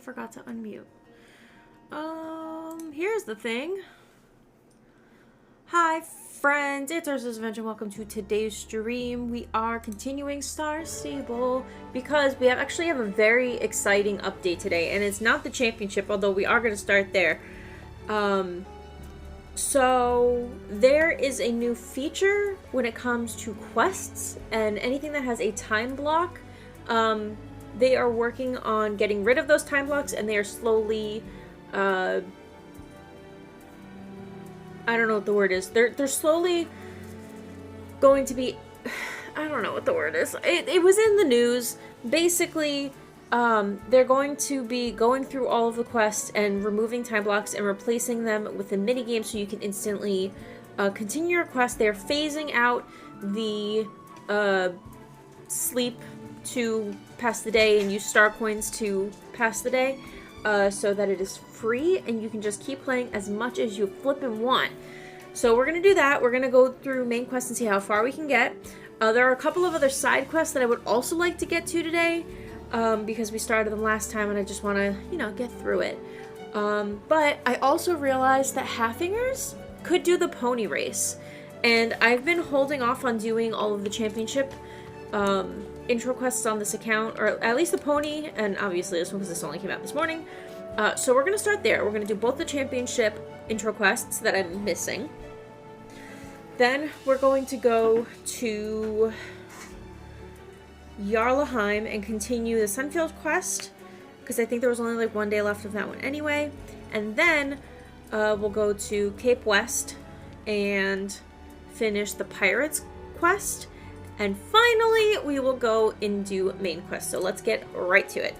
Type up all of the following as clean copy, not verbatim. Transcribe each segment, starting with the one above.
forgot to unmute. Here's the thing. Hi friends, it's UrsulasRevenge and welcome to today's stream. We are continuing Star Stable because we actually have a very exciting update today, and it's not the championship, although we are going to start there. So there is a new feature when it comes to quests and anything that has a time block. They are working on getting rid of those time blocks, and they are slowly, I don't know what the word is. They're slowly going to be, I don't know what the word is. It was in the news. Basically, they're going to be going through all of the quests and removing time blocks and replacing them with a minigame so you can instantly continue your quest. They're phasing out the sleep to pass the day and use star coins to pass the day, so that it is free and you can just keep playing as much as you flippin' want. So we're gonna do that. We're gonna go through main quests and see how far we can get. There are a couple of other side quests that I would also like to get to today, because we started them last time and I just want to, you know, get through it. But I also realized that Halfingers could do the pony race, and I've been holding off on doing all of the championship intro quests on this account, or at least the pony, and obviously this one because this only came out this morning. So we're going to start there. We're going to do both the championship intro quests that I'm missing. Then we're going to go to Jarlaheim and continue the Sunfield quest, because I think there was only like one day left of that one anyway. And then we'll go to Cape West and finish the Pirates quest. And finally, we will go into main quest. So let's get right to it.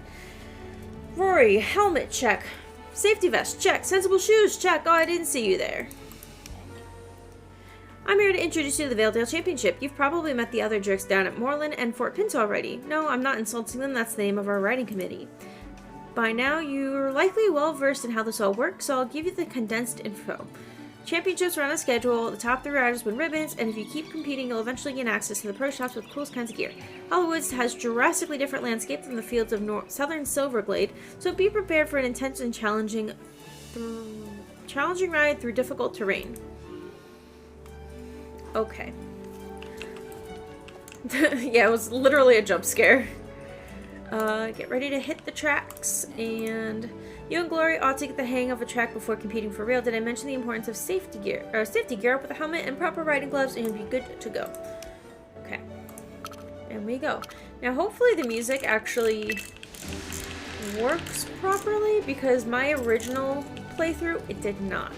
Rory, helmet, check. Safety vest, check. Sensible shoes, check. Oh, I didn't see you there. I'm here to introduce you to the Valedale Championship. You've probably met the other jerks down at Moreland and Fort Pinto already. No, I'm not insulting them. That's the name of our writing committee. By now, you're likely well versed in how this all works, so I'll give you the condensed info. Championships are on a schedule, the top 3 riders win ribbons, and if you keep competing, you'll eventually gain access to the pro shops with the coolest kinds of gear. Hollowoods has drastically different landscape than the fields of southern Silverglade, so be prepared for an intense and challenging ride through difficult terrain. Okay. Yeah, it was literally a jump scare. Get ready to hit the tracks, and you and Glory ought to get the hang of a track before competing for real. Did I mention the importance of safety gear up with a helmet and proper riding gloves, and you'll be good to go. Okay. And we go. Now, hopefully the music actually works properly, because my original playthrough, it did not.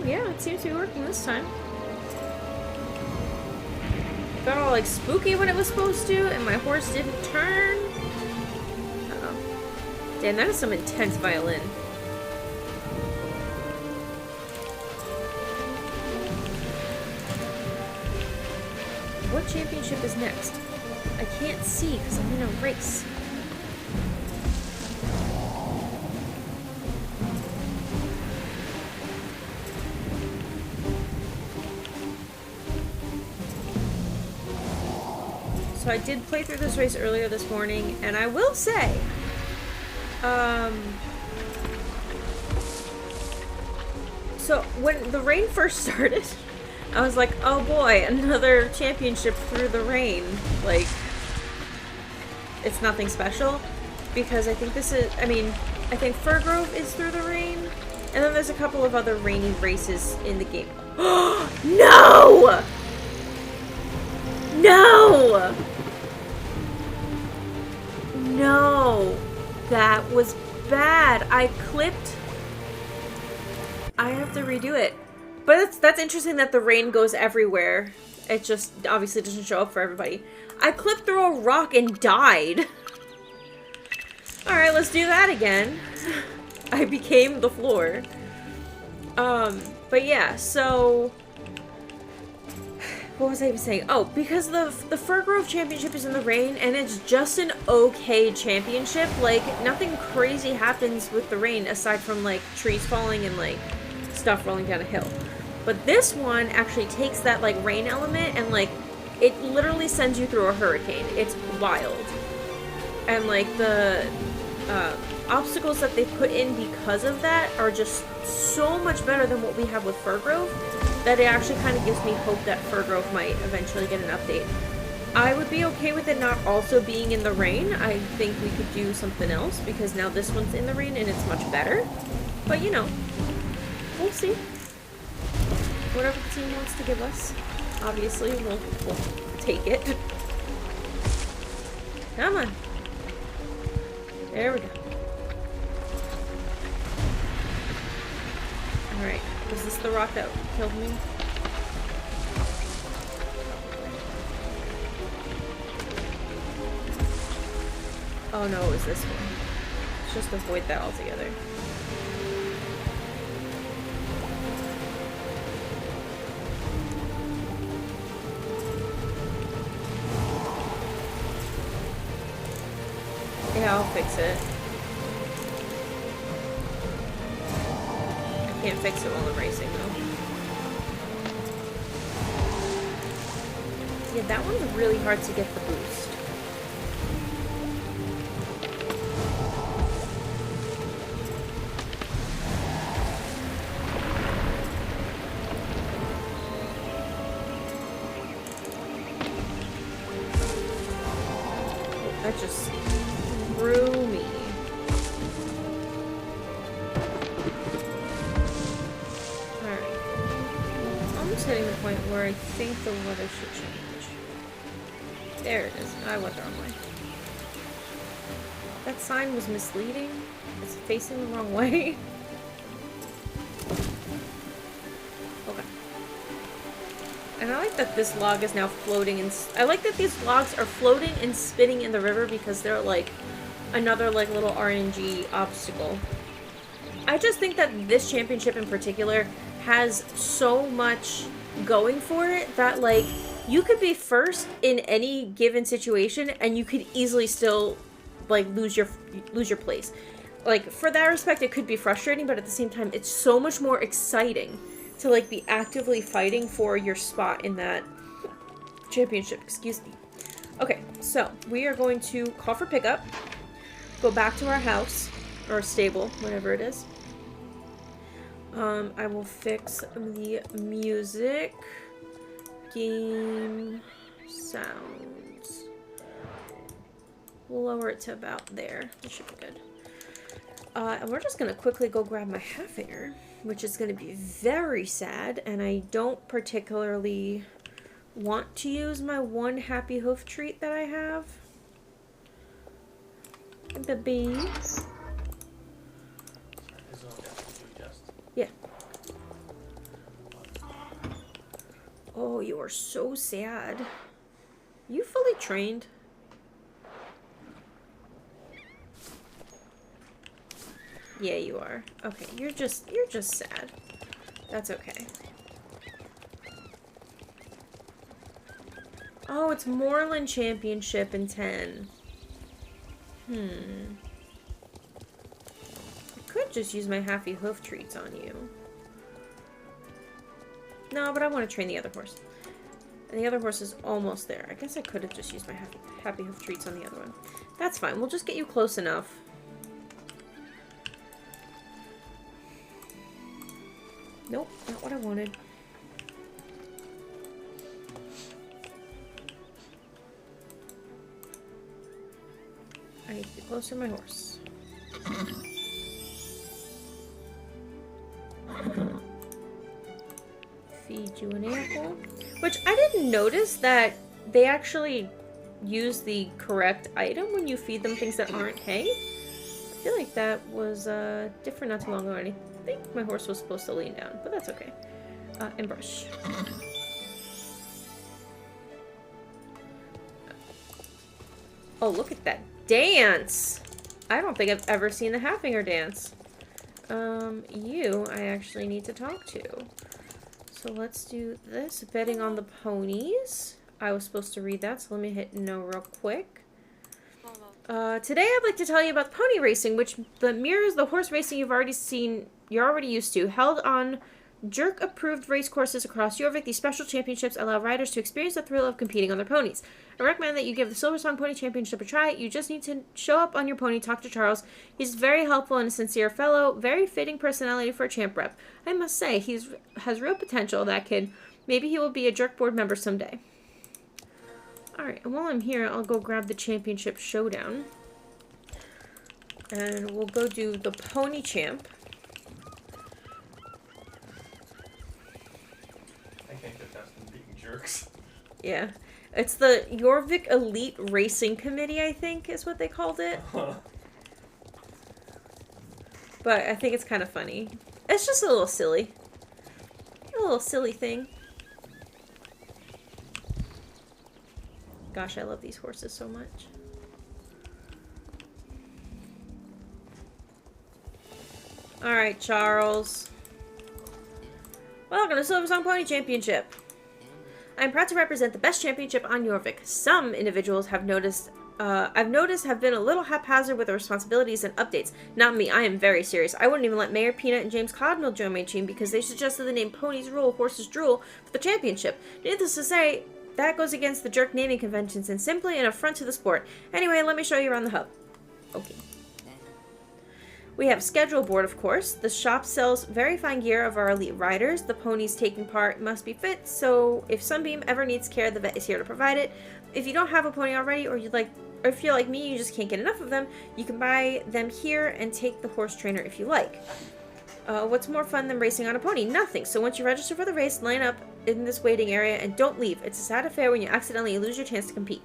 Yeah, it seems to be working this time. Got all like spooky when it was supposed to, and my horse didn't turn. Uh-oh. Damn, that is some intense violin. What championship is next? I can't see because I'm in a race. So I did play through this race earlier this morning, and I will say, so when the rain first started, I was like, oh boy, another championship through the rain. Like, it's nothing special, because I think this is, I think Firgrove is through the rain, and then there's a couple of other rainy races in the game. No! No! No! That was bad. I clipped. I have to redo it. But that's interesting that the rain goes everywhere. It just obviously doesn't show up for everybody. I clipped through a rock and died. Alright, let's do that again. I became the floor. But yeah, so what was I even saying? Oh, because the Fir Grove Championship is in the rain, and it's just an okay championship. Like, nothing crazy happens with the rain, aside from, like, trees falling and, like, stuff rolling down a hill. But this one actually takes that, like, rain element, and, like, it literally sends you through a hurricane. It's wild. And, like, the obstacles that they put in because of that are just so much better than what we have with Fir Grove, that it actually kind of gives me hope that Fir Grove might eventually get an update. I would be okay with it not also being in the rain. I think we could do something else, because now this one's in the rain and it's much better. But, you know, we'll see. Whatever the team wants to give us, obviously, we'll take it. Come on. There we go. Alright, was this the rock that killed me? Oh no, it was this one. Let's just avoid that altogether. Yeah, I'll fix it. I can't fix it while I'm racing, though. Yeah, that one's really hard to get the boost. That just threw me. Alright. It's almost hitting the point where I think the weather should change. There it is. I went the wrong way. That sign was misleading. It's facing the wrong way. Okay. And I like that this log is now floating and I like that these logs are floating and spinning in the river, because they're like another like little RNG obstacle. I just think that this championship in particular has so much going for it that like you could be first in any given situation and you could easily still like lose your place. Like, for that respect, it could be frustrating, but at the same time it's so much more exciting to like be actively fighting for your spot in that championship. Excuse me. Okay, so we are going to call for pickup, go back to our house or stable, whatever it is. I will fix the music, game sounds. We'll lower it to about there. It should be good. And we're just gonna quickly go grab my Halfinger, which is going to be very sad, and I don't particularly want to use my one happy hoof treat that I have. The bee. Yeah. Oh, you are so sad. You fully trained? Yeah, you are. Okay, you're just sad. That's okay. Oh, it's Moreland Championship in 10. I could just use my happy hoof treats on you. No, but I want to train the other horse. And the other horse is almost there. I guess I could have just used my happy hoof treats on the other one. That's fine. We'll just get you close enough. Nope, not what I wanted. I need to be closer to my horse. Feed you an apple. Which I didn't notice that they actually use the correct item when you feed them things that aren't hay. I feel like that was different not too long ago. I think my horse was supposed to lean down, but that's okay. And brush. Oh, look at that dance! I don't think I've ever seen the Halfinger dance. You, I actually need to talk to. So let's do this. Betting on the ponies. I was supposed to read that, so let me hit no real quick. Today I'd like to tell you about pony racing, which mirrors the horse racing you're already used to. Held on jerk-approved race courses across Jorvik, these special championships allow riders to experience the thrill of competing on their ponies. I recommend that you give the Silversong Pony Championship a try. You just need to show up on your pony, talk to Charles. He's very helpful and a sincere fellow, very fitting personality for a champ rep. I must say, has real potential. Maybe he will be a jerk board member someday. Alright, and while I'm here, I'll go grab the championship showdown. And we'll go do the pony champ. I can't get past them being jerks. Yeah. It's the Jorvik Elite Racing Committee, I think, is what they called it. But I think it's kind of funny. It's just a little silly. A little silly thing. Gosh, I love these horses so much. Alright, Charles. Welcome to Silversong Pony Championship. I'm proud to represent the best championship on Jorvik. Some individuals I've noticed have been a little haphazard with their responsibilities and updates. Not me, I am very serious. I wouldn't even let Mayor Peanut and James Codmill join my team because they suggested the name Ponies Rule, Horses Drool for the championship. Needless to say, that goes against the jerk naming conventions and simply an affront to the sport. Anyway, let me show you around the hub. Okay. We have a schedule board, of course. The shop sells very fine gear of our elite riders. The ponies taking part must be fit, so if Sunbeam ever needs care, the vet is here to provide it. If you don't have a pony already, or if you're like me, you just can't get enough of them, you can buy them here and take the horse trainer if you like. What's more fun than racing on a pony? Nothing. So once you register for the race, line up in this waiting area and don't leave. It's a sad affair when you accidentally lose your chance to compete.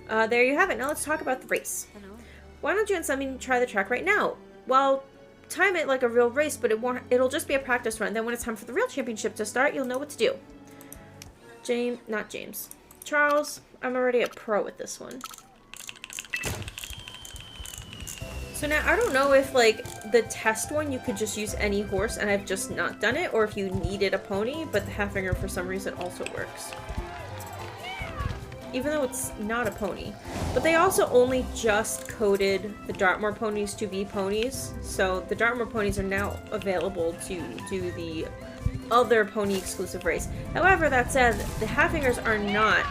There you have it. Now let's talk about the race. Why don't you and Sunbeam try the track right now? Well, time it like a real race, but it'll just be a practice run. Then when it's time for the real championship to start, you'll know what to do. Not James. Charles, I'm already a pro at this one. So now, I don't know if, like, the test one, you could just use any horse, and I've just not done it, or if you needed a pony, but the Halfinger, for some reason, also works. Even though it's not a pony. But they also only just coded the Dartmoor ponies to be ponies, so the Dartmoor ponies are now available to do the other pony exclusive race. However, that said, the Halfingers are not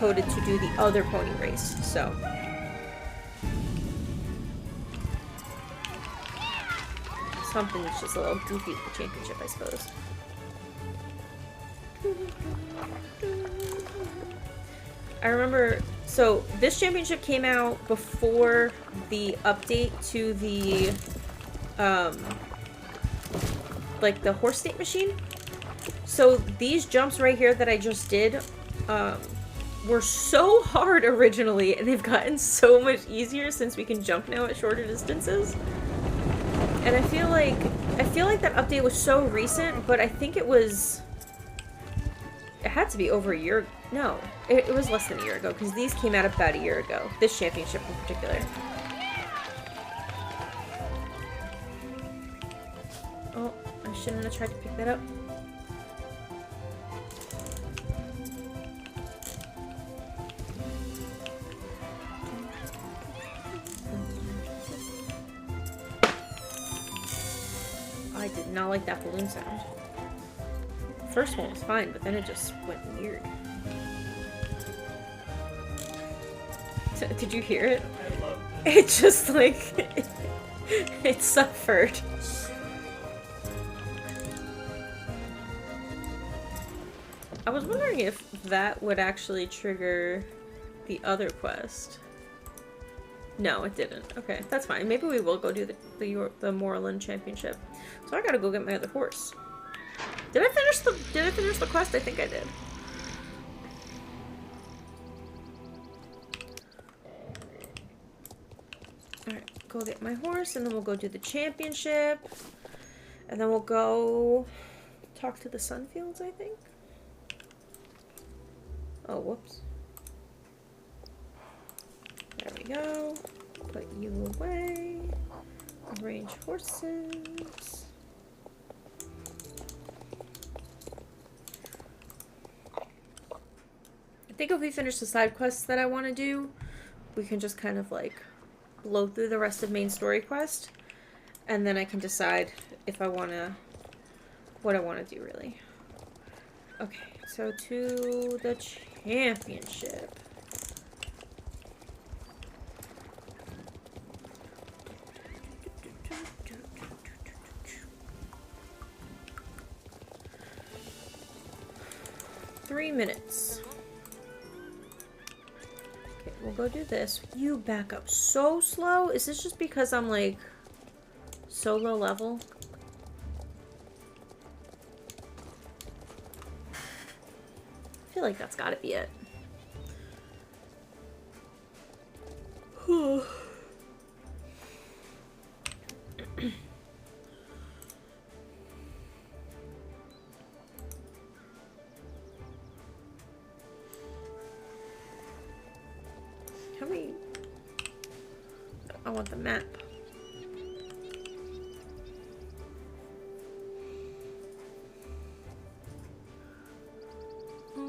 coded to do the other pony race, so... something that's just a little goofy with the championship, I suppose. I remember, so this championship came out before the update to the, like the horse state machine. So these jumps right here that I just did, were so hard originally, and they've gotten so much easier since we can jump now at shorter distances. And I feel like that update was so recent, but I think it had to be over a year. No, it was less than a year ago, because these came out about a year ago. This championship in particular. Oh, I shouldn't have tried to pick that up. I did not like that balloon sound. First one was fine, but then it just went weird. Did you hear it? I love it. It just like it suffered. I was wondering if that would actually trigger the other quest. No, it didn't. Okay, that's fine. Maybe we will go do the Moreland Championship. So I gotta go get my other horse. Did I finish the quest? I think I did. Alright, go get my horse, and then we'll go do the championship. And then we'll go talk to the Sunfields, I think. Oh, whoops. There we go. Put you away. Arrange horses. think if we finish the side quests that I want to do, we can just kind of like blow through the rest of main story quest, and then I can decide if I want to, what I want to do really. Okay, so to the championship. Three minutes. Okay, we'll go do this. You back up so slow. Is this just because I'm like so low level? I feel like that's gotta be it. Can we... No, I want the map.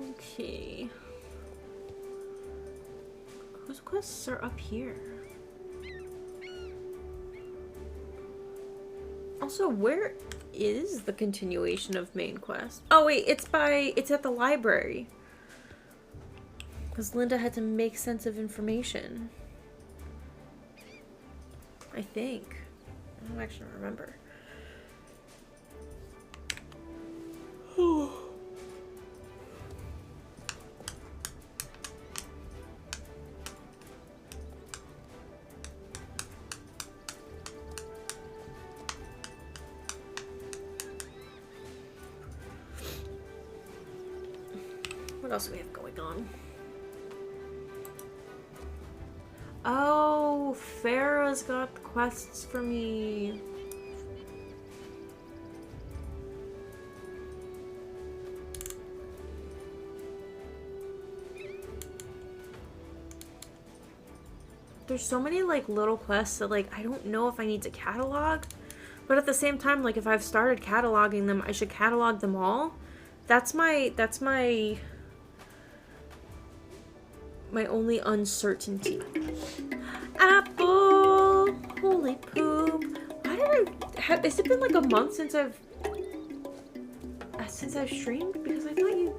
Okay. Whose quests are up here? Also, where is the continuation of main quest? Oh wait, it's at the library. Because Linda had to make sense of information. I think. I don't actually remember. What else do we have going on? Oh, Farah's got quests for me. There's so many like little quests that like I don't know if I need to catalog, but at the same time, like if I've started cataloging them, I should catalog them all. That's my only uncertainty. Apple! Holy poop. Why did I have... Has it been like a month since I've streamed? Because I thought you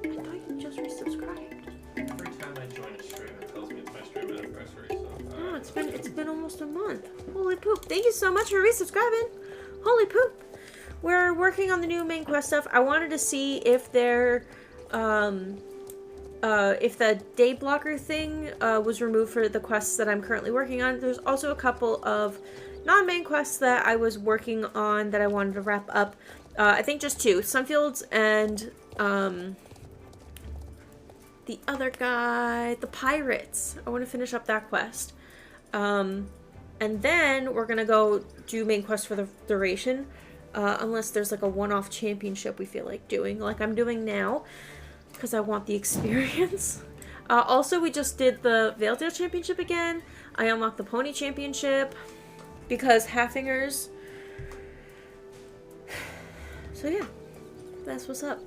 just resubscribed. Every time I join a stream, it tells me it's my stream anniversary, so... Oh, it's been almost a month. Holy poop. Thank you so much for resubscribing. Holy poop. We're working on the new main quest stuff. I wanted to see if they're, if the day blocker thing was removed for the quests that I'm currently working on. There's also a couple of non-main quests that I was working on that I wanted to wrap up. I think just two. Sunfields and the other guy, the pirates. I want to finish up that quest. And then we're going to go do main quest for the duration. Unless there's like a one-off championship we feel like doing, like I'm doing now. Because I want the experience. Also, we just did the Valedale Championship again. I unlocked the Pony Championship. Because Halfingers. So yeah. That's what's up.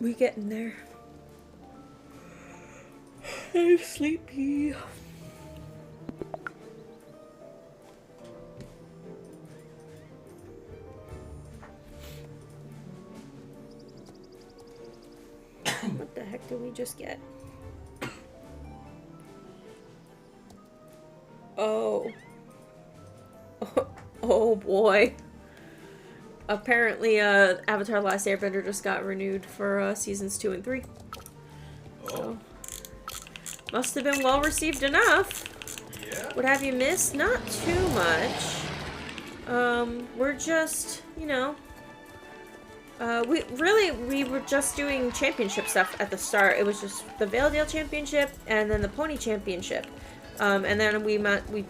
We getting there. I'm sleepy. What the heck did we just get? Oh. Oh boy. Apparently, Avatar: Last Airbender just got renewed for seasons 2 and 3. So, must have been well received enough. Yeah. What have you missed? Not too much. We're just, you know, we were just doing championship stuff at the start. It was just the Valedale Championship and then the Pony Championship. And then we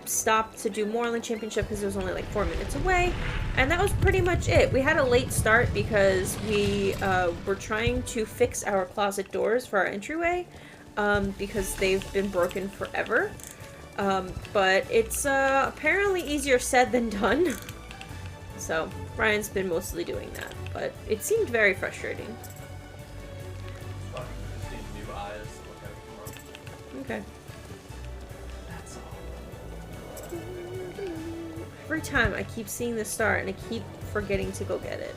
stopped to do Moreland Championship because it was only like 4 minutes away. And that was pretty much it. We had a late start because we were trying to fix our closet doors for our entryway because they've been broken forever. But it's apparently easier said than done. So, Brian's been mostly doing that, but it seemed very frustrating. Fun. I just need new eyes to look at it more. Okay. That's all. Every time I keep seeing the star and I keep forgetting to go get it.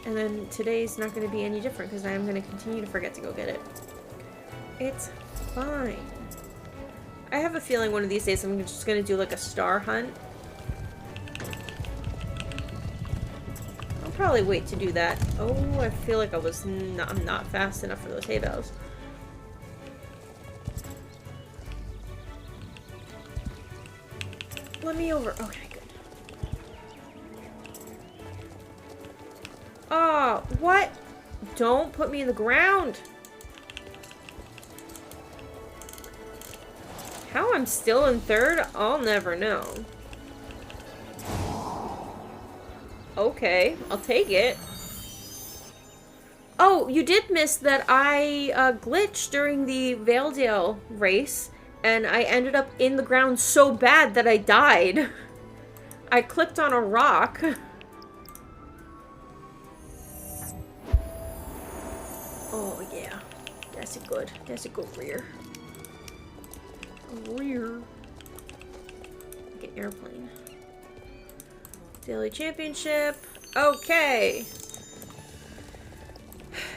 And then today's not going to be any different because I am going to continue to forget to go get it. It's fine. I have a feeling one of these days I'm just going to do like a star hunt. I'll probably wait to do that. Oh, I feel like I'm not fast enough for those hay bales. Let me over. Okay, good. Oh, what? Don't put me in the ground. How I'm still in third, I'll never know. Okay, I'll take it. Oh, you did miss that I glitched during the Valedale race, and I ended up in the ground so bad that I died. I clicked on a rock. Oh yeah, that's a good rear. Rear. Like an airplane. Daily championship. Okay.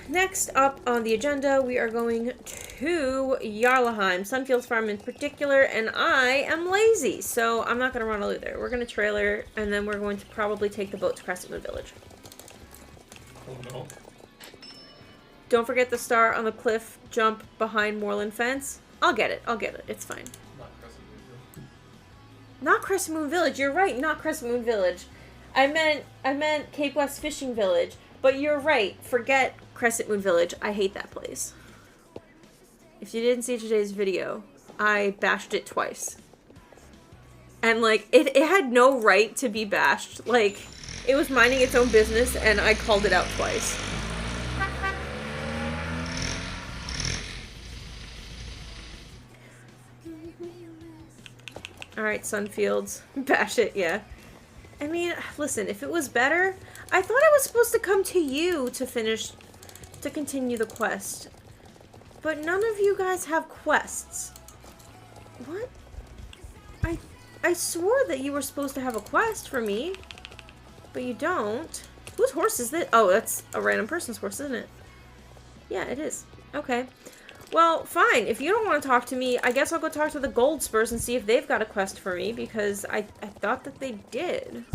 Next up on the agenda, we are going to Jarlaheim, Sunfields Farm in particular, and I am lazy, so I'm not going to run all there. We're going to trailer, and then we're going to probably take the boat to Crescent Moon Village. Oh no. Don't forget the star on the cliff jump behind Moorland Fence. I'll get it. It's fine. Not Crescent Moon. Not Crescent Moon Village. You're right. Not Crescent Moon Village. I meant Cape West Fishing Village. But you're right. Forget Crescent Moon Village. I hate that place. If you didn't see today's video, I bashed it twice. And like it had no right to be bashed. Like it was minding its own business and I called it out twice. Alright, Sunfields. Bash it, yeah. I mean, listen, if it was better, I thought I was supposed to come to you to continue the quest. But none of you guys have quests. What? I swore that you were supposed to have a quest for me. But you don't. Whose horse is this? Oh, that's a random person's horse, isn't it? Yeah, it is. Okay. Well, fine. If you don't want to talk to me, I guess I'll go talk to the Gold Spurs and see if they've got a quest for me, because I thought that they did.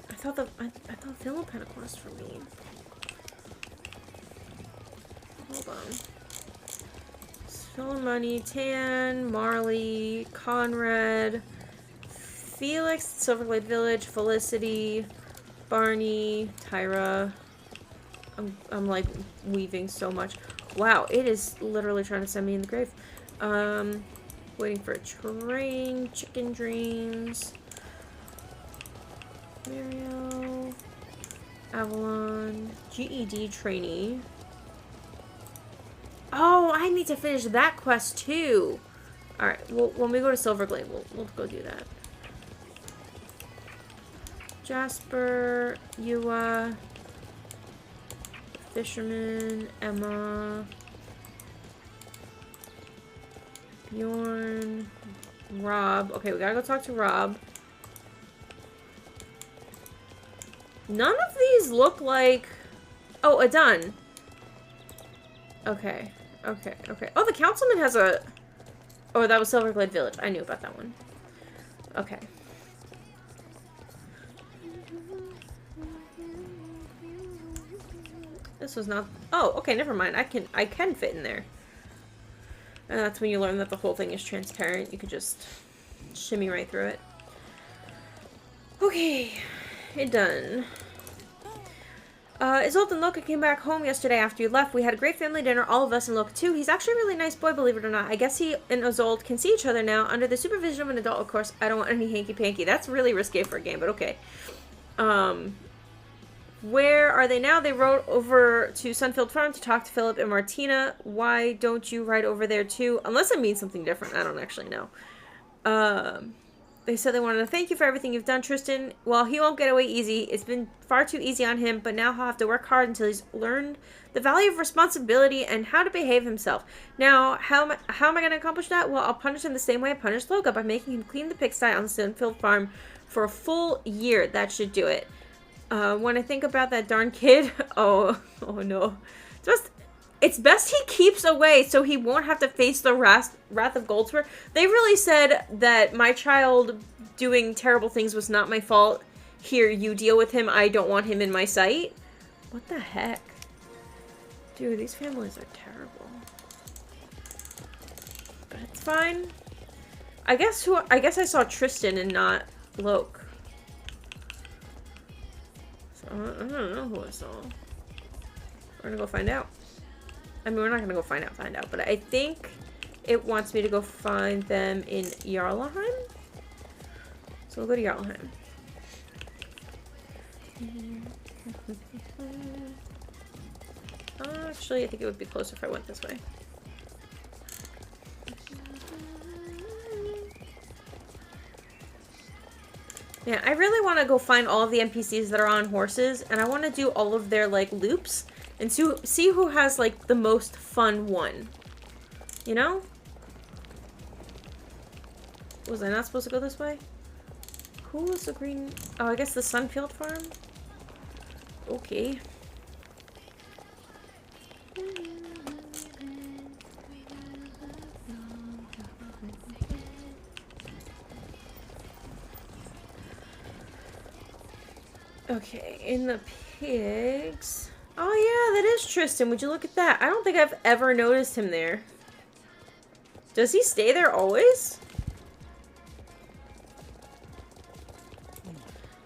I thought Philip had a quest for me. Hold on. Philomony, Tan, Marley, Conrad, Felix, Silverglade Village, Felicity, Barney, Tyra. I'm like weaving so much. Wow, it is literally trying to send me in the grave. Waiting for a train, Chicken Dreams, Mario, Avalon, GED trainee. Oh, I need to finish that quest too. Alright, well, when we go to Silverglade, we'll go do that. Jasper, Yua, Fisherman, Emma, Bjorn, Rob. Okay, we gotta go talk to Rob. None of these look like... Oh, Adun. Okay. Oh, the councilman has a... Oh, that was Silverglade Village. I knew about that one. Okay. This was not... Oh, okay, never mind. I can fit in there. And that's when you learn that the whole thing is transparent. You could just shimmy right through it. Okay. It done. Isolde and Loka came back home yesterday after you left. We had a great family dinner, all of us and Loka too. He's actually a really nice boy, believe it or not. I guess he and Isolde can see each other now, under the supervision of an adult, of course. I don't want any hanky-panky. That's really risque for a game, but okay. Where are they now? They rode over to Sunfield Farm to talk to Philip and Martina. Why don't you ride over there too? Unless it means something different. I don't actually know. They said they wanted to thank you for everything you've done, Tristan. Well, he won't get away easy. It's been far too easy on him, but now he'll have to work hard until he's learned the value of responsibility and how to behave himself. Now, how am I going to accomplish that? Well, I'll punish him the same way I punished Loka, by making him clean the pigsty on the Sinfield farm for a full year. That should do it. When I think about that darn kid, oh no. It's best he keeps away so he won't have to face the wrath of Goldsworth. They really said that my child doing terrible things was not my fault. Here, you deal with him. I don't want him in my sight. What the heck? Dude, these families are terrible. But it's fine. I guess I saw Tristan and not Loke. So I don't know who I saw. We're gonna go find out. I mean, we're not gonna go find out, but I think it wants me to go find them in Jarlaheim. So we'll go to Jarlaheim. Actually, I think it would be closer if I went this way. Yeah, I really want to go find all of the NPCs that are on horses, and I want to do all of their, like, loops, and see who has, like, the most fun one. You know? Was I not supposed to go this way? Who was the green... Oh, I guess the Sunfield farm? Okay. Okay, in the pigs... Oh yeah, that is Tristan. Would you look at that? I don't think I've ever noticed him there. Does he stay there always?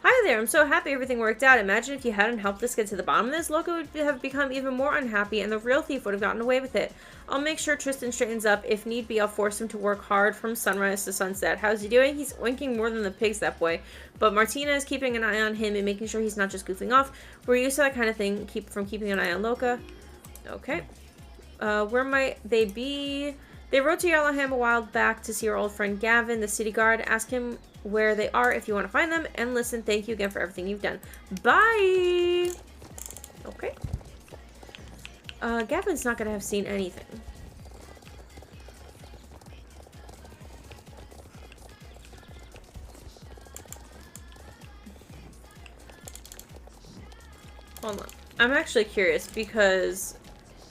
Hi there, I'm so happy everything worked out. Imagine if you hadn't helped us get to the bottom of this, Loka would have become even more unhappy and the real thief would have gotten away with it. I'll make sure Tristan straightens up. If need be, I'll force him to work hard from sunrise to sunset. How's he doing? He's oinking more than the pigs, that boy. But Martina is keeping an eye on him and making sure he's not just goofing off. We're used to that kind of thing, from keeping an eye on Loka. Okay. Where might they be? They rode to Jarlaheim a while back to see our old friend Gavin, the city guard. Ask him where they are if you want to find them. And listen, thank you again for everything you've done. Bye! Okay. Gavin's not going to have seen anything. Hold on. I'm actually curious because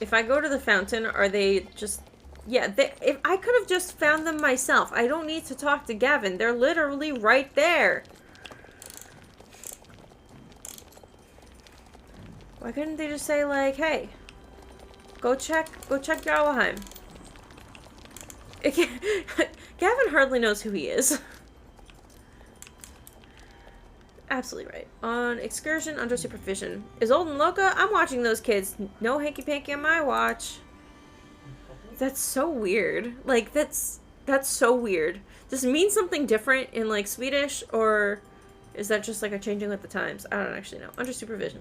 if I go to the fountain, are they just... Yeah, if I could have just found them myself. I don't need to talk to Gavin. They're literally right there. Why couldn't they just say, like, hey, go check Jarlaheim. Gavin hardly knows who he is. Absolutely right. On excursion under supervision. Is Old and Loka? I'm watching those kids. No hanky-panky on my watch. That's so weird. Like, that's so weird. Does it mean something different in, like, Swedish, or is that just, like, a changing with the times? I don't actually know. Under supervision.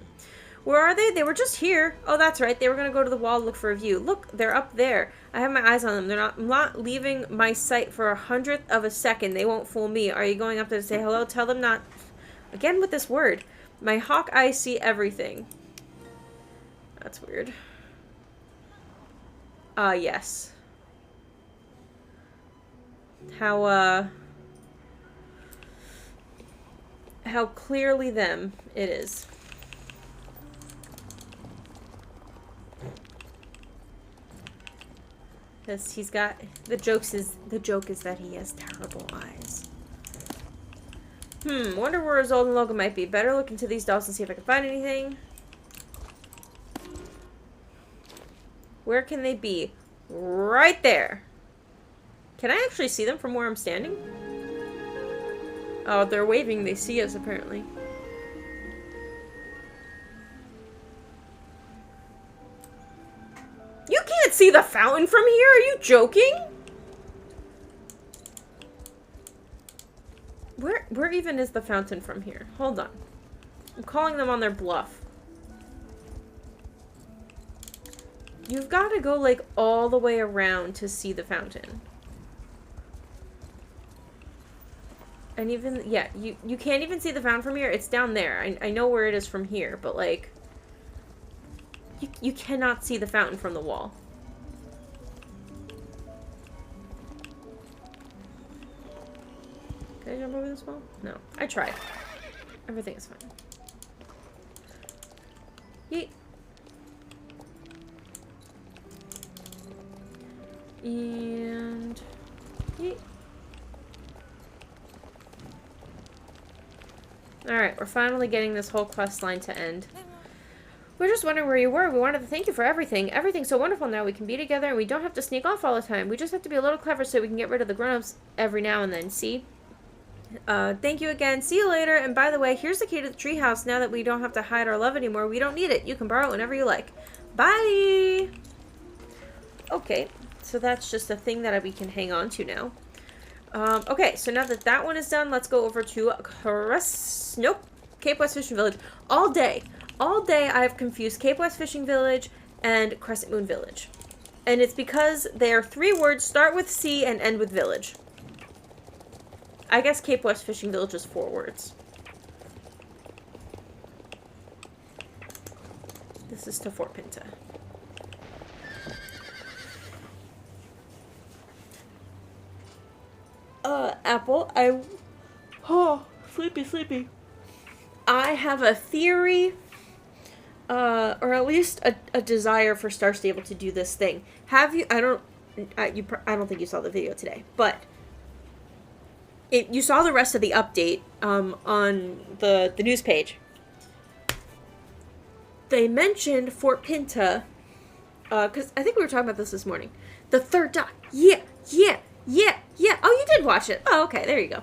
Where are they? They were just here. Oh, that's right. They were going to go to the wall to look for a view. Look, they're up there. I have my eyes on them. I'm not leaving my sight for 1/100th of a second. They won't fool me. Are you going up there to say hello? Tell them not... Again with this word. My hawk eyes see everything. That's weird. Yes. How clearly them it is. Because he's got... The joke is that he has terrible eyes. Wonder where his old and Logan might be. Better look into these dolls and see if I can find anything. Where can they be? Right there. Can I actually see them from where I'm standing? Oh, they're waving. They see us, apparently. You can't see the fountain from here? Are you joking? Where even is the fountain from here? Hold on. I'm calling them on their bluff. You've got to go, like, all the way around to see the fountain. And even, yeah, you can't even see the fountain from here. It's down there. I know where it is from here, but, like, you cannot see the fountain from the wall. Can I jump over this wall? No. I tried. Everything is fine. Yeet. And... yeet. Alright, we're finally getting this whole quest line to end. We're just wondering where you were. We wanted to thank you for everything. Everything's so wonderful now. We can be together and we don't have to sneak off all the time. We just have to be a little clever so we can get rid of the grown-ups every now and then. See? Thank you again. See you later. And by the way, here's the key to the treehouse. Now that we don't have to hide our love anymore, we don't need it. You can borrow it whenever you like. Bye! Okay, so that's just a thing that we can hang on to now. Okay, so now that that one is done, let's go over to Cape West Fishing Village. All day I have confused Cape West Fishing Village and Crescent Moon Village. And it's because they are 3 words, start with C and end with village. I guess Cape West Fishing Village is 4 words. This is to Fort Pinta. Apple, sleepy. I have a theory, or at least a desire for Star Stable to do this thing. Have you, I don't think you saw the video today, but you saw the rest of the update, on the news page. They mentioned Fort Pinta, because I think we were talking about this morning. The 3rd dock. Yeah. Oh, you did watch it. Oh, okay, there you go.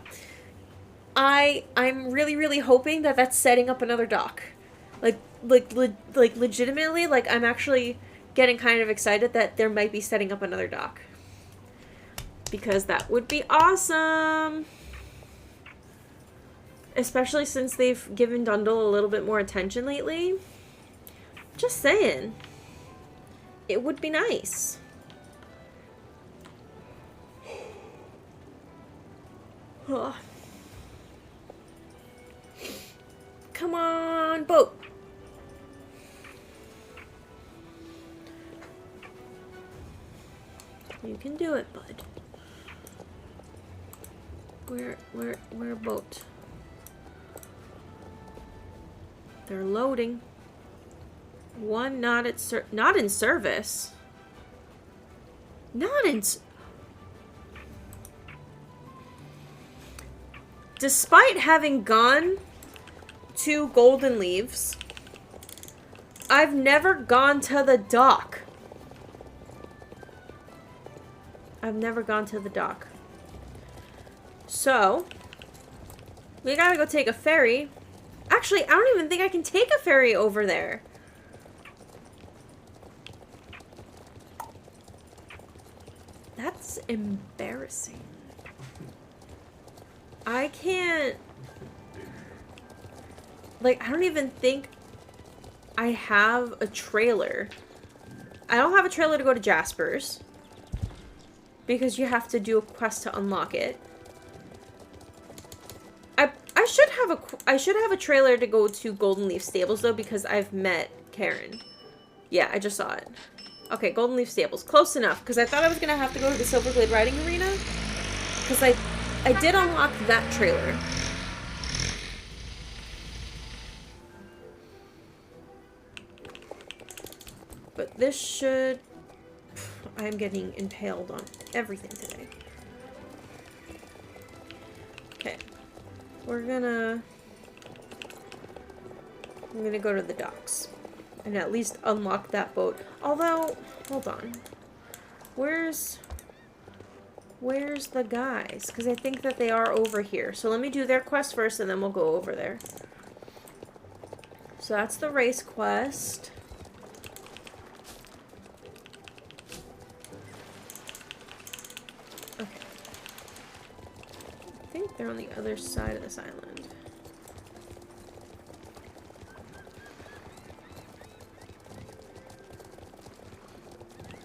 I'm really hoping that that's setting up another dock. Like legitimately, like, I'm actually getting kind of excited that there might be setting up another dock. Because that would be awesome! Especially since they've given Dundle a little bit more attention lately. Just saying. It would be nice. Oh. Come on, boat. You can do it, bud. Where boat? They're loading. One not in service. Not in. Despite having gone to Golden Leaves, I've never gone to the dock. I've never gone to the dock. So, we gotta go take a ferry. Actually, I don't even think I can take a ferry over there. That's embarrassing. I can't... Like, I don't even think I have a trailer. I don't have a trailer to go to Jasper's, because you have to do a quest to unlock it. I should have a trailer to go to Golden Leaf Stables, though, because I've met Karen. Yeah, I just saw it. Okay, Golden Leaf Stables. Close enough, because I thought I was going to have to go to the Silverglade Riding Arena. Because I did unlock that trailer. But this should... I'm getting impaled on everything today. Okay. I'm gonna go to the docks. And at least unlock that boat. Although, hold on. Where's the guys? Because I think that they are over here. So let me do their quest first and then we'll go over there. So that's the race quest. Okay. I think they're on the other side of this island.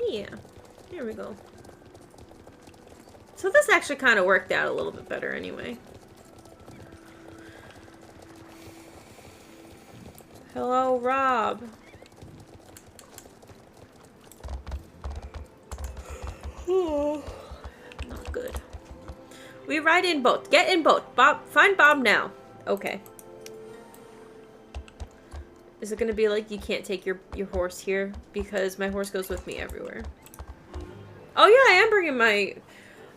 Yeah, here we go. So this actually kind of worked out a little bit better anyway. Hello, Rob. Not good. We ride in boat. Get in boat. Bob, find Bob now. Okay. Is it gonna be like you can't take your horse here? Because my horse goes with me everywhere. Oh yeah, I am bringing my...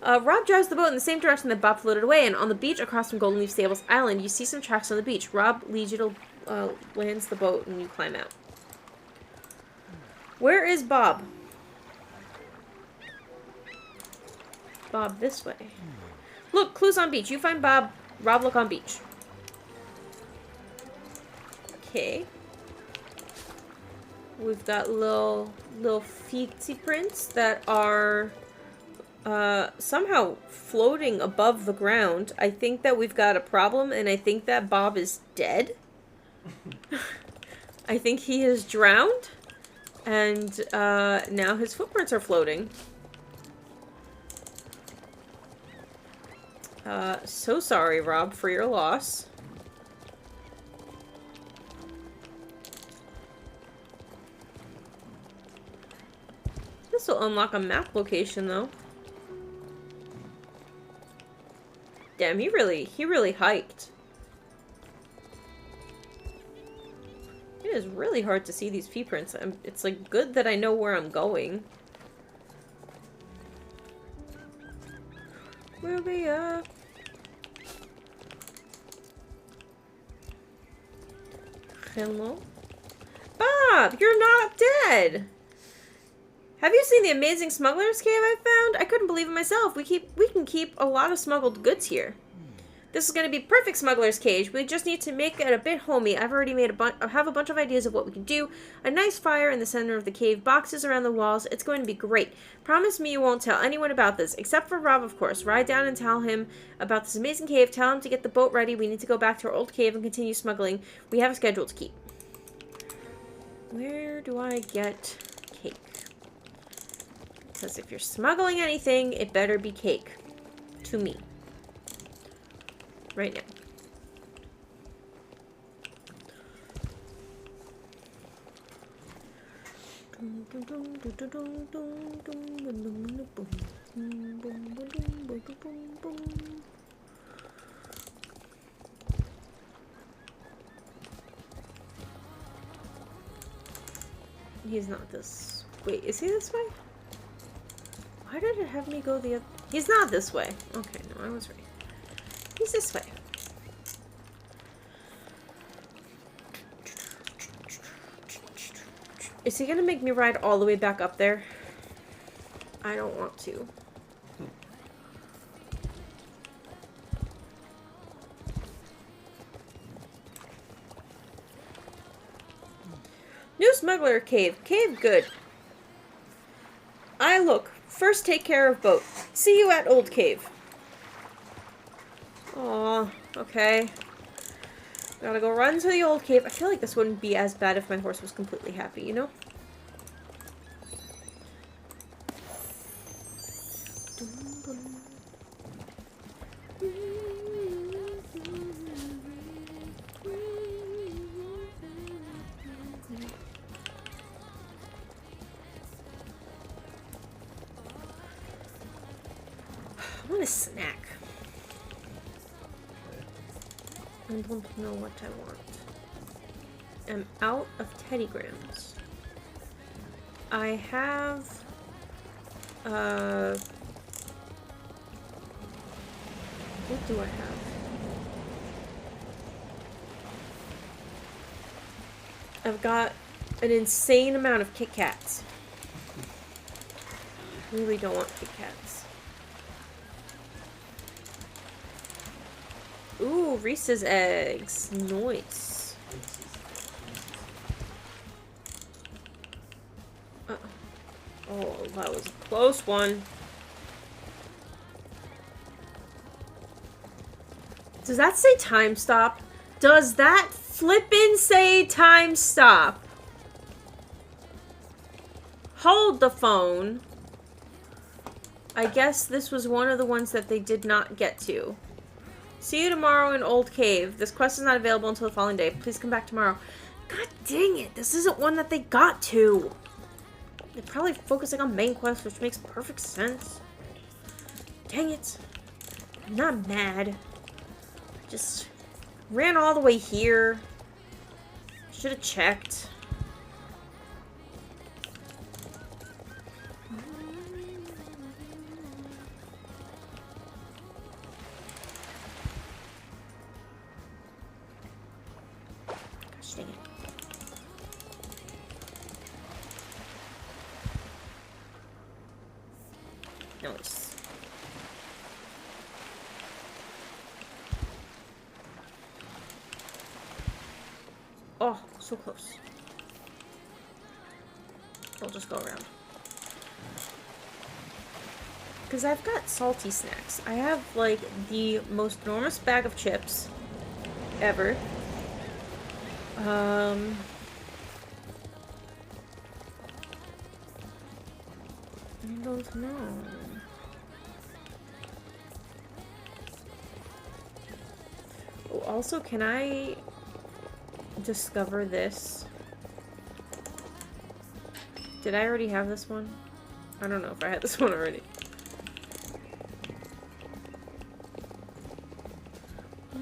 Rob drives the boat in the same direction that Bob floated away, and on the beach across from Golden Leaf Stables Island, you see some tracks on the beach. Rob leads you to, lands the boat, and you climb out. Where is Bob? Bob this way. Look, clues on beach. You find Bob. Rob, look on beach. Okay. We've got little feety prints that are somehow floating above the ground. I think that we've got a problem, and I think that Bob is dead. I think he is drowned, and now his footprints are floating. So sorry, Rob, for your loss. This will unlock a map location, though. Damn, he really hiked. It is really hard to see these footprints. It's like good that I know where I'm going. Where we are? Hello? Bob, you're not dead! Have you seen the amazing smuggler's cave I found? I couldn't believe it myself. We can keep a lot of smuggled goods here. This is going to be perfect smuggler's cage. We just need to make it a bit homey. I've already made I have a bunch of ideas of what we can do. A nice fire in the center of the cave, boxes around the walls. It's going to be great. Promise me you won't tell anyone about this, except for Rob, of course. Ride down and tell him about this amazing cave. Tell him to get the boat ready. We need to go back to our old cave and continue smuggling. We have a schedule to keep. Where do I get cake? Because if you're smuggling anything, it better be cake. To me. Right now. He's not this... Wait, is he this way? Why did it have me go the other... He's not this way. Okay, no, I was right. He's this way. Is he gonna make me ride all the way back up there? I don't want to. New smuggler cave. Cave good. Look. First take care of boat. See you at old cave. Aw, okay. Gotta go run to the old cave. I feel like this wouldn't be as bad if my horse was completely happy, you know? I want a snack. I don't know what I want. I'm out of Teddy Grams. I have... What do I have? I've got an insane amount of Kit Kats. I really don't want Kit Kats. Ooh, Reese's eggs. Nice. Oh, that was a close one. Does that say time stop? Does that flippin' say time stop? Hold the phone. I guess this was one of the ones that they did not get to. See you tomorrow in Old Cave. This quest is not available until the following day. Please come back tomorrow. God dang it. This isn't one that they got to. They're probably focusing on main quest, which makes perfect sense. Dang it. I'm not mad. I just ran all the way here. Should have checked. Gosh dang it. Nice. Oh, so close. I'll just go around. Because I've got salty snacks. I have, like, the most enormous bag of chips ever. I don't know. Oh, also, can I discover this? Did I already have this one? I don't know if I had this one already. I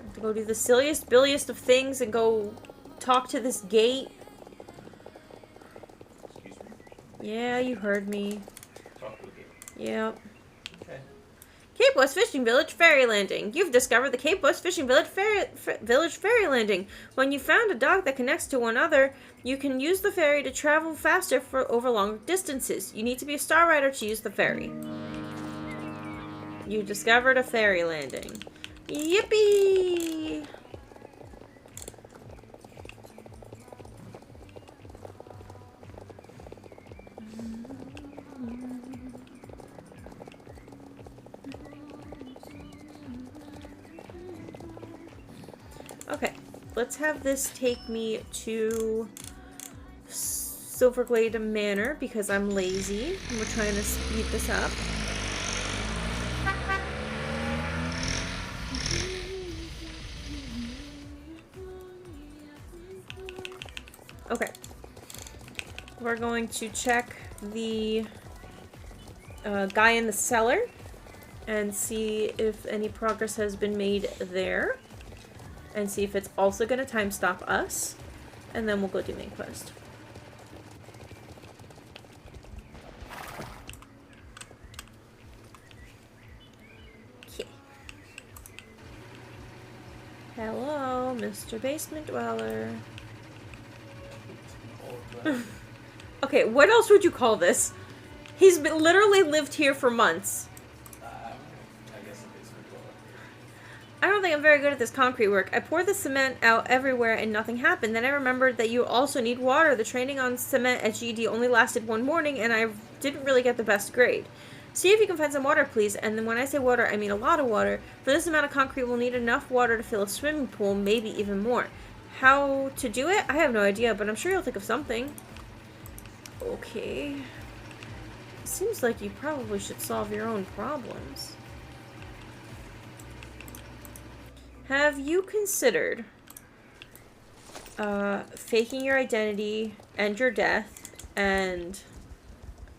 have to go do the silliest, billiest of things and go talk to this gate. Excuse me? Yeah, you heard me. Talk to the gate. Yep. Okay. Cape West Fishing Village Ferry Landing. You've discovered the Cape West Fishing Village Ferry Landing. When you found a dock that connects to one other, you can use the ferry to travel faster over longer distances. You need to be a star rider to use the ferry. You discovered a ferry landing. Yippee! Okay, let's have this take me to Silverglade Manor because I'm lazy and we're trying to speed this up. Okay, we're going to check the guy in the cellar and see if any progress has been made there. And see if it's also going to time stop us. And then we'll go do main quest. Okay. Hello, Mr. Basement Dweller. Okay, what else would you call this? He's literally lived here for months. I guess it is good. I don't think I'm very good at this concrete work. I poured the cement out everywhere and nothing happened. Then I remembered that you also need water. The training on cement at GED only lasted one morning and I didn't really get the best grade. See if you can find some water, please. And then when I say water, I mean a lot of water. For this amount of concrete, we'll need enough water to fill a swimming pool, maybe even more. How to do it? I have no idea, but I'm sure you'll think of something. Okay. Seems like you probably should solve your own problems. Have you considered faking your identity and your death and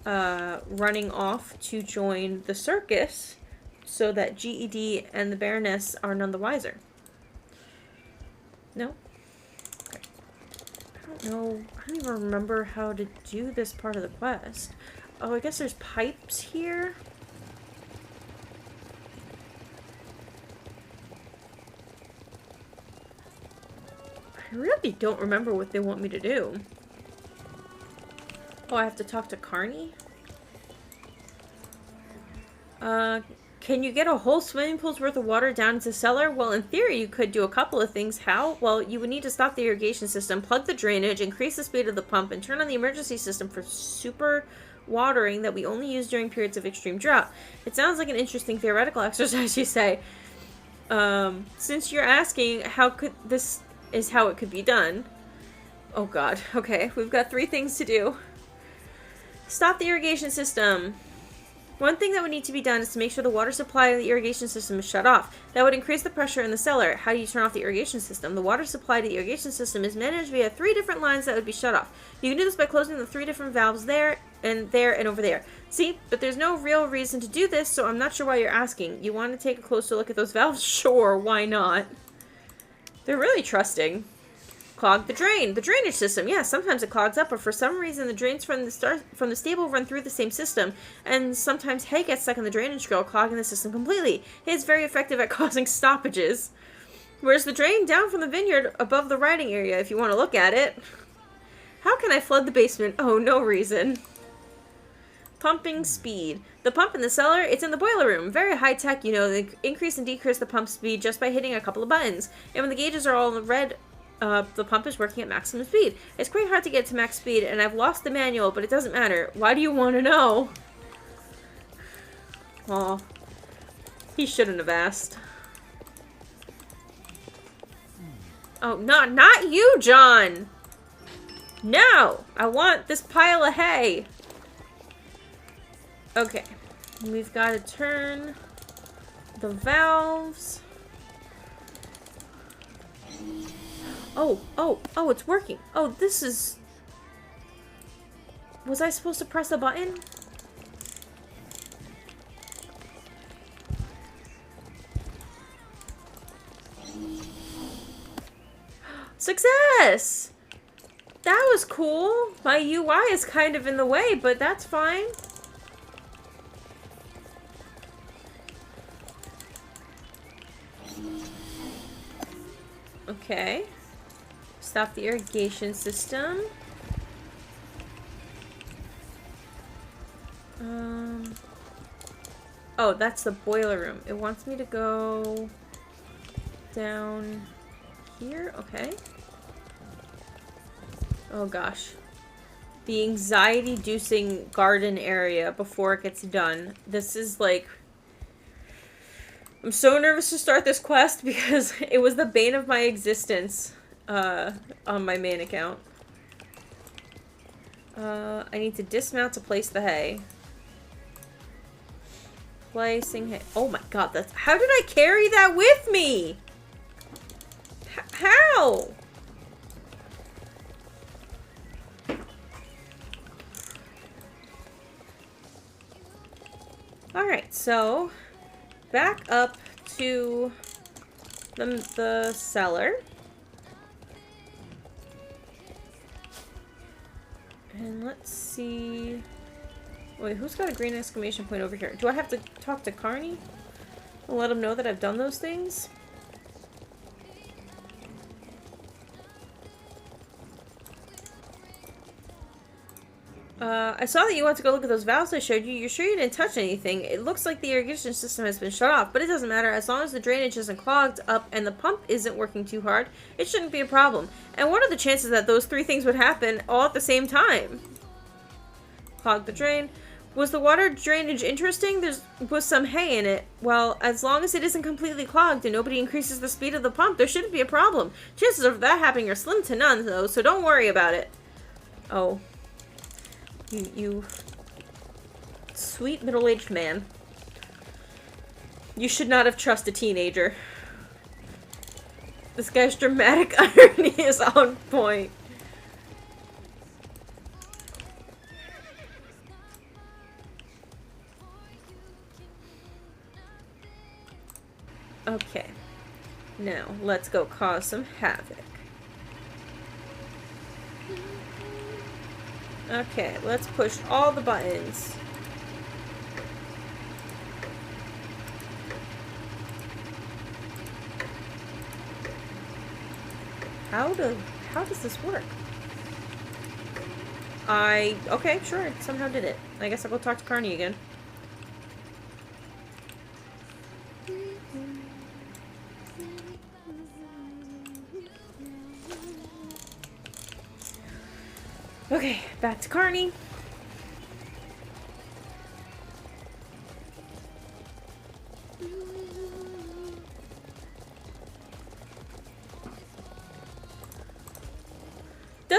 running off to join the circus so that GED and the Baroness are none the wiser? No? Okay. I don't know. I don't even remember how to do this part of the quest. Oh, I guess there's pipes here? I really don't remember what they want me to do. Oh, I have to talk to Carney? Can you get a whole swimming pool's worth of water down into the cellar? Well, in theory, you could do a couple of things. How? Well, you would need to stop the irrigation system, plug the drainage, increase the speed of the pump, and turn on the emergency system for super watering that we only use during periods of extreme drought. It sounds like an interesting theoretical exercise, you say. Since you're asking how could this is how it could be done. Oh god, okay, we've got 3 things to do. Stop the irrigation system. One thing that would need to be done is to make sure the water supply of the irrigation system is shut off. That would increase the pressure in the cellar. How do you turn off the irrigation system? The water supply to the irrigation system is managed via 3 different lines that would be shut off. You can do this by closing the 3 different valves there and over there. See? But there's no real reason to do this, so I'm not sure why you're asking. You want to take a closer look at those valves? Sure, why not? They're really trusting. Clog the drain. The drainage system. Yeah, sometimes it clogs up, but for some reason the drains from the stable run through the same system, and sometimes hay gets stuck in the drainage grill, clogging the system completely. Hay is very effective at causing stoppages. Where's the drain? Down from the vineyard above the riding area, if you want to look at it. How can I flood the basement? Oh, no reason. Pumping speed. The pump in the cellar, it's in the boiler room. Very high tech, you know. They increase and decrease the pump speed just by hitting a couple of buttons. And when the gauges are all red, the pump is working at maximum speed. It's quite hard to get to max speed, and I've lost the manual, but it doesn't matter. Why do you want to know? Aw. He shouldn't have asked. Oh, not you, John! No! I want this pile of hay! Okay. We've got to turn the valves. Oh, it's working. Oh, this is... Was I supposed to press a button? Success! That was cool. My UI is kind of in the way, but that's fine. Okay. Stop the irrigation system. Oh, that's the boiler room. It wants me to go down here. Okay. Oh gosh. The anxiety-inducing garden area before it gets done. This is like... I'm so nervous to start this quest because it was the bane of my existence on my main account. I need to dismount to place the hay. Placing hay. Oh my god, that's... How did I carry that with me? How? Alright, so... Back up to the cellar. And let's see... Wait, who's got a green exclamation point over here? Do I have to talk to Carney? And let him know that I've done those things? I saw that you went to go look at those valves I showed you. You're sure you didn't touch anything? It looks like the irrigation system has been shut off, but it doesn't matter. As long as the drainage isn't clogged up and the pump isn't working too hard, it shouldn't be a problem. And what are the chances that those 3 things would happen all at the same time? Clog the drain. Was the water drainage interesting? There was some hay in it. Well, as long as it isn't completely clogged and nobody increases the speed of the pump, there shouldn't be a problem. Chances of that happening are slim to none, though, so don't worry about it. Oh. You sweet middle-aged man. You should not have trusted a teenager. This guy's dramatic irony is on point. Okay. Now, let's go cause some havoc. Okay, let's push all the buttons. How does this work? Okay, sure, it somehow did it. I guess I'll go talk to Carney again. Okay, back to Carney.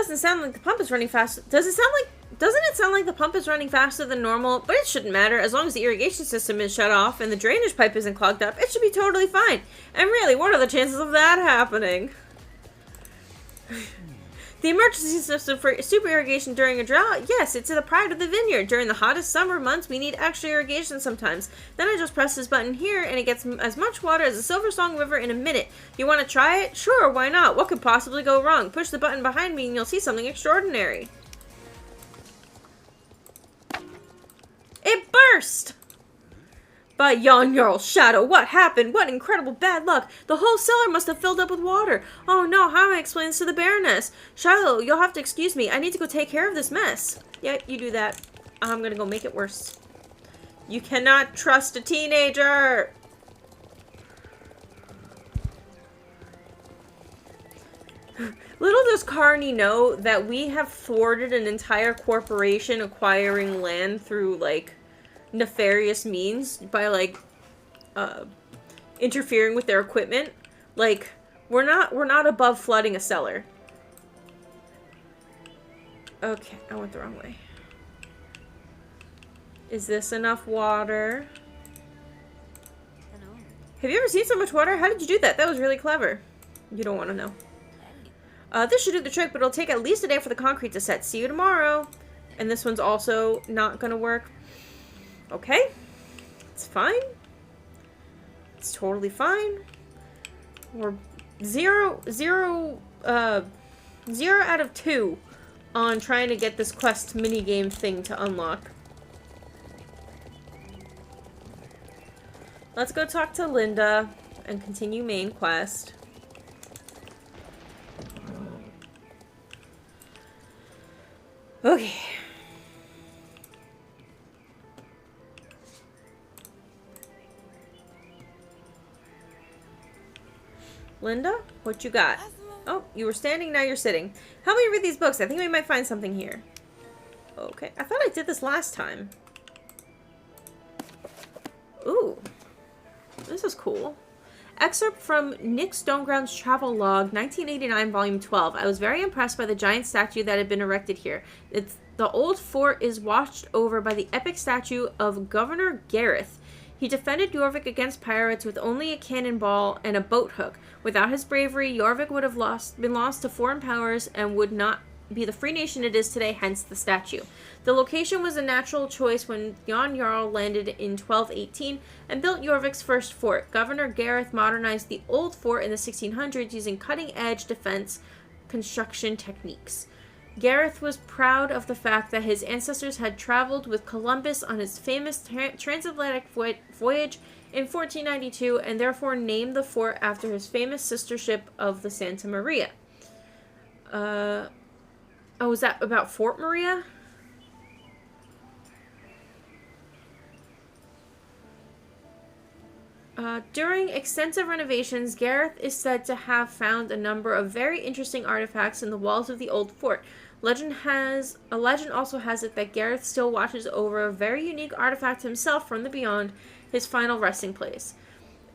doesn't sound like the pump is running fast. Doesn't it sound like the pump is running faster than normal? But it shouldn't matter. As long as the irrigation system is shut off and the drainage pipe isn't clogged up, it should be totally fine. And really, what are the chances of that happening? The emergency system for super irrigation during a drought? Yes, it's the pride of the vineyard. During the hottest summer months, we need extra irrigation sometimes. Then I just press this button here, and it gets as much water as the Silver Song River in a minute. You want to try it? Sure, why not? What could possibly go wrong? Push the button behind me, and you'll see something extraordinary. It burst! By Yon Jarl's shadow, what happened? What incredible bad luck! The whole cellar must have filled up with water. Oh no, how am I explaining this to the Baroness? Shiloh, you'll have to excuse me. I need to go take care of this mess. Yeah, you do that. I'm gonna go make it worse. You cannot trust a teenager! Little does Carney know that we have thwarted an entire corporation acquiring land through, like, nefarious means by, like, interfering with their equipment. Like, we're not above flooding a cellar. Okay, I went the wrong way. Is this enough water? Hello. Have you ever seen so much water? How did you do that? That was really clever. You don't want to know. This should do the trick, but it'll take at least a day for the concrete to set. See you tomorrow. And this one's also not gonna work. Okay. It's fine. It's totally fine. We're 0 out of 2 on trying to get this quest minigame thing to unlock. Let's go talk to Linda and continue main quest. Okay. Linda, what you got? Oh, you were standing, now you're sitting. Help me read these books. I think we might find something here. Okay. I thought I did this last time. Ooh. This is cool. Excerpt from Nick Stoneground's Travel Log, 1989, Volume 12. I was very impressed by the giant statue that had been erected here. The old fort is watched over by the epic statue of Governor Gareth. He defended Jorvik against pirates with only a cannonball and a boat hook. Without his bravery, Jorvik would have been lost to foreign powers and would not be the free nation it is today, hence the statue. The location was a natural choice when Jan Jarl landed in 1218 and built Jorvik's first fort. Governor Gareth modernized the old fort in the 1600s using cutting-edge defense construction techniques. Gareth was proud of the fact that his ancestors had traveled with Columbus on his famous transatlantic voyage in 1492 and therefore named the fort after his famous sister ship of the Santa Maria. Oh, is that about Fort Maria? During extensive renovations, Gareth is said to have found a number of very interesting artifacts in the walls of the old fort. A legend also has it that Gareth still watches over a very unique artifact himself from the beyond, his final resting place.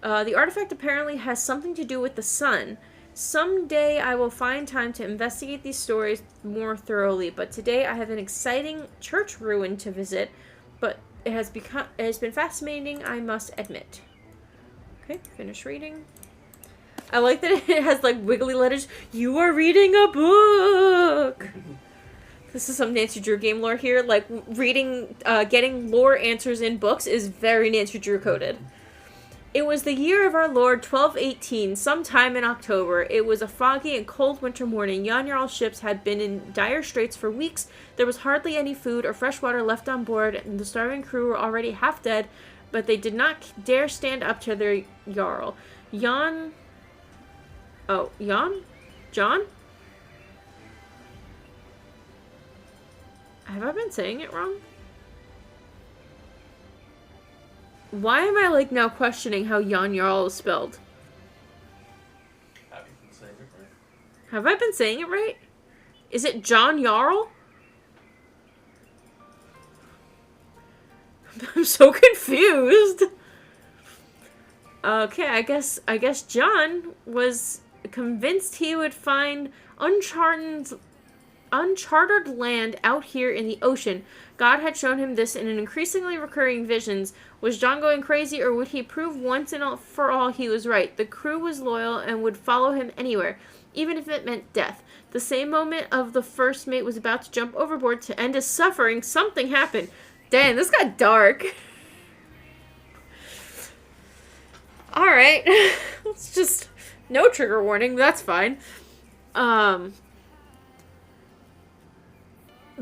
The artifact apparently has something to do with the sun. Someday I will find time to investigate these stories more thoroughly, but today I have an exciting church ruin to visit, but it has been fascinating, I must admit. Okay, finish reading. I like that it has like wiggly letters. You are reading a book! This is some Nancy Drew game lore here. Like, reading, getting lore answers in books is very Nancy Drew coded. It was the year of our Lord 1218, sometime in October. It was a foggy and cold winter morning. Jan Jarl's ships had been in dire straits for weeks. There was hardly any food or fresh water left on board, and the starving crew were already half dead, but they did not dare stand up to their Jarl. John? Have I been saying it wrong? Why am I, like, now questioning how Jan Jarl is spelled? Have you been saying it right? Have I been saying it right? Is it John Jarl? I'm so confused. Okay, I guess John was convinced he would find uncharted uncharted land out here in the ocean. God had shown him this in an increasingly recurring visions. Was John going crazy, or would he prove once and for all he was right? The crew was loyal and would follow him anywhere, even if it meant death. The same moment of the first mate was about to jump overboard to end his suffering, something happened. Dang, this got dark. Alright. It's just no trigger warning, that's fine. The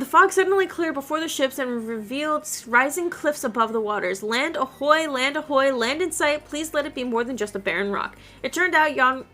fog suddenly cleared before the ships and revealed rising cliffs above the waters. Land ahoy, land in sight. Please let it be more than just a barren rock. It turned out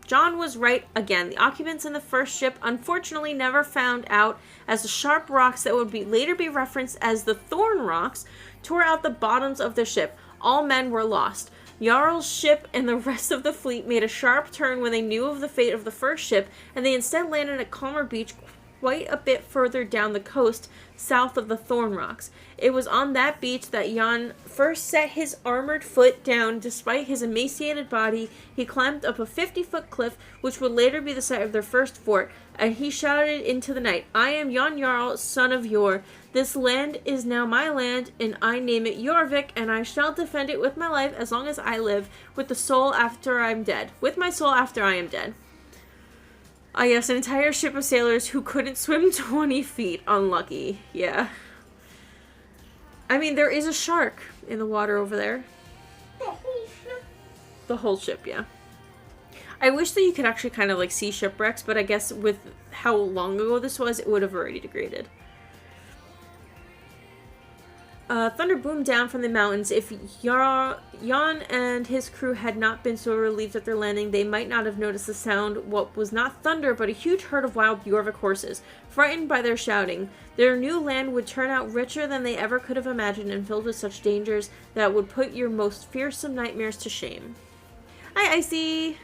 John was right again. The occupants in the first ship unfortunately never found out, as the sharp rocks that would later be referenced as the Thorn Rocks tore out the bottoms of the ship. All men were lost. Jarl's ship and the rest of the fleet made a sharp turn when they knew of the fate of the first ship, and they instead landed at calmer beach quite a bit further down the coast, south of the Thorn Rocks. It was on that beach that Jan first set his armored foot down. Despite his emaciated body, he climbed up a 50-foot cliff, which would later be the site of their first fort, and he shouted into the night, "I am Jan Jarl, son of Yor. This land is now my land, and I name it Jorvik, and I shall defend it with my life as long as I live, with the soul after I'm dead. With my soul after I am dead." Ah, yes, an entire ship of sailors who couldn't swim 20 feet. Unlucky. Yeah. I mean, there is a shark in the water over there. The whole ship? The whole ship, yeah. I wish that you could actually kind of, like, see shipwrecks, but I guess with how long ago this was, it would have already degraded. Thunder boomed down from the mountains. If Jan and his crew had not been so relieved at their landing, they might not have noticed the sound. What was not thunder, but a huge herd of wild Jorvik horses. Frightened by their shouting, their new land would turn out richer than they ever could have imagined, and filled with such dangers that would put your most fearsome nightmares to shame. Hi, Icy!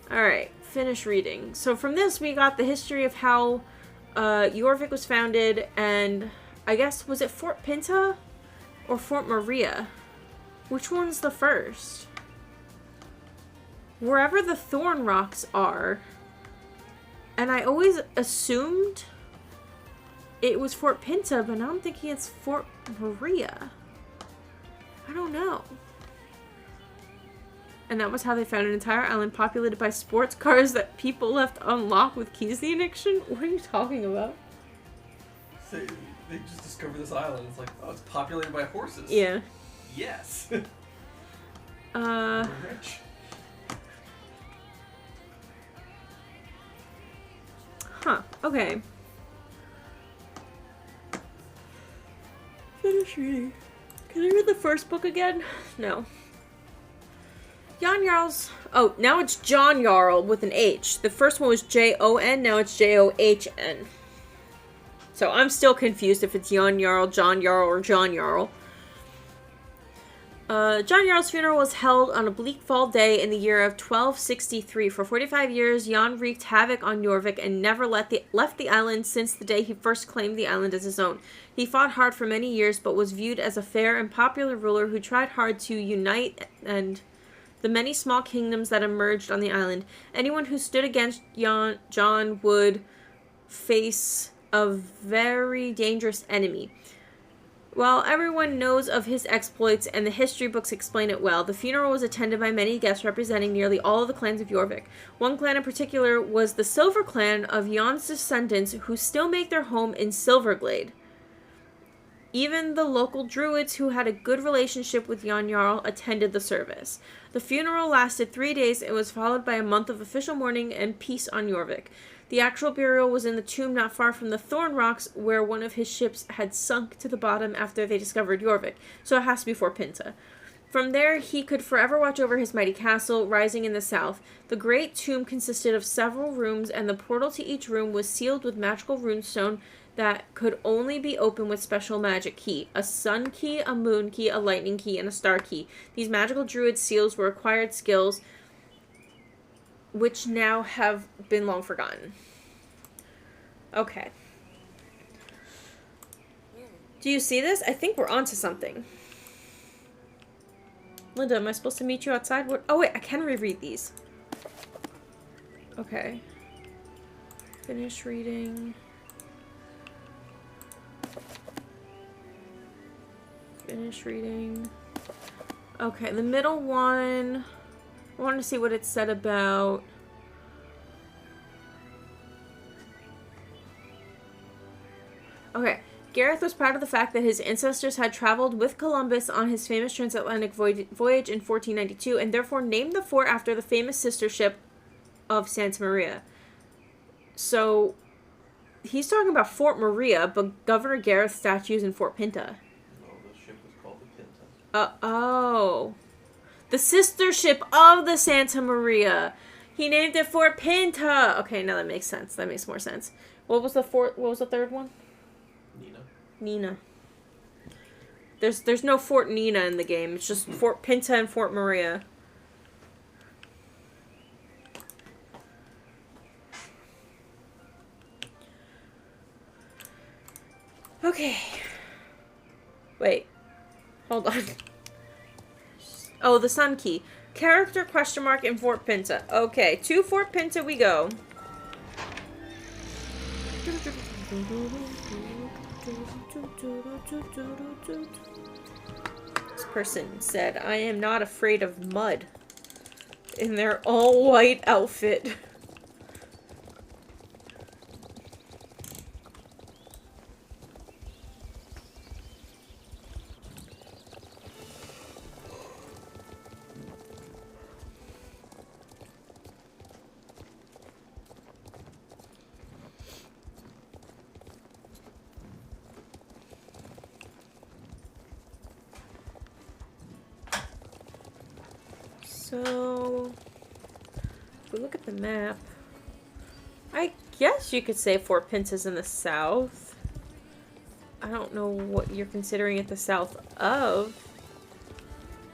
Alright, finish reading. So from this, we got the history of how Jorvik was founded, and I guess, was it Fort Pinta or Fort Maria? Which one's the first? Wherever the Thorn Rocks are. And I always assumed it was Fort Pinta, but now I'm thinking it's Fort Maria. I don't know. And that was how they found an entire island populated by sports cars that people left unlocked with keys to the ignition? What are you talking about? They just discovered this island. It's like, oh, it's populated by horses. Yeah. Yes. We're rich. Huh. Okay. Finish reading. Can I read the first book again? No. Jan Jarl's... Oh, now it's John Jarl with an H. The first one was Jon, now it's John. So I'm still confused if it's Jan Jarl, John Jarl, or John Jarl. John Jarl's funeral was held on a bleak fall day in the year of 1263. For 45 years, Jan wreaked havoc on Jorvik and never left the island since the day he first claimed the island as his own. He fought hard for many years, but was viewed as a fair and popular ruler who tried hard to unite and the many small kingdoms that emerged on the island. Anyone who stood against John would face a very dangerous enemy. While everyone knows of his exploits and the history books explain it well, the funeral was attended by many guests representing nearly all of the clans of Jorvik. One clan in particular was the Silver Clan of Jan's descendants, who still make their home in Silverglade. Even the local druids who had a good relationship with Jan Jarl attended the service. The funeral lasted 3 days and was followed by a month of official mourning and peace on Jorvik. The actual burial was in the tomb not far from the Thorn Rocks, where one of his ships had sunk to the bottom after they discovered Jorvik, so it has to be Fort Pinta. From there, he could forever watch over his mighty castle, rising in the south. The great tomb consisted of several rooms, and the portal to each room was sealed with magical runestone that could only be opened with special magic key. A sun key, a moon key, a lightning key, and a star key. These magical druid seals were acquired skills which now have been long forgotten. Okay. Do you see this? I think we're onto something. Linda, am I supposed to meet you outside? What? Oh wait, I can reread these. Okay. Finish reading. Finish reading. Okay, the middle one. I want to see what it said about. Okay. Gareth was proud of the fact that his ancestors had traveled with Columbus on his famous transatlantic voyage in 1492 and therefore named the fort after the famous sister ship of Santa Maria. So, he's talking about Fort Maria, but Governor Gareth's statue is in Fort Pinta. No, the ship was called the Pinta. Oh. The sister ship of the Santa Maria. He named it Fort Pinta. Okay, now that makes sense. That makes more sense. What was the third one? Nina. There's no Fort Nina in the game. It's just Fort Pinta and Fort Maria. Okay. Wait. Hold on. Oh, the Sun Key. Character question mark in Fort Pinta. Okay, to Fort Pinta we go. This person said, I am not afraid of mud. In their all-white outfit. So, if we look at the map, I guess you could say Fort Pinta's in the south. I don't know what you're considering it the south of.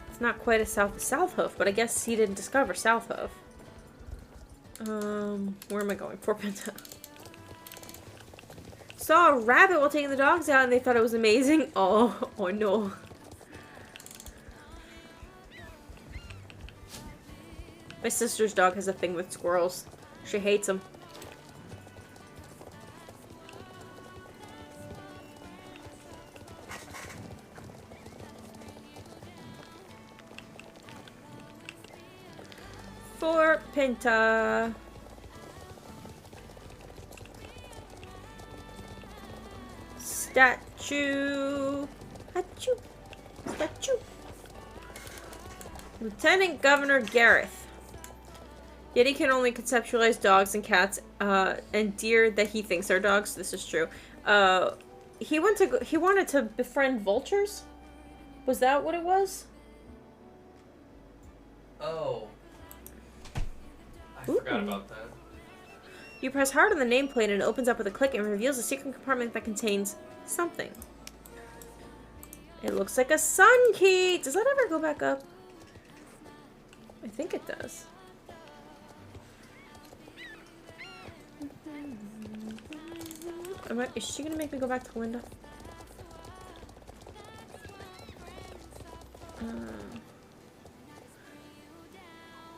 It's not quite as south as South Hoof, but I guess he didn't discover South Hoof. Where am I going? Fort Pinta. Saw a rabbit while taking the dogs out and they thought it was amazing. Oh no. My sister's dog has a thing with squirrels. She hates them. Fort Pinta. Statue. Achoo. Statue. Lieutenant Governor Gareth. Yet he can only conceptualize dogs and cats, and deer that he thinks are dogs. This is true. He wanted to befriend vultures? Was that what it was? Oh. I forgot about that. You press hard on the nameplate and it opens up with a click and reveals a secret compartment that contains something. It looks like a sun key! Does that ever go back up? I think it does. Is she gonna make me go back to Linda?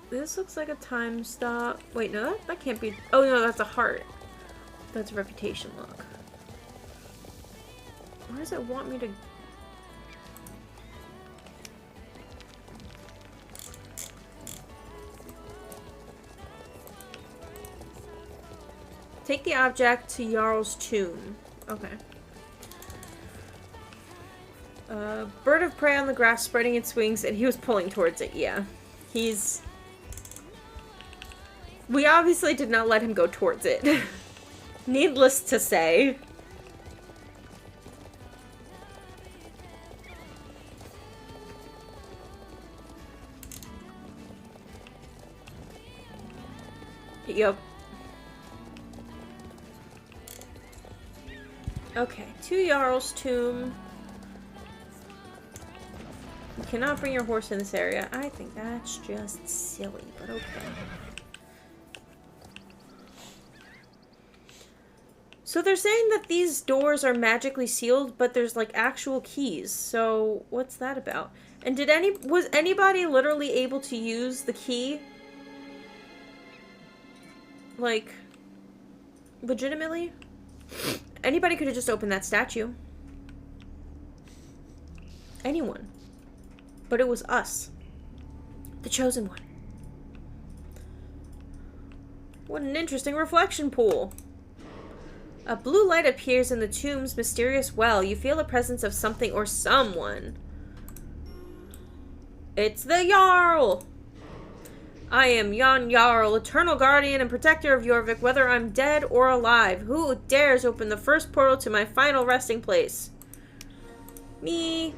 This looks like a time stop. Wait, no, that can't be. Oh no, that's a heart. That's a reputation lock. Where does it want me to? Take the object to Jarl's tomb. Okay. Bird of prey on the grass spreading its wings, and he was pulling towards it, yeah. We obviously did not let him go towards it. Needless to say. Yup. Okay, to Jarl's tomb. You cannot bring your horse in this area. I think that's just silly, but okay. So they're saying that these doors are magically sealed, but there's like actual keys. So what's that about? And was anybody literally able to use the key? Like, legitimately, anybody could have just opened that statue. Anyone. But it was us. The chosen one. What an interesting reflection pool. A blue light appears in the tomb's mysterious well. You feel the presence of something or someone. It's the Jarl! I am Jan Jarl, eternal guardian and protector of Jorvik, whether I'm dead or alive. Who dares open the first portal to my final resting place? Me.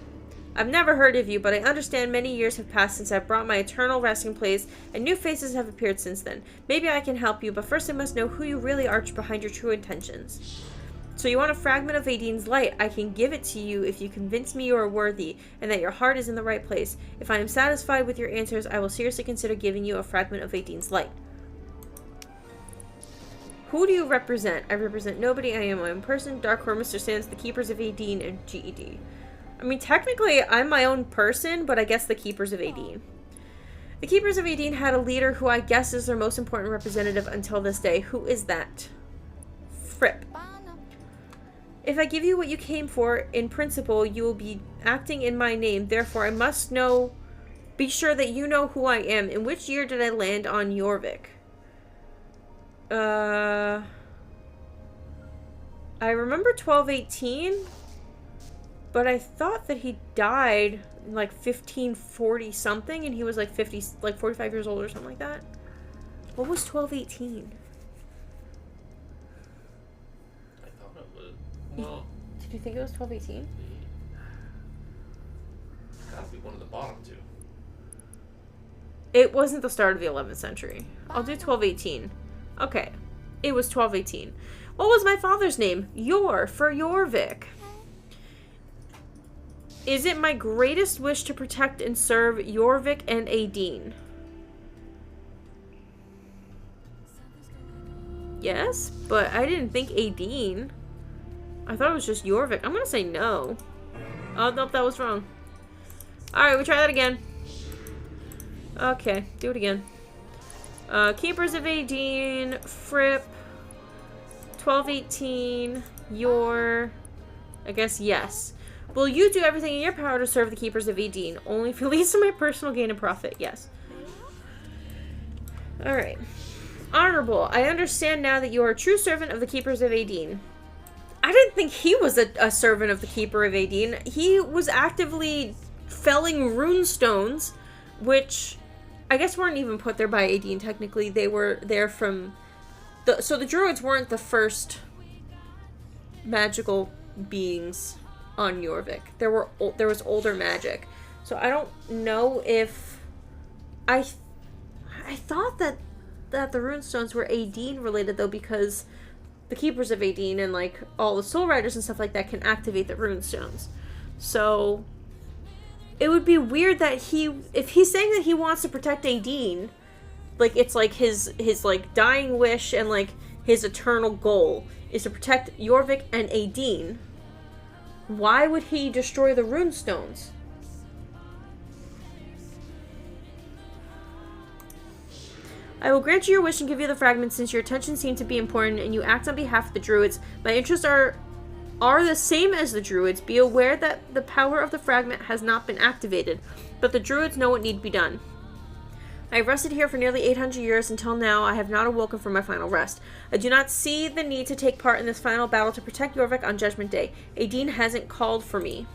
I've never heard of you, but I understand many years have passed since I've brought my eternal resting place, and new faces have appeared since then. Maybe I can help you, but first I must know who you really are behind your true intentions. So you want a fragment of Aideen's light? I can give it to you if you convince me you are worthy, and that your heart is in the right place. If I am satisfied with your answers, I will seriously consider giving you a fragment of Aideen's light. Who do you represent? I represent nobody. I am my own person. Darkcore, Mr. Sands, the Keepers of Aideen, and GED. I mean, technically, I'm my own person, but I guess the Keepers of Aideen. The Keepers of Aideen had a leader who I guess is their most important representative until this day. Who is that? Fripp. If I give you what you came for, in principle, you will be acting in my name. Therefore, I must be sure that you know who I am. In which year did I land on Jorvik? I remember 1218, but I thought that he died in like 1540 something, and he was like 45 years old or something like that. What was 1218? Well, did you think it was 1218? It's gotta be one of the bottom two. It wasn't the start of the 11th century. I'll do 1218. Okay. It was 1218. What was my father's name? For Jorvik. Is it my greatest wish to protect and serve Jorvik and Aideen? Yes, but I didn't think Aideen. I thought it was just Jorvik. I'm gonna say no. Oh, nope, that was wrong. Alright, we try that again. Okay, do it again. Keepers of Aideen, Fripp, 1218, I guess yes. Will you do everything in your power to serve the Keepers of Aideen? Only if it leads to my personal gain and profit, yes. Alright. Honorable, I understand now that you are a true servant of the Keepers of Aideen. I didn't think he was a servant of the Keeper of Aideen. He was actively felling rune stones, which I guess weren't even put there by Aideen, technically. They were there from... So the druids weren't the first magical beings on Jorvik. There was older magic. So I don't know if... I thought that the rune stones were Aideen related, though, because the Keepers of Aideen and, like, all the Soul Riders and stuff like that can activate the rune stones. So it would be weird that if he's saying that he wants to protect Aideen, like, it's like his like dying wish and like his eternal goal is to protect Jorvik and Aideen, why would he destroy the rune stones? I will grant you your wish and give you the fragments since your attention seemed to be important and you act on behalf of the druids. My interests are the same as the druids. Be aware that the power of the fragment has not been activated, but the druids know what need to be done. I have rested here for nearly 800 years. Until now, I have not awoken from my final rest. I do not see the need to take part in this final battle to protect Jorvik on Judgment Day. Aideen hasn't called for me.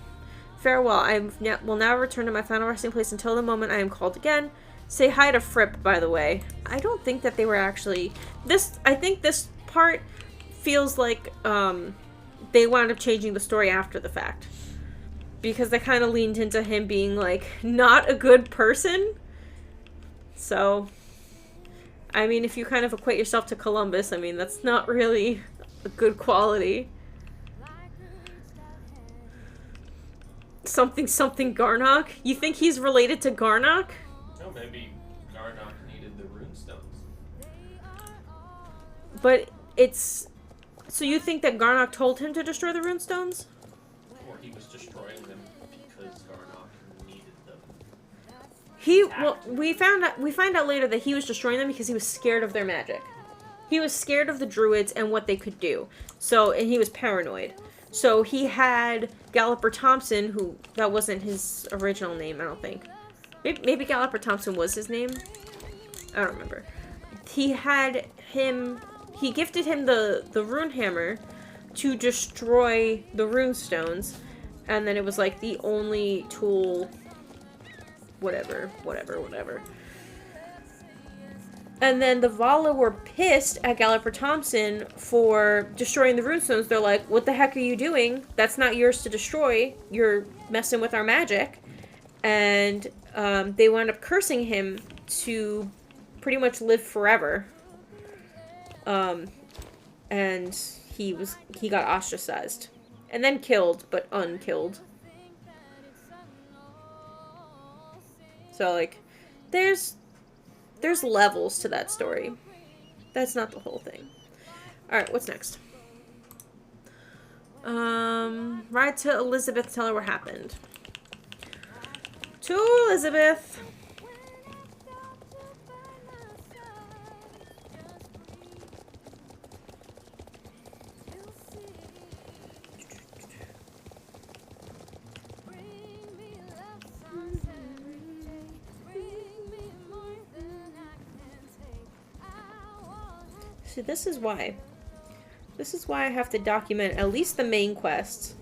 Farewell. I will now return to my final resting place until the moment I am called again. Say hi to Fripp, by the way. I don't think that they were actually... I think this part feels like they wound up changing the story after the fact. Because they kind of leaned into him being, like, not a good person. So, I mean, if you kind of equate yourself to Columbus, I mean, that's not really a good quality. Something Garnock? You think he's related to Garnock? No, maybe Garnock needed the rune stones. But it's... So you think that Garnock told him to destroy the rune stones? Or he was destroying them because Garnock needed them. Well, we find out later that he was destroying them because he was scared of their magic. he was scared of the druids and what they could do. So, and he was paranoid. So he had Galloper Thompson, who, that wasn't his original name, I don't think. Maybe Galloper Thompson was his name? I don't remember. He had him, he gifted him the rune hammer to destroy the rune stones. And then it was like the only tool, whatever. And then the Vala were pissed at Galloper Thompson for destroying the runestones. They're like, what the heck are you doing? That's not yours to destroy. You're messing with our magic. And they wound up cursing him to pretty much live forever. And he got ostracized. And then killed, but unkilled. So, like, there's levels to that story. That's not the whole thing. Alright, what's next? Ride to Elizabeth, tell her what happened. To Elizabeth. See, this is why. This is why I have to document at least the main quests.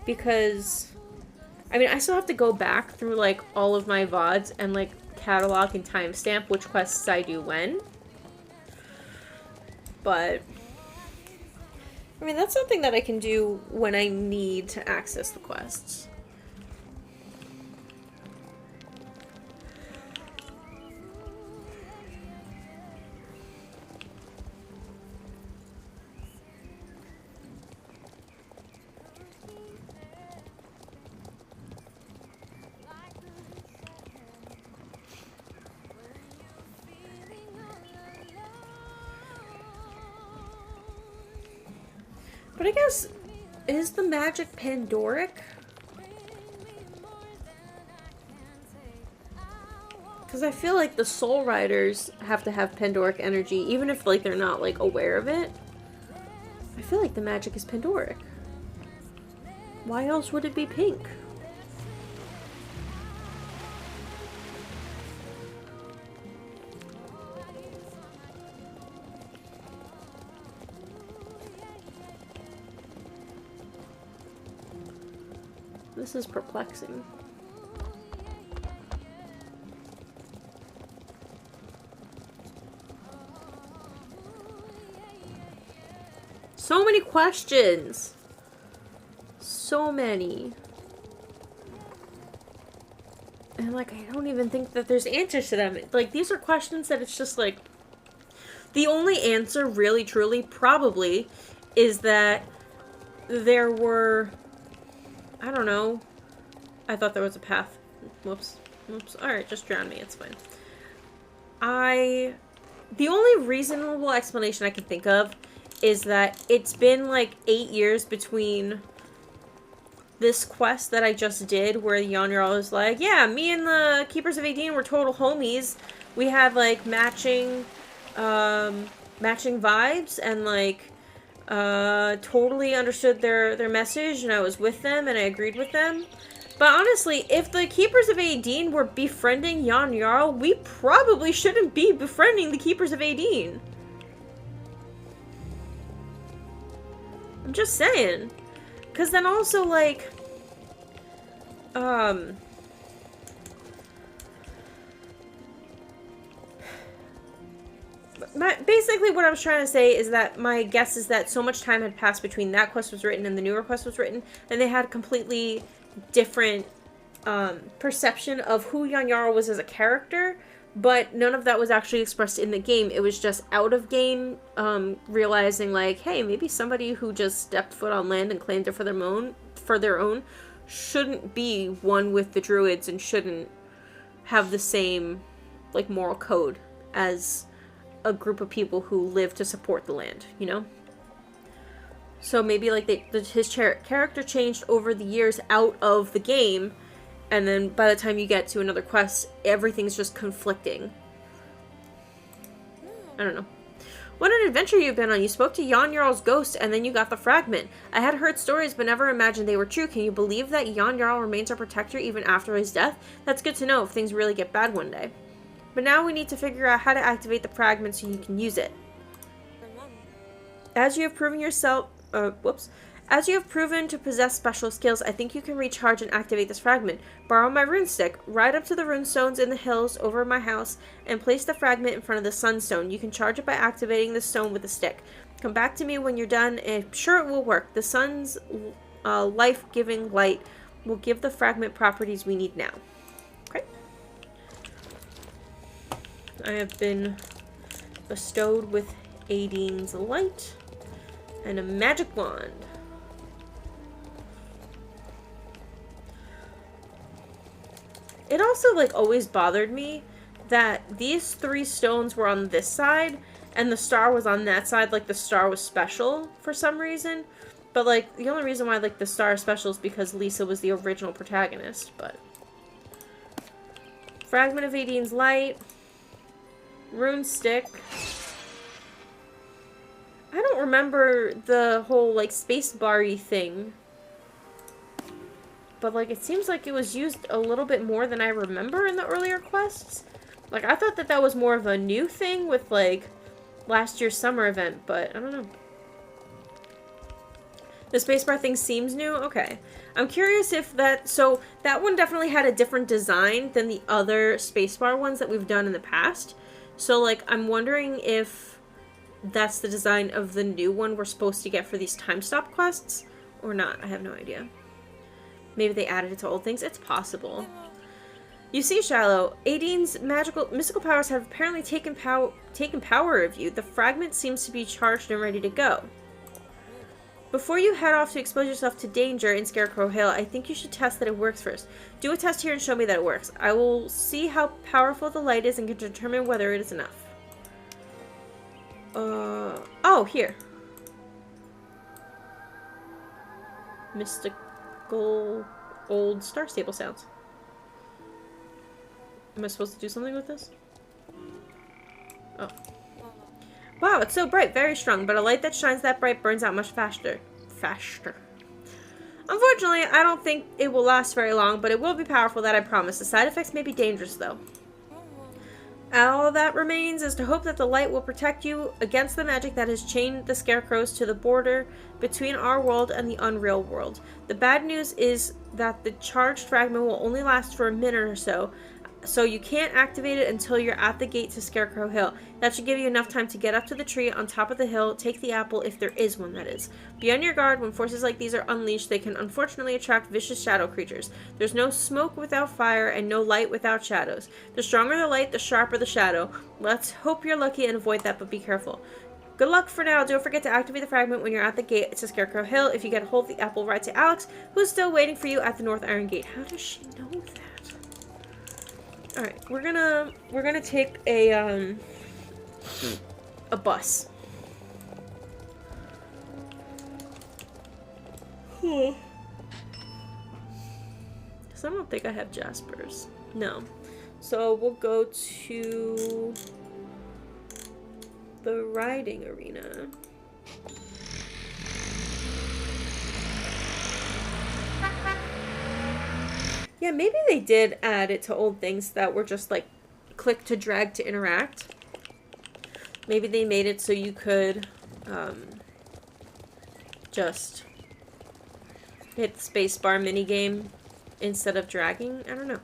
Because, I mean, I still have to go back through, like, all of my VODs and, like, catalog and timestamp which quests I do when. But, I mean, that's something that I can do when I need to access the quests. But I guess, is the magic Pandoric? Because I feel like the Soul Riders have to have Pandoric energy, even if, like, they're not, like, aware of it. I feel like the magic is Pandoric. Why else would it be pink? This is perplexing. So many questions. So many. And, like, I don't even think that there's answers to them. Like, these are questions that it's just, like, the only answer, really, truly, probably, is that there were... I don't know. I thought there was a path. Whoops. Whoops. Alright, just drown me. It's fine. The only reasonable explanation I can think of is that it's been like 8 years between this quest that I just did where Yon-Jarl was like, yeah, me and the Keepers of Aideen were total homies. We had like matching vibes and like totally understood their message, and I was with them and I agreed with them. But honestly, if the Keepers of Aideen were befriending Yon-Jarl, we probably shouldn't be befriending the Keepers of Aideen. I'm just saying. Because then also, like, basically what I was trying to say is that my guess is that so much time had passed between that quest was written and the newer quest was written, and they had completely different perception of who Yon-Jarl was as a character, but none of that was actually expressed in the game. It was just out of game, realizing like, hey, maybe somebody who just stepped foot on land and claimed it for their own shouldn't be one with the druids and shouldn't have the same like moral code as a group of people who live to support the land, you know? So maybe like his character changed over the years out of the game, and then by the time you get to another quest, everything's just conflicting. I don't know. What an adventure you've been on. You spoke to Jan Jarl's ghost, and then you got the fragment. I had heard stories, but never imagined they were true. Can you believe that Jan Jarl remains our protector even after his death? That's good to know if things really get bad one day. But now we need to figure out how to activate the fragment so you can use it. As you have proven yourself... As you have proven to possess special skills, I think you can recharge and activate this fragment. Borrow my rune stick, ride up to the rune stones in the hills over my house, and place the fragment in front of the sunstone. You can charge it by activating the stone with a stick. Come back to me when you're done, and I'm sure it will work. The sun's life-giving light will give the fragment properties we need now. Okay. I have been bestowed with Aideen's light and a magic wand. It also, like, always bothered me that these 3 stones were on this side, and the star was on that side, like, the star was special for some reason. But, like, the only reason why, like, the star is special is because Lisa was the original protagonist, but... Fragment of Aideen's light. Rune stick. I don't remember the whole, like, space bar-y thing. But, like, it seems like it was used a little bit more than I remember in the earlier quests. Like, I thought that that was more of a new thing with, like, last year's summer event, but I don't know. The spacebar thing seems new? Okay. I'm curious if that... So, that one definitely had a different design than the other spacebar ones that we've done in the past. So, like, I'm wondering if that's the design of the new one we're supposed to get for these time stop quests, or not. I have no idea. Maybe they added it to old things. It's possible. You see, Shiloh, Aideen's mystical powers have apparently taken power of you. The fragment seems to be charged and ready to go. Before you head off to expose yourself to danger in Scarecrow Hill, I think you should test that it works first. Do a test here and show me that it works. I will see how powerful the light is and can determine whether it is enough. Oh, here. Mystical old Star Stable sounds. Am I supposed to do something with this? Oh. Wow, it's so bright, very strong, but a light that shines that bright burns out much faster. Unfortunately, I don't think it will last very long, but it will be powerful, that I promise. The side effects may be dangerous, though. All that remains is to hope that the light will protect you against the magic that has chained the scarecrows to the border between our world and the unreal world. The bad news is that the charged fragment will only last for a minute or so, so you can't activate it until you're at the gate to Scarecrow Hill. That should give you enough time to get up to the tree on top of the hill, take the apple if there is one, that is. Be on your guard. When forces like these are unleashed, they can unfortunately attract vicious shadow creatures. There's no smoke without fire and no light without shadows. The stronger the light, the sharper the shadow. Let's hope you're lucky and avoid that, but be careful. Good luck for now. Don't forget to activate the fragment when you're at the gate to Scarecrow Hill. If you get a hold of the apple, write to Alex, who's still waiting for you at the North Iron Gate. How does she know that? Alright, we're gonna take a bus. Because I don't think I have Jaspers. No. So we'll go to the riding arena. Yeah, maybe they did add it to old things that were just like click to drag to interact. Maybe they made it so you could just hit the spacebar minigame instead of dragging. I don't know.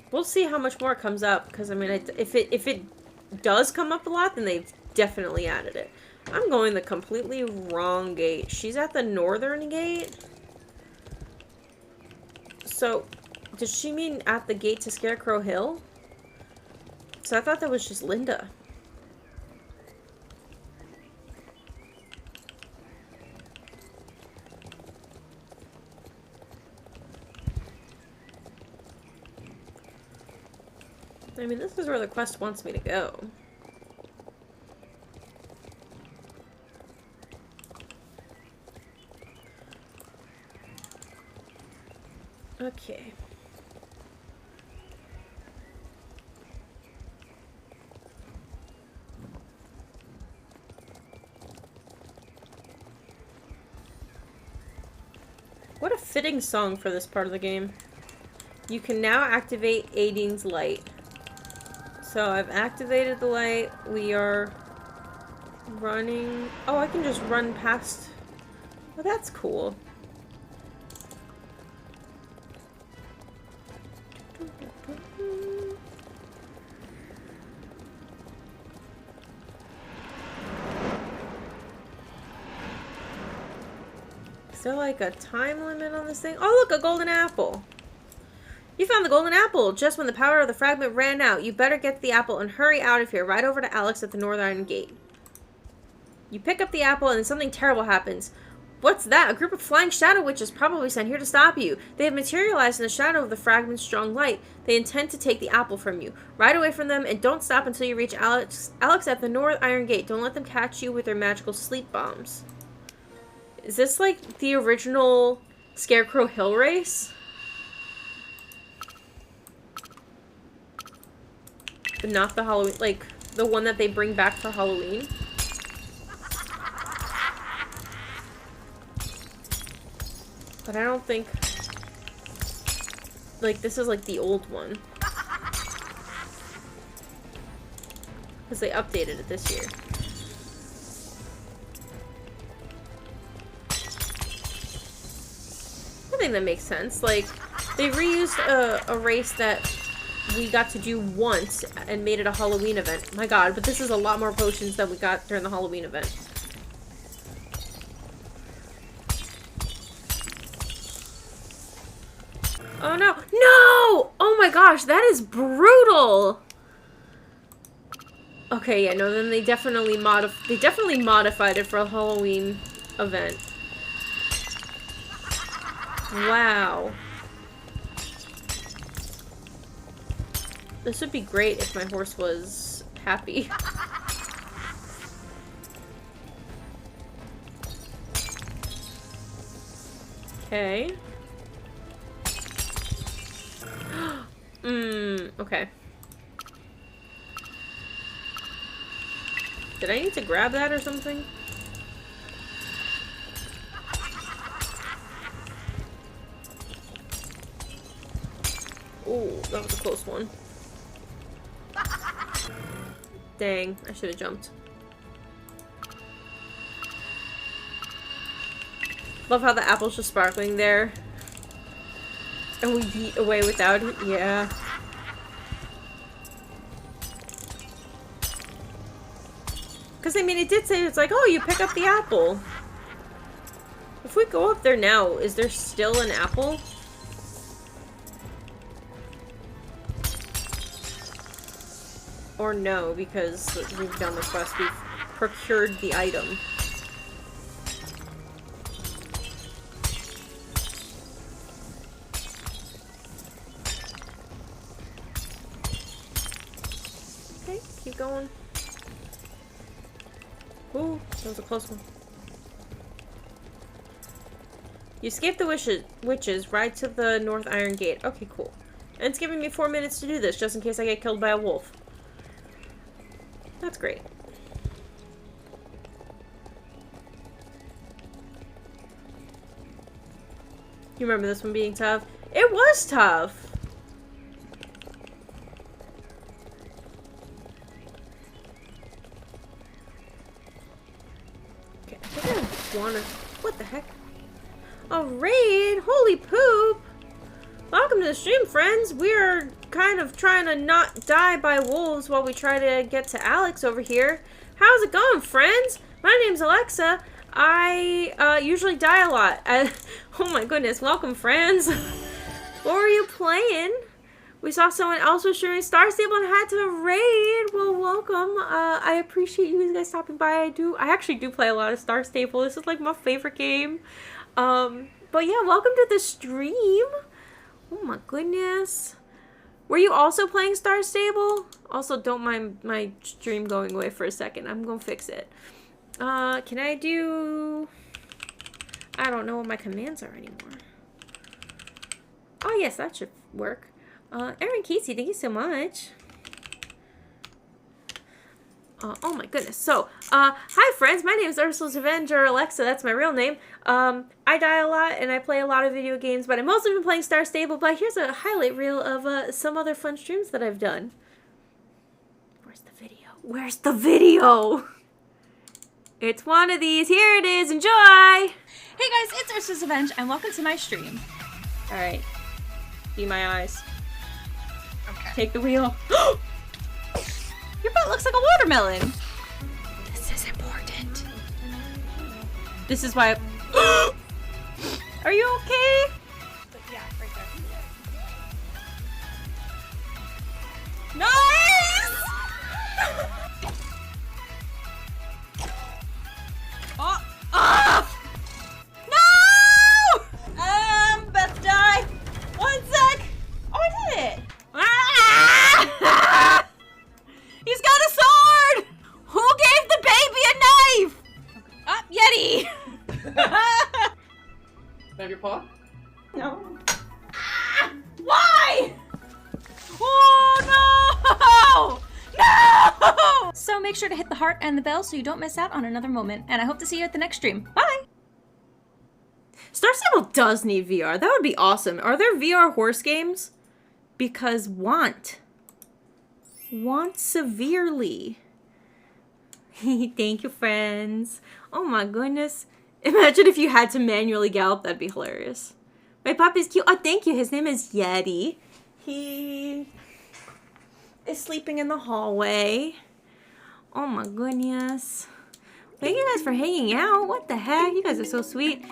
We'll see how much more comes up, because I mean, if it does come up a lot, then they've definitely added it. I'm going the completely wrong gate. She's at the northern gate. So, does she mean at the gate to Scarecrow Hill? So I thought that was just Linda. I mean, this is where the quest wants me to go. Okay. a fitting song for this part of the game. You can now activate Aiden's light. So I've activated the light. We are running. Oh, I can just run past. Well, that's cool. Is there like a time limit on this thing? Oh, look, a golden apple. You found the golden apple just when the power of the fragment ran out. You better get the apple and hurry out of here, right over to Alex at the North Iron Gate. You pick up the apple and then something terrible happens. What's that? A group of flying shadow witches probably sent here to stop you. They have materialized in the shadow of the fragment's strong light. They intend to take the apple from you. Ride away from them and don't stop until you reach Alex at the North Iron Gate. Don't let them catch you with their magical sleep bombs. Is this like the original Scarecrow Hill race? But not the Halloween, like the one that they bring back for Halloween. But I don't think, like, this is like the old one. Because they updated it this year. I think that makes sense. Like, they reused a race that we got to do once and made it a Halloween event. My god, but this is a lot more potions than we got during the Halloween event. Oh no. No! Oh my gosh, that is brutal! Okay, yeah, no, then they definitely modified it for a Halloween event. Wow. This would be great if my horse was happy. Okay. Okay. Did I need to grab that or something? Ooh, that was a close one. Dang, I should have jumped. Love how the apple's just sparkling there. And we beat away without it? Yeah. Because, I mean, it did say, it's like, oh, you pick up the apple. If we go up there now, is there still an apple? Or no, because we've done the quest, we've procured the item. Okay, keep going. Ooh, that was a close one. You escaped the witches, ride to the North Iron Gate. Okay, cool. And it's giving me 4 minutes to do this, just in case I get killed by a wolf. That's great. You remember this one being tough? It was tough! Okay, I think I wanna... What the heck? A raid? Holy poop! Welcome to the stream, friends! We're kind of trying to not die by wolves while we try to get to Alex over here. How's it going, friends? My name's Alexa. I usually die a lot. Oh my goodness, welcome, friends. What were you playing? We saw someone else was streaming Star Stable and had to raid. Well, welcome. I appreciate you guys stopping by. I actually do play a lot of Star Stable. This is like my favorite game. But yeah, welcome to the stream. Oh my goodness. Were you also playing Star Stable? Also, don't mind my stream going away for a second. I'm gonna fix it. Can I do... I don't know what my commands are anymore. Oh yes, that should work. Aaron Casey, thank you so much. Oh my goodness. So, hi friends, my name is UrsulasRevenge, or Alexa, that's my real name. I die a lot and I play a lot of video games, but I've mostly been playing Star Stable, but here's a highlight reel of some other fun streams that I've done. Where's the video? Where's the video? It's one of these. Here it is. Enjoy! Hey guys, it's UrsulasRevenge and welcome to my stream. Alright. Be my eyes. Okay. Take the wheel. Your butt looks like a watermelon. This is important. This is why Are you okay? Yeah, right there. Nice! Oh! Ah! No! I'm about to die. 1 sec. Oh, I did it. Ah! He's got a sword! Who gave the baby a knife? Ah, Yeti. Have your paw? No. Why? Oh no! No! So make sure to hit the heart and the bell so you don't miss out on another moment. And I hope to see you at the next stream. Bye! Star Stable does need VR. That would be awesome. Are there VR horse games? Because want severely. Thank you, friends. Oh my goodness. Imagine if you had to manually gallop. That'd be hilarious. My puppy's cute. Oh, thank you. His name is Yeti. He is sleeping in the hallway. Oh my goodness. Thank you guys for hanging out. What the heck? You guys are so sweet.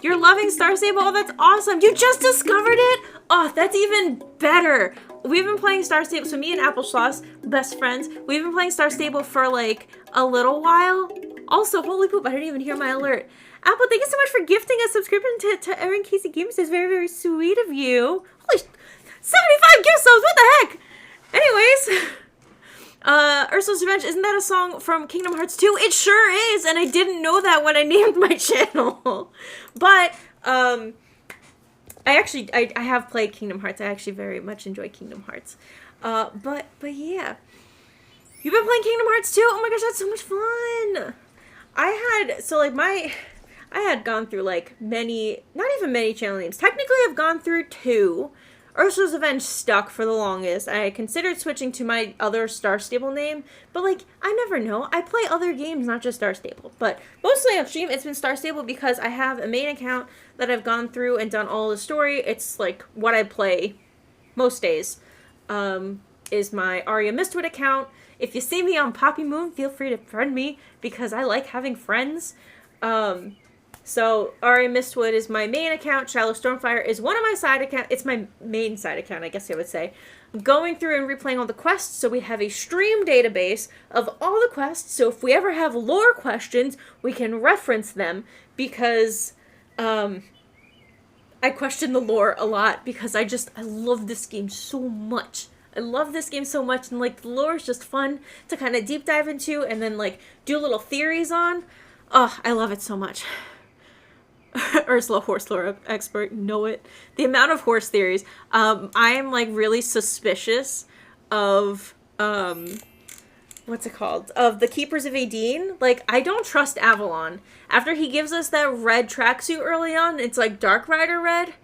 You're loving Star Stable? Oh, that's awesome. You just discovered it? Oh, that's even better. We've been playing Star Stable. So me and Applesauce, best friends, we've been playing Star Stable for like a little while. Also, holy poop, I didn't even hear my alert. Apple, thank you so much for gifting a subscription to Erin Casey Games. It's very, very sweet of you. Holy 75 gift subs, what the heck? Anyways, Ursula's Revenge, isn't that a song from Kingdom Hearts 2? It sure is, and I didn't know that when I named my channel. But, I have played Kingdom Hearts. I actually very much enjoy Kingdom Hearts. But yeah. You've been playing Kingdom Hearts 2? Oh my gosh, that's so much fun! I had gone through, like, many, not even many channel names. Technically, I've gone through 2. Ursula's Revenge stuck for the longest. I considered switching to my other Star Stable name, but, like, I never know. I play other games, not just Star Stable. But mostly on stream, it's been Star Stable because I have a main account that I've gone through and done all the story. It's, like, what I play most days, is my Arya Mistwood account. If you see me on Poppy Moon, feel free to friend me because I like having friends. So Arya Mistwood is my main account. Shallow Stormfire is one of my side accounts. It's my main side account, I guess I would say. I'm going through and replaying all the quests, so we have a stream database of all the quests. So if we ever have lore questions, we can reference them because I question the lore a lot because I love this game so much. I love this game so much, and, like, the lore is just fun to kind of deep dive into and then, like, do little theories on. Oh, I love it so much. Ursula, horse lore expert, know it. The amount of horse theories. I am, like, really suspicious of, what's it called? Of the Keepers of Aideen. Like, I don't trust Avalon. After he gives us that red tracksuit early on, it's like Dark Rider red.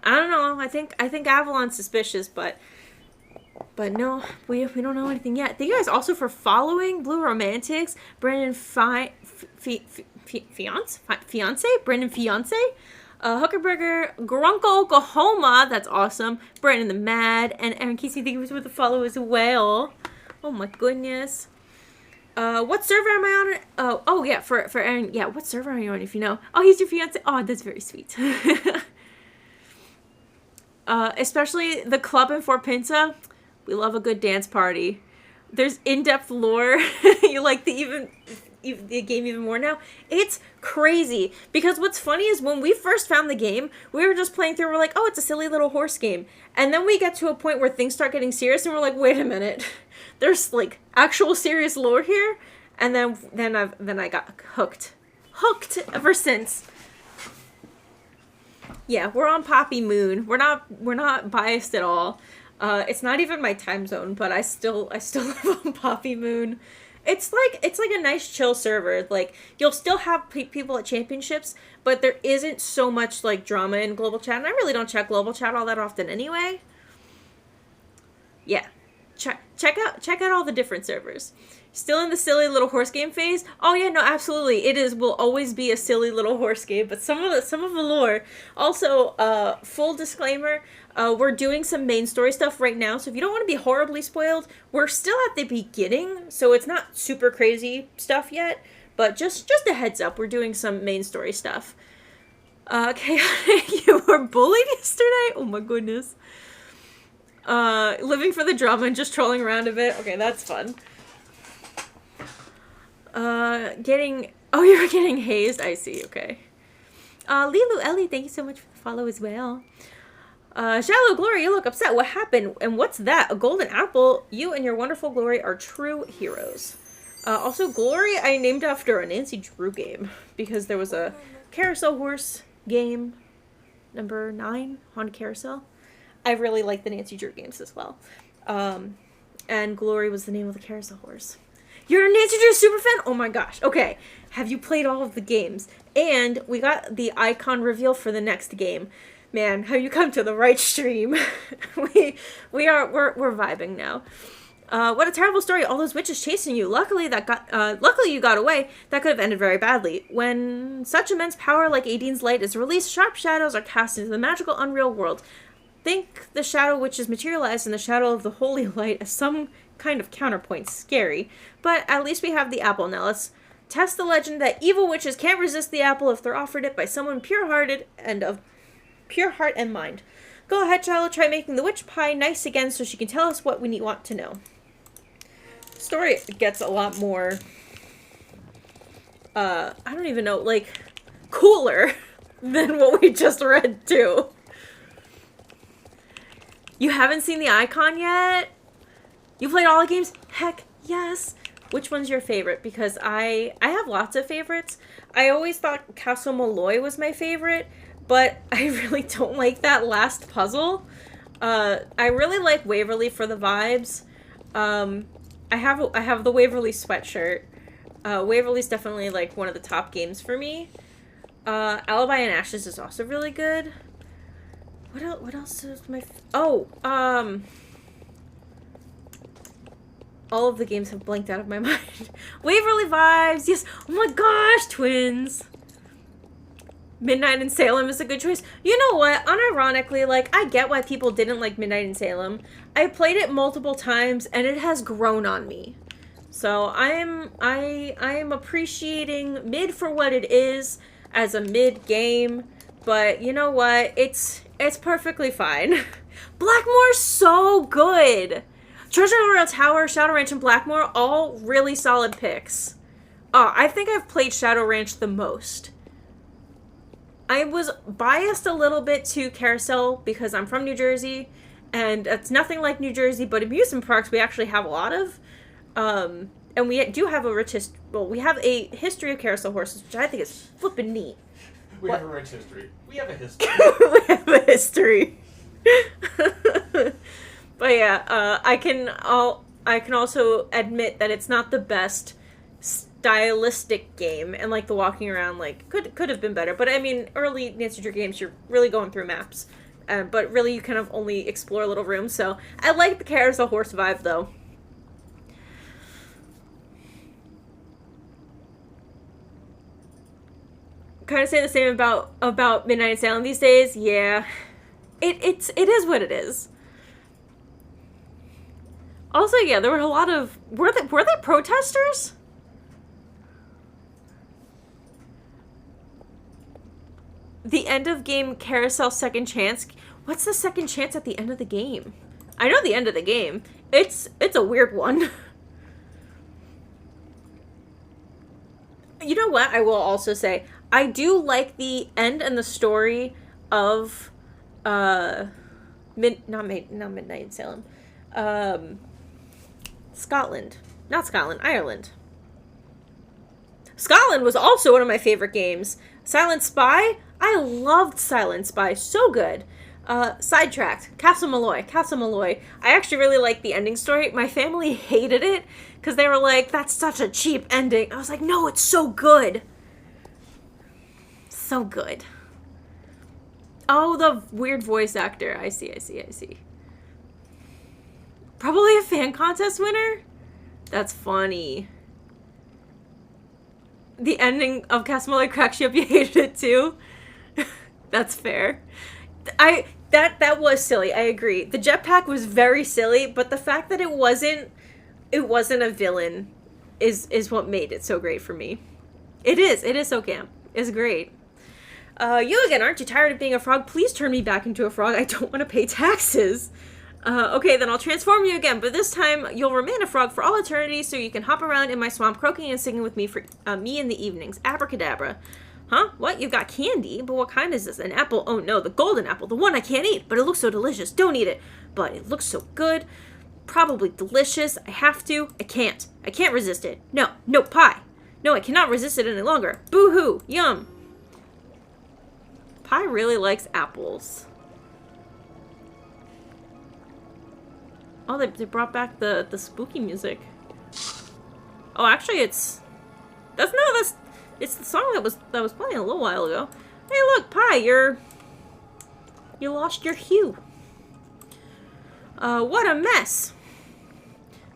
I don't know. I think Avalon's suspicious, but no, we don't know anything yet. Thank you guys also for following Blue Romantics, Brandon Fiance, Brandon Fiance, Hookerburger, Grunko Oklahoma, that's awesome, Brandon the Mad, and Erin Casey, thank you for the follow as well. Oh my goodness. What server am I on? Oh yeah, for Erin, yeah, what server are you on if you know? Oh, he's your fiance? Oh, that's very sweet. Especially the club in Fort Pinta. We love a good dance party. There's in-depth lore. You like the game even more now. It's crazy. Because what's funny is when we first found the game, we were just playing through, we're like, oh, it's a silly little horse game. And then we get to a point where things start getting serious and we're like, wait a minute. There's, like, actual serious lore here. And then I got hooked. Hooked ever since. Yeah, we're on Poppy Moon. We're not biased at all. It's not even my time zone, but I still live on Poppy Moon, It's like a nice chill server. Like, you'll still have people at championships, but there isn't so much like drama in global chat. And I really don't check global chat all that often anyway. Yeah, check out all the different servers. Still in the silly little horse game phase? Oh yeah, no, absolutely. It will always be a silly little horse game, but some of the lore. Also, full disclaimer, we're doing some main story stuff right now, so if you don't want to be horribly spoiled, we're still at the beginning, so it's not super crazy stuff yet, but just a heads up, we're doing some main story stuff. Chaotic, you were bullied yesterday? Oh my goodness. Living for the drama and just trolling around a bit. Okay, that's fun. You were getting hazed. I see, okay. Lilu Ellie, thank you so much for the follow as well. Shallow Glory, you look upset. What happened? And what's that? A golden apple? You and your wonderful Glory are true heroes. Also, Glory, I named after a Nancy Drew game. Because there was a carousel horse game, number 9, on carousel. I really like the Nancy Drew games as well. And Glory was the name of the carousel horse. You're a Nancy Drew superfan? Oh my gosh. Okay. Have you played all of the games? And we got the icon reveal for the next game. Man, have you come to the right stream? we're vibing now. What a terrible story. All those witches chasing you. Luckily you got away. That could have ended very badly. When such immense power like Aideen's light is released, sharp shadows are cast into the magical unreal world. Think the shadow witches materialize in the shadow of the holy light as some kind of counterpoint. Scary. But at least we have the apple. Now let's test the legend that evil witches can't resist the apple if they're offered it by someone pure-hearted and of pure heart and mind. Go ahead, child. Try making the witch pie nice again so she can tell us what we want to know. Story gets a lot more, I don't even know, like, cooler than what we just read, too. You haven't seen the icon yet? You played all the games? Heck, yes. Which one's your favorite? Because I have lots of favorites. I always thought Castle Malloy was my favorite, but I really don't like that last puzzle. I really like Waverly for the vibes. I have the Waverly sweatshirt. Waverly's definitely like one of the top games for me. Alibi and Ashes is also really good. What else is my... all of the games have blanked out of my mind. Waverly vibes! Yes! Oh my gosh, twins! Midnight in Salem is a good choice. You know what? Unironically, like, I get why people didn't like Midnight in Salem. I played it multiple times, and it has grown on me. So, I am appreciating mid for what it is as a mid game. But, you know what? It's perfectly fine. Blackmore's so good! Treasure Royal Tower, Shadow Ranch, and Blackmore, all really solid picks. I think I've played Shadow Ranch the most. I was biased a little bit to Carousel because I'm from New Jersey, and it's nothing like New Jersey, but amusement parks we actually have a lot of. And we do have a rich history. Well, we have a history of carousel horses, which I think is flippin' neat. We have a rich history. We have a history. We have a history. But yeah, I can also admit that it's not the best stylistic game, and like the walking around like could have been better. But I mean, early Nancy Drew games, you're really going through maps, but really you kind of only explore little rooms. So I like the carousel horse vibe though. Kind of say the same about Midnight in Salem these days. Yeah, it is what it is. Also, yeah, there were a lot of were they protesters? The end of game carousel second chance. What's the second chance at the end of the game? I know the end of the game. It's a weird one. You know what? I will also say I do like the end and the story of not Midnight in Salem. Ireland. Scotland was also one of my favorite games. Silent Spy? I loved Silent Spy. So good. Sidetracked. Castle Malloy. Castle Malloy. I actually really liked the ending story. My family hated it because they were like, that's such a cheap ending. I was like, no, it's so good. So good. Oh, the weird voice actor. I see. Probably a fan contest winner? That's funny. The ending of Castle Malloy cracks you up. You hated it too? That's fair. That was silly. I agree. The jetpack was very silly, but the fact that it wasn't a villain is what made it so great for me. It is so camp. It's great. You again, aren't you tired of being a frog? Please turn me back into a frog. I don't want to pay taxes. Okay, then I'll transform you again, but this time you'll remain a frog for all eternity so you can hop around in my swamp croaking and singing with me for me in the evenings. Abracadabra. Huh? What? You've got candy? But what kind is this? An apple? Oh no, the golden apple. The one I can't eat, but it looks so delicious. Don't eat it. But it looks so good. Probably delicious. I have to. I can't. I can't resist it. No. No, pie. No, I cannot resist it any longer. Boo-hoo. Yum. Pie really likes apples. Oh, they brought back the spooky music. Oh, actually, it's the song that was playing a little while ago. Hey, look, Pie, you lost your hue. What a mess.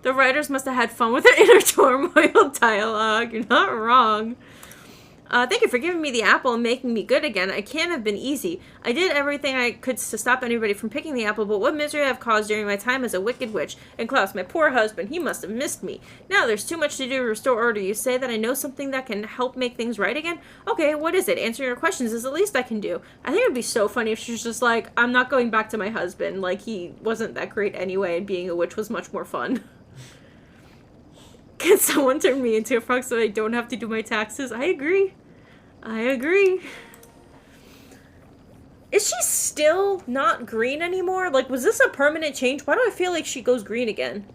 The writers must have had fun with their inner turmoil dialogue. You're not wrong. Thank you for giving me the apple and making me good again. It can't have been easy. I did everything I could to stop anybody from picking the apple, but what misery I've caused during my time as a wicked witch. And Klaus, my poor husband, he must have missed me. Now there's too much to do to restore order. You say that I know something that can help make things right again? Okay, what is it? Answering your questions is the least I can do. I think it would be so funny if she's just like, I'm not going back to my husband. Like, he wasn't that great anyway, and being a witch was much more fun. Can someone turn me into a frog so I don't have to do my taxes? I agree. Is she still not green anymore? Like, was this a permanent change? Why do I feel like she goes green again?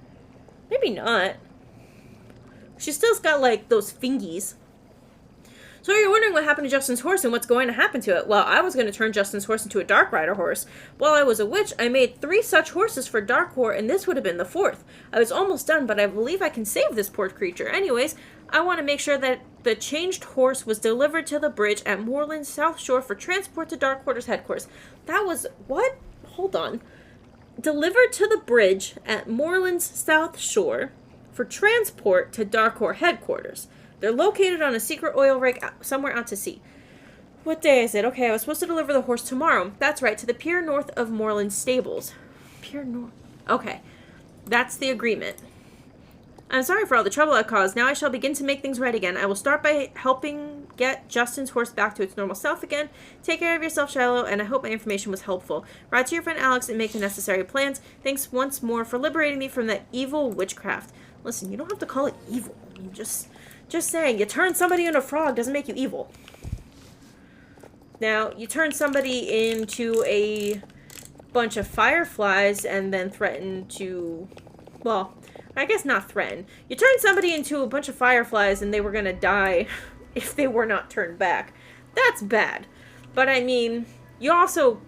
Maybe not. She still's got, like, those fingies. So you're wondering what happened to Justin's horse and what's going to happen to it. Well, I was going to turn Justin's horse into a Dark Rider horse. While I was a witch, I made 3 such horses for Darkor, and this would have been the 4th. I was almost done, but I believe I can save this poor creature. Anyways, I want to make sure that the changed horse was delivered to the bridge at Moorland's South Shore for transport to Darkwater's headquarters. That was... what? Hold on. Delivered to the bridge at Moorland's South Shore for transport to Darkor headquarters. They're located on a secret oil rig somewhere out to sea. What day is it? Okay, I was supposed to deliver the horse tomorrow. That's right, to the pier north of Moorland Stables. Pier north. Okay, that's the agreement. I'm sorry for all the trouble I caused. Now I shall begin to make things right again. I will start by helping get Justin's horse back to its normal self again. Take care of yourself, Shiloh, and I hope my information was helpful. Write to your friend Alex and make the necessary plans. Thanks once more for liberating me from that evil witchcraft. Listen, you don't have to call it evil. I mean, just saying, you turn somebody into a frog doesn't make you evil. Now, you turn somebody into a bunch of fireflies and then threaten to, well, I guess not threaten. You turn somebody into a bunch of fireflies and they were gonna die if they were not turned back. That's bad. But I mean, you also...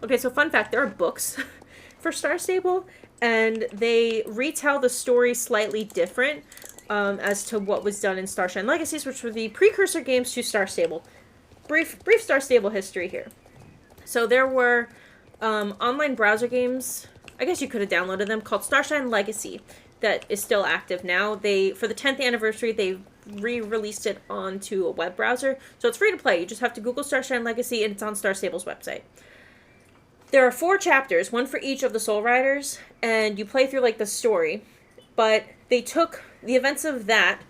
Okay, so fun fact, there are books for Star Stable, and they retell the story slightly different as to what was done in Starshine Legacies, which were the precursor games to Star Stable. Brief Star Stable history here. So there were online browser games, I guess you could have downloaded them, called Starshine Legacy, that is still active now. For the 10th anniversary, they re-released it onto a web browser, so it's free to play. You just have to Google Starshine Legacy, and it's on Star Stable's website. There are 4 chapters, one for each of the Soul Riders, and you play through, like, the story. But they took the events of that,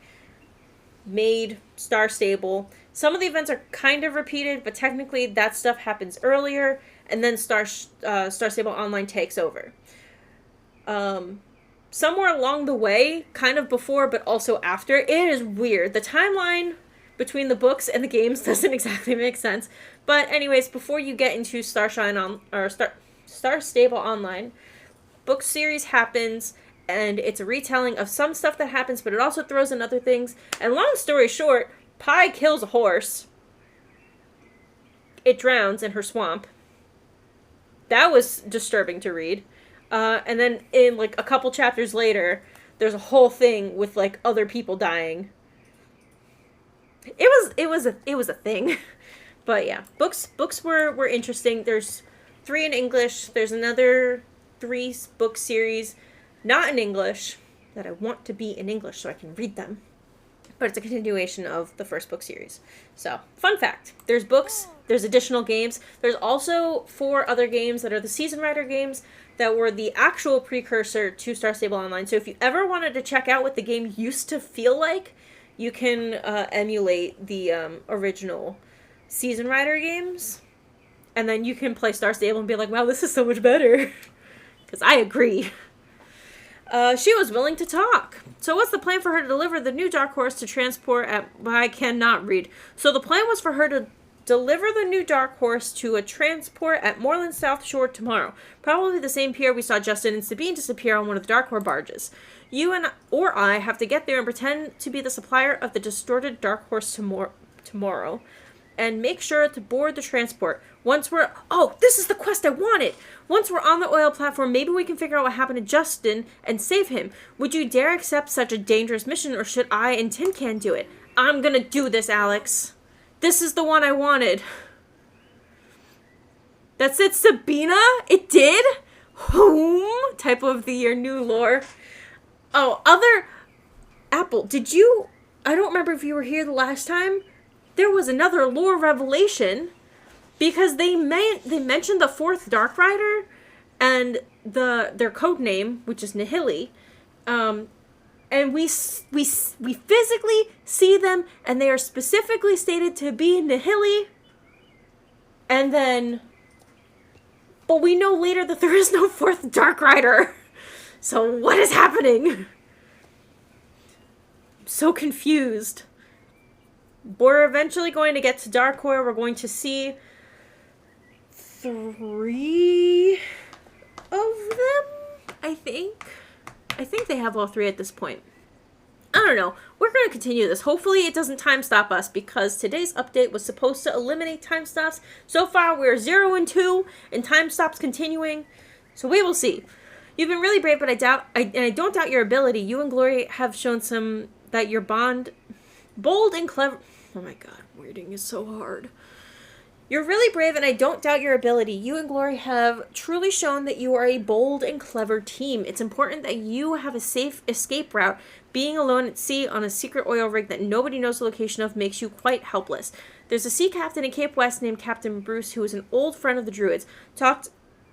made Star Stable. Some of the events are kind of repeated, but technically that stuff happens earlier, and then Star Stable Online takes over. Somewhere along the way, kind of before, but also after, it is weird. The timeline between the books and the games doesn't exactly make sense. But anyways, before you get into Star Stable Online, book series happens, and it's a retelling of some stuff that happens, but it also throws in other things. And long story short, Pie kills a horse. it drowns in her swamp. That was disturbing to read. And then in like a couple chapters later, there's a whole thing with like other people dying. It was a thing. But yeah, books were interesting. There's 3 in English. There's another 3 book series not in English that I want to be in English so I can read them. But it's a continuation of the first book series. So, fun fact. There's books, there's additional games. There's also 4 other games that are the Season Rider games that were the actual precursor to Star Stable Online. So if you ever wanted to check out what the game used to feel like, you can emulate the original Season Rider games. And then you can play Star Stable and be like, wow, this is so much better. Because I agree. She was willing to talk. So what's the plan for her to deliver the new Dark Horse to transport at... I cannot read. So the plan was for her to deliver the new Dark Horse to a transport at Moreland South Shore tomorrow. Probably the same pier we saw Justin and Sabine disappear on one of the Dark Horse barges. You or I have to get there and pretend to be the supplier of the distorted Dark Horse tomorrow. And make sure to board the transport. Once we're... Oh, this is the quest I wanted! Once we're on the oil platform, maybe we can figure out what happened to Justin and save him. Would you dare accept such a dangerous mission, or should I and Tin Can do it? I'm gonna do this, Alex. This is the one I wanted. That's it, Sabina? It did? Whom? Type of the year, new lore. Oh, other... Apple, did you... I don't remember if you were here the last time. There was another lore revelation because they mentioned the 4th Dark Rider and their code name, which is Nihili, and we physically see them, and they are specifically stated to be Nihili. And then, but we know later that there is no 4th Dark Rider. So what is happening? I'm so confused. We're eventually going to get to Darkcoil. We're going to see 3 of them, I think. I think they have all 3 at this point. I don't know. We're going to continue this. Hopefully it doesn't time stop us, because today's update was supposed to eliminate time stops. So far, we're 0 and 2, and time stops continuing. So we will see. You've been really brave, but I don't doubt your ability. You and Glory have shown that your bond... Bold and clever... Oh my god, wording is so hard. You're really brave, and I don't doubt your ability. You and Glory have truly shown that you are a bold and clever team. It's important that you have a safe escape route. Being alone at sea on a secret oil rig that nobody knows the location of makes you quite helpless. There's a sea captain in Cape West named Captain Bruce, who is an old friend of the Druids. Talk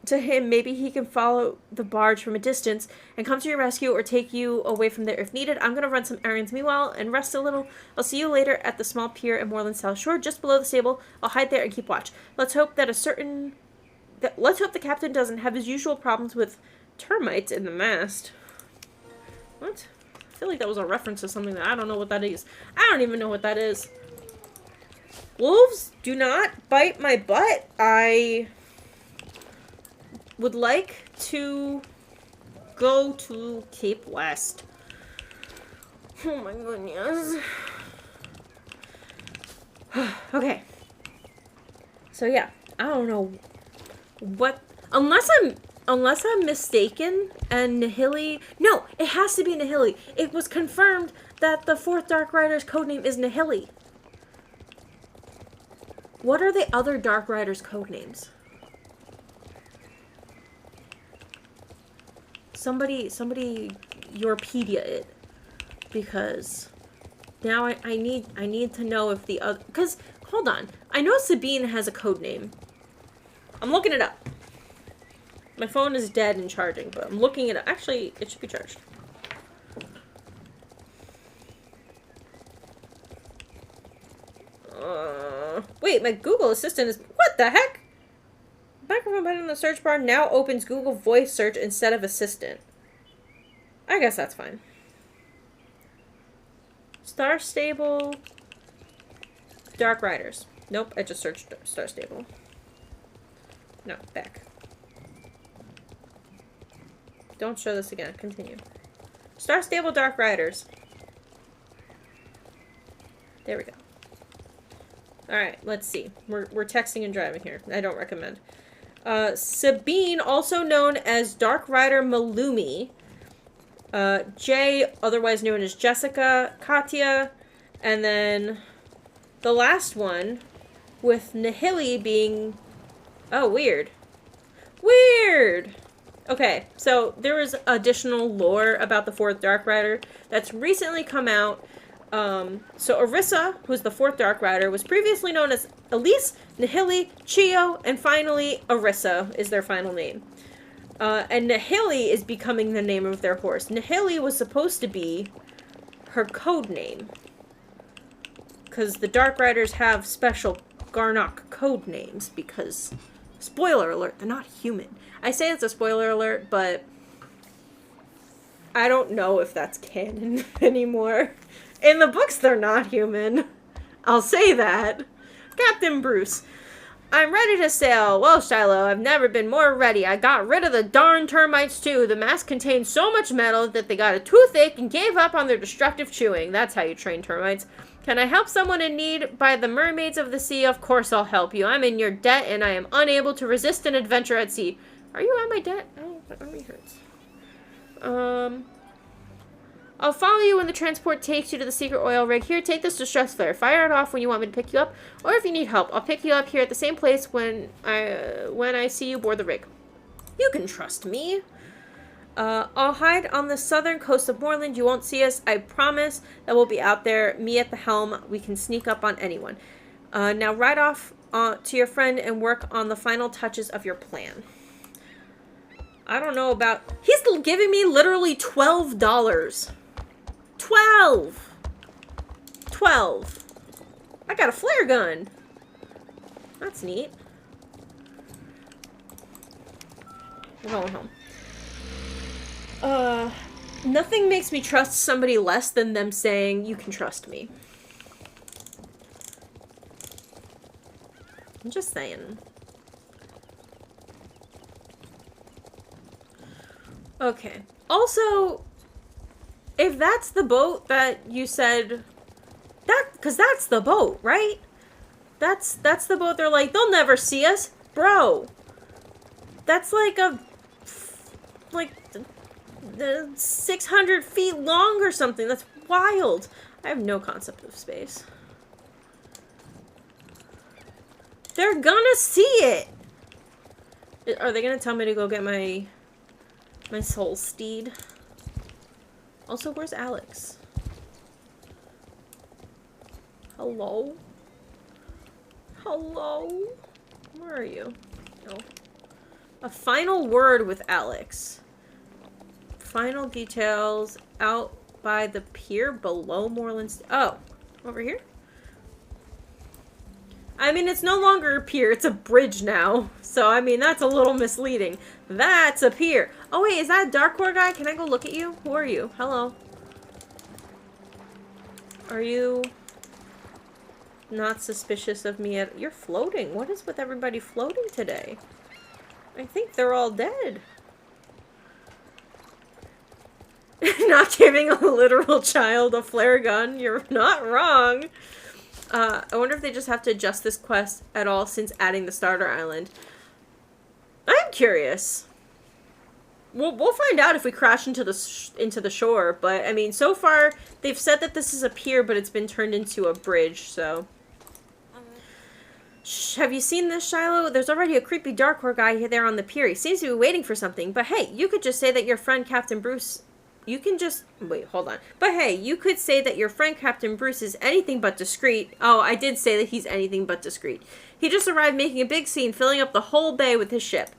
to him, maybe he can follow the barge from a distance and come to your rescue or take you away from there if needed. I'm going to run some errands meanwhile and rest a little. I'll see you later at the small pier in Moreland South Shore, just below the stable. I'll hide there and keep watch. Let's hope the captain doesn't have his usual problems with termites in the mast. What? I feel like that was a reference to something that I don't know what that is. I don't even know what that is. Wolves, do not bite my butt. I would like to go to Cape West. Oh my goodness. Okay. So yeah, I don't know what, unless I'm mistaken, and Nihili... No, it has to be Nihili. It was confirmed that the 4th Dark Rider's codename is Nihili. What are the other Dark Rider's codenames? Somebody Europedia it, because now I need to know if the other, because hold on, I know Sabine has a code name. I'm looking it up. My phone is dead and charging, but I'm looking it up. Actually, it should be charged. Wait, my Google Assistant is, what the heck? Microphone button on the search bar now opens Google Voice Search instead of Assistant. I guess that's fine. Star Stable. Dark Riders. Nope, I just searched Star Stable. No, back. Don't show this again. Continue. Star Stable Dark Riders. There we go. Alright, let's see. We're texting and driving here. I don't recommend. Sabine, also known as Dark Rider Malumi. Jay, otherwise known as Jessica. Katya. And then the last one with Nihili being... Oh, weird. Weird! Okay, so there was additional lore about the 4th Dark Rider that's recently come out. So Orisa, who's the 4th Dark Rider, was previously known as Elise, Nihili, Chio, and finally Orisa is their final name. And Nihili is becoming the name of their horse. Nihili was supposed to be her code name. Because the Dark Riders have special Garnock code names because... Spoiler alert, they're not human. I say it's a spoiler alert, but I don't know if that's canon anymore. In the books, they're not human. I'll say that. Captain Bruce. I'm ready to sail. Well, Shiloh, I've never been more ready. I got rid of the darn termites, too. The mask contained so much metal that they got a toothache and gave up on their destructive chewing. That's how you train termites. Can I help someone in need by the mermaids of the sea? Of course I'll help you. I'm in your debt, and I am unable to resist an adventure at sea. Are you on my debt? Oh, my army hurts. I'll follow you when the transport takes you to the secret oil rig. Here, take this distress flare. Fire it off when you want me to pick you up, or if you need help. I'll pick you up here at the same place when I see you board the rig. You can trust me. I'll hide on the southern coast of Moreland. You won't see us. I promise that we'll be out there. Me at the helm. We can sneak up on anyone. Now ride off to your friend and work on the final touches of your plan. I don't know about... He's giving me literally $12. 12. I got a flare gun. That's neat. We're going home. Nothing makes me trust somebody less than them saying, you can trust me. I'm just saying. Okay. Also, if that's the boat that you said, because that's the boat, right? That's the boat they're like, they'll never see us. Bro. That's like 600 feet long or something. That's wild. I have no concept of space. They're gonna see it. Are they gonna tell me to go get my soul steed? Also, where's Alex? Hello? Hello? Where are you? Oh. A final word with Alex. Final details out by the pier below Moreland. Oh, over here? I mean, it's no longer a pier, it's a bridge now. So, I mean, that's a little misleading. That's a pier. Oh, wait, is that a Darkcore guy? Can I go look at you? Who are you? Hello. Are you not suspicious of me at... You're floating. What is with everybody floating today? I think they're all dead. Not giving a literal child a flare gun. You're not wrong. I wonder if they just have to adjust this quest at all since adding the starter island. I'm curious. We'll find out if we crash into the shore, but I mean, so far they've said that this is a pier, but it's been turned into a bridge, so. Shh, have you seen this, Shiloh? There's already a creepy Darkcore guy there on the pier. He seems to be waiting for something, but hey, you could just say that your friend Captain Bruce... You can just... Wait, hold on. But hey, you could say that your friend Captain Bruce is anything but discreet. Oh, I did say that he's anything but discreet. He just arrived making a big scene, filling up the whole bay with his ship.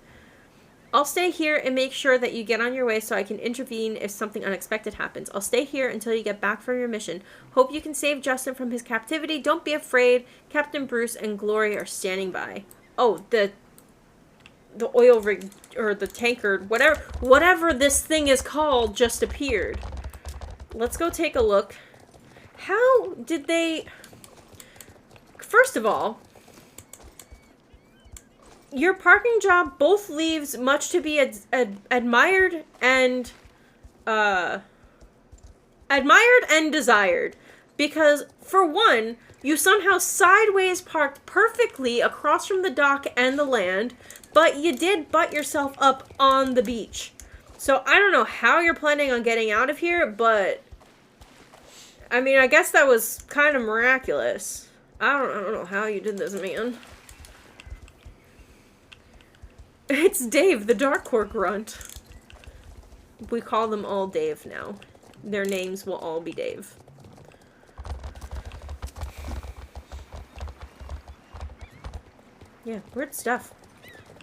I'll stay here and make sure that you get on your way so I can intervene if something unexpected happens. I'll stay here until you get back from your mission. Hope you can save Justin from his captivity. Don't be afraid. Captain Bruce and Glory are standing by. Oh, the oil rig, or the tanker, whatever this thing is called, just appeared. Let's go take a look. How did they... First of all, your parking job both leaves much to be admired and desired, Because, for one, you somehow sideways parked perfectly across from the dock and the land, but you did butt yourself up on the beach. So I don't know how you're planning on getting out of here, but I mean, I guess that was kind of miraculous. I don't know how you did this, man. It's Dave, the Darkcore grunt. We call them all Dave now. Their names will all be Dave. Yeah, weird stuff.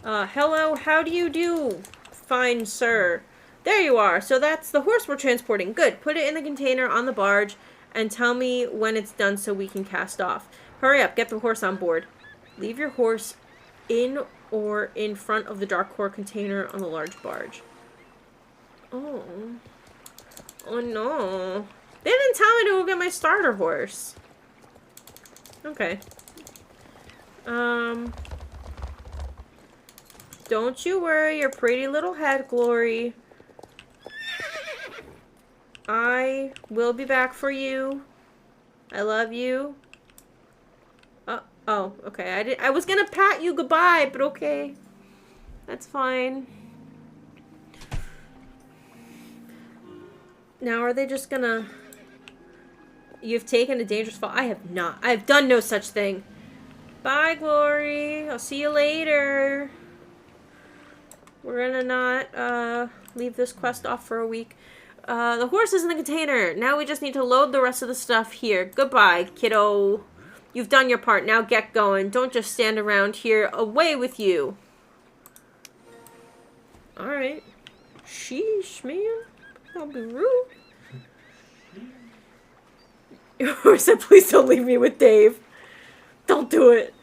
Hello, how do you do, fine sir? There you are. So that's the horse we're transporting. Good. Put it in the container on the barge and tell me when it's done so we can cast off. Hurry up, get the horse on board. Leave your horse in or in front of the Darkcore container on the large barge. Oh. Oh no. They didn't tell me to go get my starter horse. Okay. Don't you worry your pretty little head, Glory. I will be back for you. I love you. Oh, okay. I was gonna pat you goodbye, but okay. That's fine. Now, are they just gonna... You've taken a dangerous fall. I have not. I have done no such thing. Bye, Glory. I'll see you later. We're gonna not, leave this quest off for a week. The horse is in the container. Now we just need to load the rest of the stuff here. Goodbye, kiddo. You've done your part. Now get going. Don't just stand around here. Away with you. Alright. Sheesh, man. Don't be rude. Your horse said, please don't leave me with Dave. Don't do it.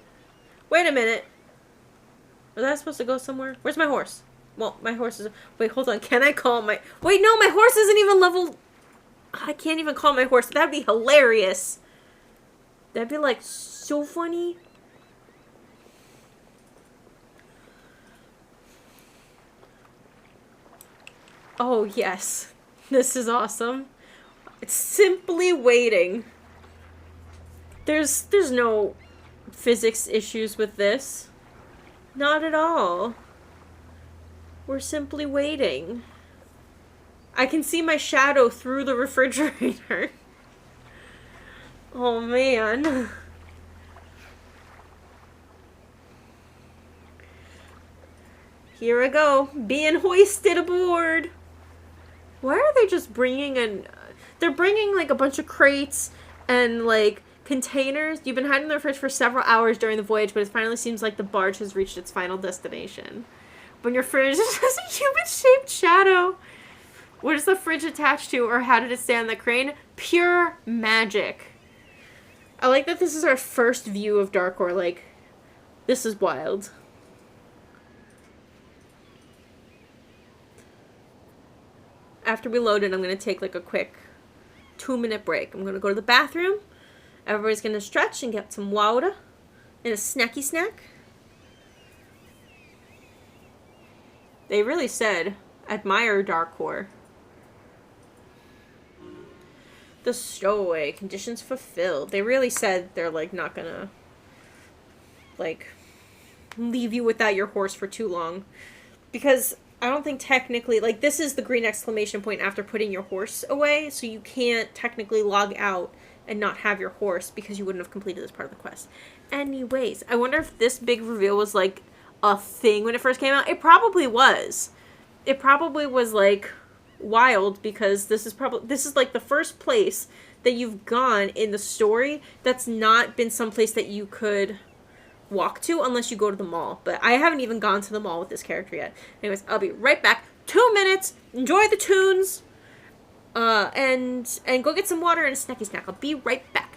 Wait a minute. Was I supposed to go somewhere? Where's my horse? Well, my horse is... Wait, hold on. Can I call my... Wait, no, my horse isn't even level... I can't even call my horse. That'd be hilarious. That'd be, like, so funny. Oh, yes. This is awesome. It's simply waiting. There's no physics issues with this. Not at all. We're simply waiting. I can see my shadow through the refrigerator. Oh, man. Here I go. Being hoisted aboard. Why are they just bringing in... They're bringing, like, a bunch of crates and, like, containers. You've been hiding in the fridge for several hours during the voyage, but it finally seems like the barge has reached its final destination. When your fridge is just a human-shaped shadow. What is the fridge attached to, or how did it stay on the crane? Pure magic. I like that this is our first view of Darkcore. Like, this is wild. After we load it, I'm going to take, like, a quick 2-minute break. I'm going to go to the bathroom. Everybody's going to stretch and get some water and a snacky snack. They really said, admire Darkcore. The stowaway, conditions fulfilled. They really said they're, like, not gonna, like, leave you without your horse for too long. Because I don't think technically, like, this is the green exclamation point after putting your horse away, so you can't technically log out and not have your horse because you wouldn't have completed this part of the quest. Anyways, I wonder if this big reveal was, like, a thing when it first came out. It probably was. It probably was, like, wild because this is like the first place that you've gone in the story that's not been someplace that you could walk to unless you go to the mall. But I haven't even gone to the mall with this character yet. Anyways, I'll be right back. 2 minutes. Enjoy the tunes. And go get some water and a snacky snack. I'll be right back.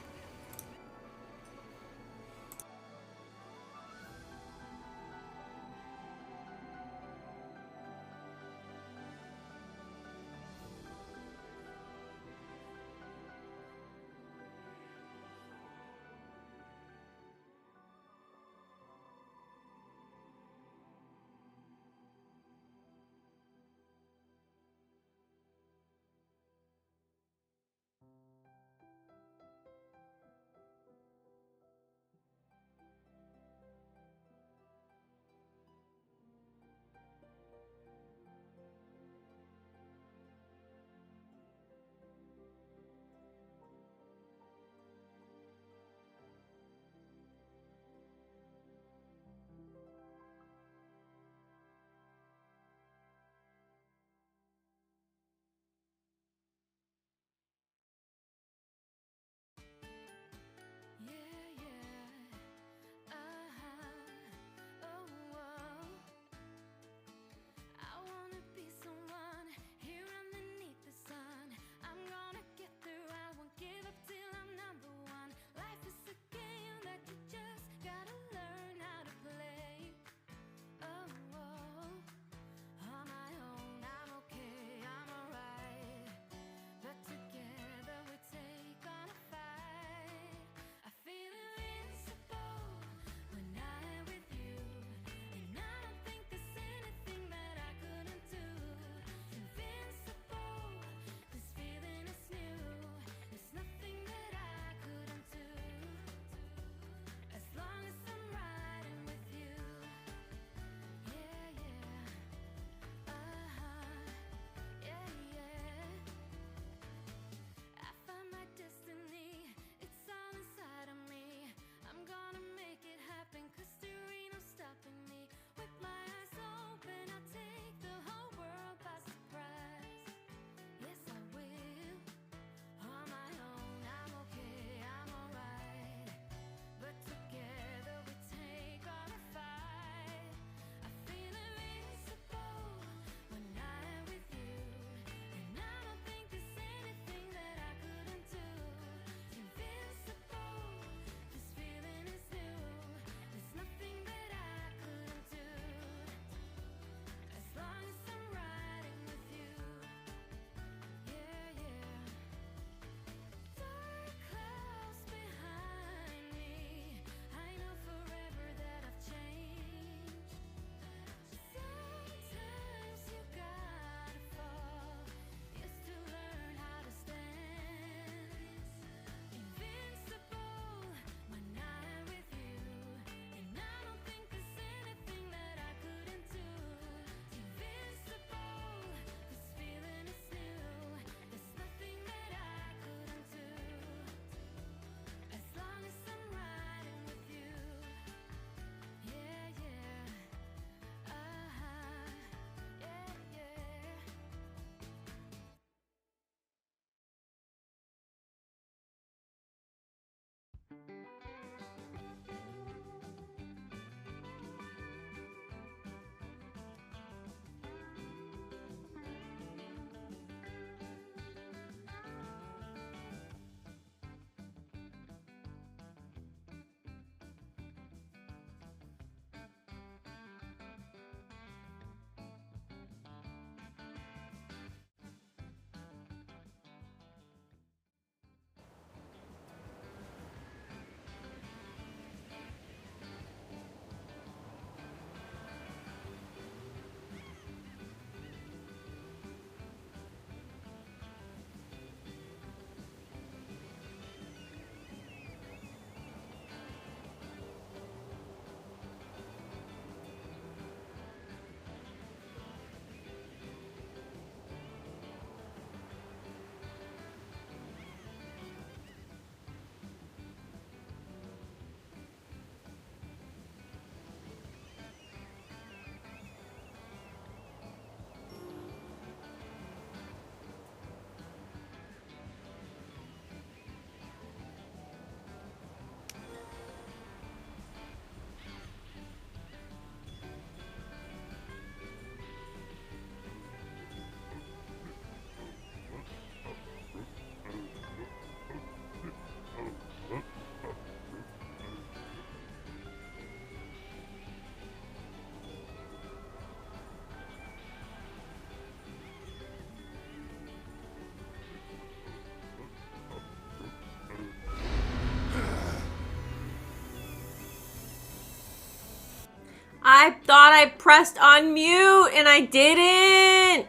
I thought I pressed on mute and I didn't.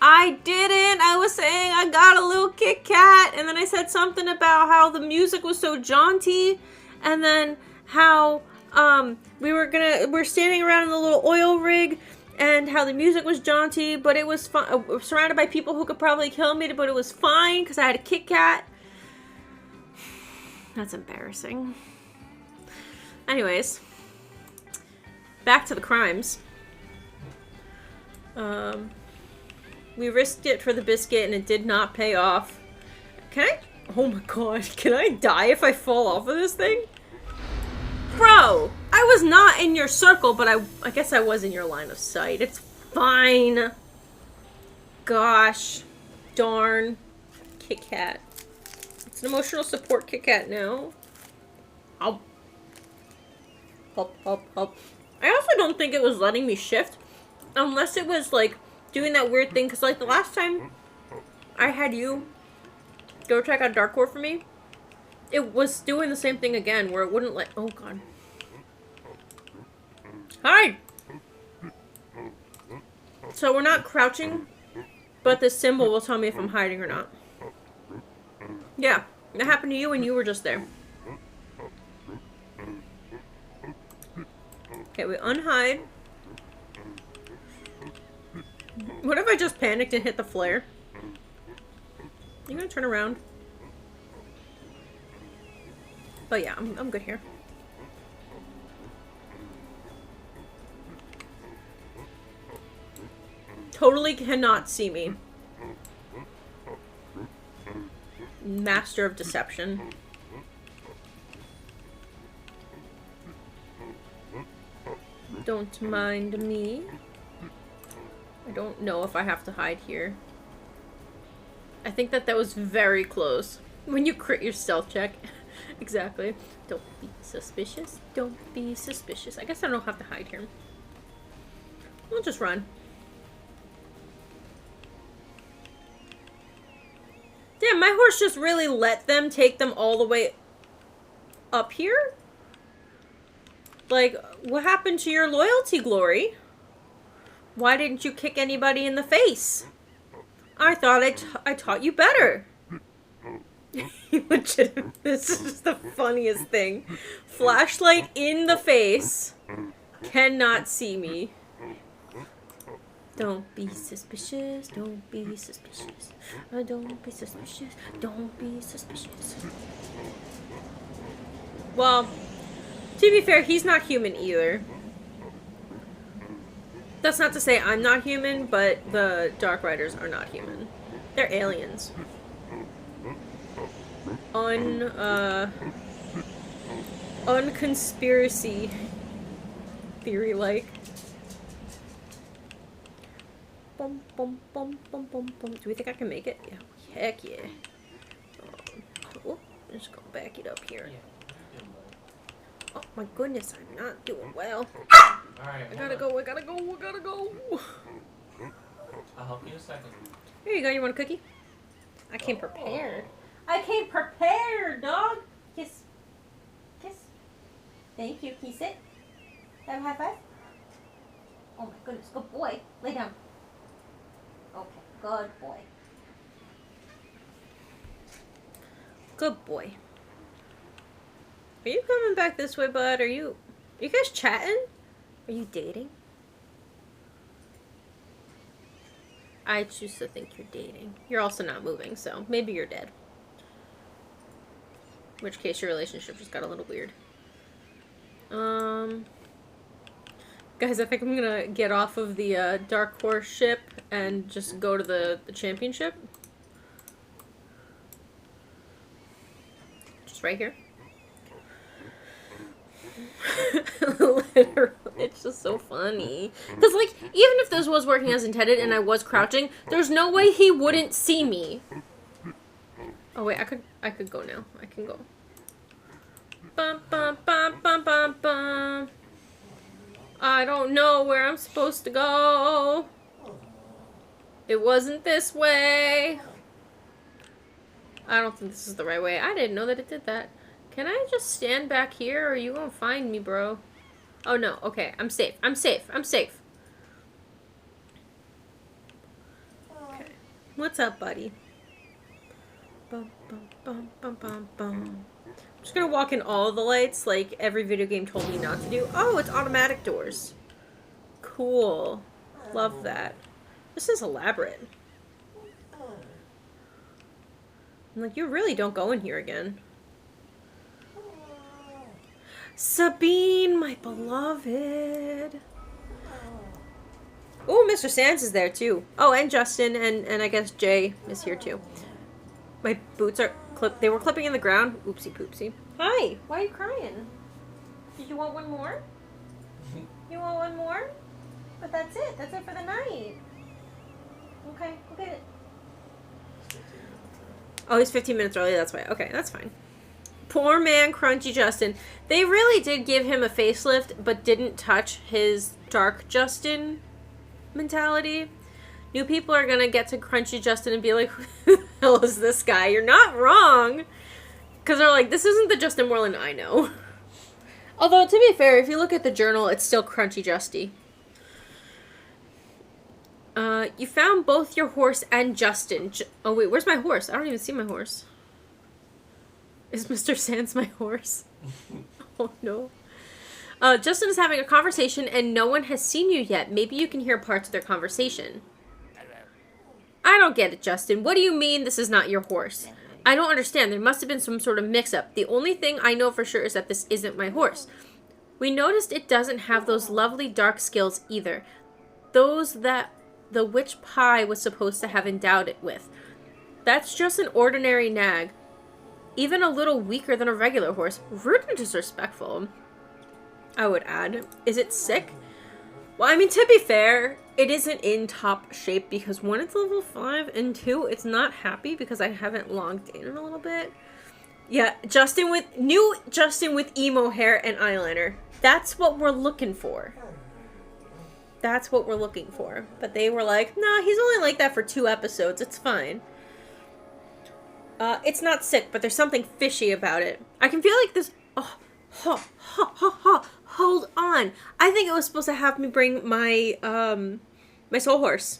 I was saying I got a little Kit Kat, and then I said something about how the music was so jaunty, and then how we're standing around in the little oil rig, and how the music was jaunty, but it was fun. Surrounded by people who could probably kill me, but it was fine because I had a Kit Kat. That's embarrassing. Anyways, back to the crimes. We risked it for the biscuit and it did not pay off. Can I? Oh my god, can I die if I fall off of this thing? Bro, I was not in your circle, but I guess I was in your line of sight. It's fine. Gosh. Darn. Kit Kat. It's an emotional support Kit Kat now. Help. Help. I also don't think it was letting me shift. Unless it was, like, doing that weird thing. Because, like, the last time I had you go check out Dark Core for me, it was doing the same thing again, where it wouldn't let... Oh, God. Hide! So we're not crouching, but this symbol will tell me if I'm hiding or not. Yeah, that happened to you when you were just there. Okay, we unhide. What if I just panicked and hit the flare? You gonna turn around? But yeah, I'm good here. Totally cannot see me. Master of deception. Don't mind me. I don't know if I have to hide here. I think that was very close. When you crit your stealth check. Exactly. Don't be suspicious. Don't be suspicious. I guess I don't have to hide here. We'll just run. Damn, my horse just really let them take them all the way up here? Like, what happened to your loyalty, Glory? Why didn't you kick anybody in the face? I thought I taught you better. Legit, this is just the funniest thing. Flashlight in the face. Cannot see me. Don't be suspicious. Don't be suspicious. Don't be suspicious. Don't be suspicious. Well, to be fair, he's not human either. That's not to say I'm not human, but the Dark Riders are not human. They're aliens. Unconspiracy theory-like. Bum, bum, bum, bum, bum, bum. Do we think I can make it? Yeah. Heck yeah. Oh, let's go back it up here. Oh my goodness, I'm not doing well. Alright, I gotta go. I'll help you in a second. Here you go, you want a cookie? I came prepared. I came prepared, dog! Kiss. Kiss. Thank you. Can you sit? Have a high five? Oh my goodness, good boy. Lay down. Okay, good boy. Good boy. Are you coming back this way, bud? Are you guys chatting? Are you dating? I choose to think you're dating. You're also not moving, so maybe you're dead. In which case your relationship just got a little weird. Guys, I think I'm gonna get off of the Dark Horse ship and just go to the championship. Just right here. Literally, it's just so funny. Because, like, even if this was working as intended and I was crouching, there's no way he wouldn't see me. Oh, wait, I could go now. I can go. Bum, bum, bum, bum, bum, bum. I don't know where I'm supposed to go. It wasn't this way. I don't think this is the right way. I didn't know that it did that. Can I just stand back here, or are you gonna find me, bro? Oh no, okay, I'm safe. I'm safe. I'm safe. Okay. What's up, buddy? Bum, bum, bum, bum, bum, bum. I'm just gonna walk in all of the lights like every video game told me not to do. Oh, it's automatic doors. Cool. Love that. This is elaborate. I'm like, you really don't go in here again. Sabine, my beloved. Oh, Mr. Sands is there too. Oh, and Justin, and I guess Jay is here too. My boots are they were clipping in the ground. Oopsie poopsie. Hi, why are you crying? Did you want one more? You want one more? But that's it. That's it for the night. Okay, go get it. Oh, he's 15 minutes early. That's why. Okay, that's fine. Poor man, Crunchy Justin. They really did give him a facelift, but didn't touch his Dark Justin mentality. New people are gonna get to Crunchy Justin and be like, who the hell is this guy? You're not wrong. Because they're like, this isn't the Justin Moreland I know. Although, to be fair, if you look at the journal, it's still Crunchy Justy. You found both your horse and Justin. Oh, wait, where's my horse? I don't even see my horse. Is Mr. Sands my horse? Oh, no. Justin is having a conversation and no one has seen you yet. Maybe you can hear parts of their conversation. I don't get it, Justin. What do you mean this is not your horse? I don't understand. There must have been some sort of mix-up. The only thing I know for sure is that this isn't my horse. We noticed it doesn't have those lovely dark skills either. Those that the witch pie was supposed to have endowed it with. That's just an ordinary nag. Even a little weaker than a regular horse. Rude and disrespectful, I would add. Is it sick? Well, I mean, to be fair, it isn't in top shape because 1, it's level 5, and 2, it's not happy because I haven't logged in a little bit. Yeah, new Justin with emo hair and eyeliner. That's what we're looking for. That's what we're looking for. But they were like, no, he's only like that for 2 episodes. It's fine. It's not sick, but there's something fishy about it. I can feel like this... Oh, hold on. I think it was supposed to have me bring my, my soul horse.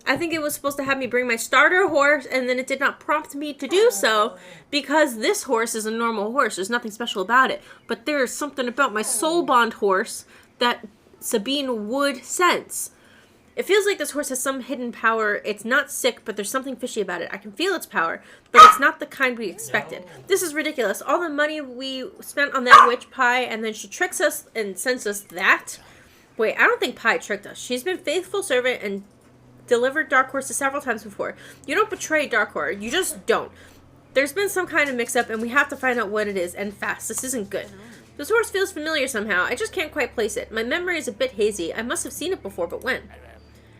I think it was supposed to have me bring my starter horse, and then it did not prompt me to do so, because this horse is a normal horse. There's nothing special about it. But there is something about my soul bond horse that Sabine would sense. It feels like this horse has some hidden power. It's not sick, but there's something fishy about it. I can feel its power, but it's not the kind we expected. This is ridiculous. All the money we spent on that witch pie, and then she tricks us and sends us that? Wait, I don't think Pie tricked us. She's been faithful servant and delivered Dark Horses several times before. You don't betray Dark Horror. You just don't. There's been some kind of mix-up, and we have to find out what it is, and fast. This isn't good. This horse feels familiar somehow. I just can't quite place it. My memory is a bit hazy. I must have seen it before, but when?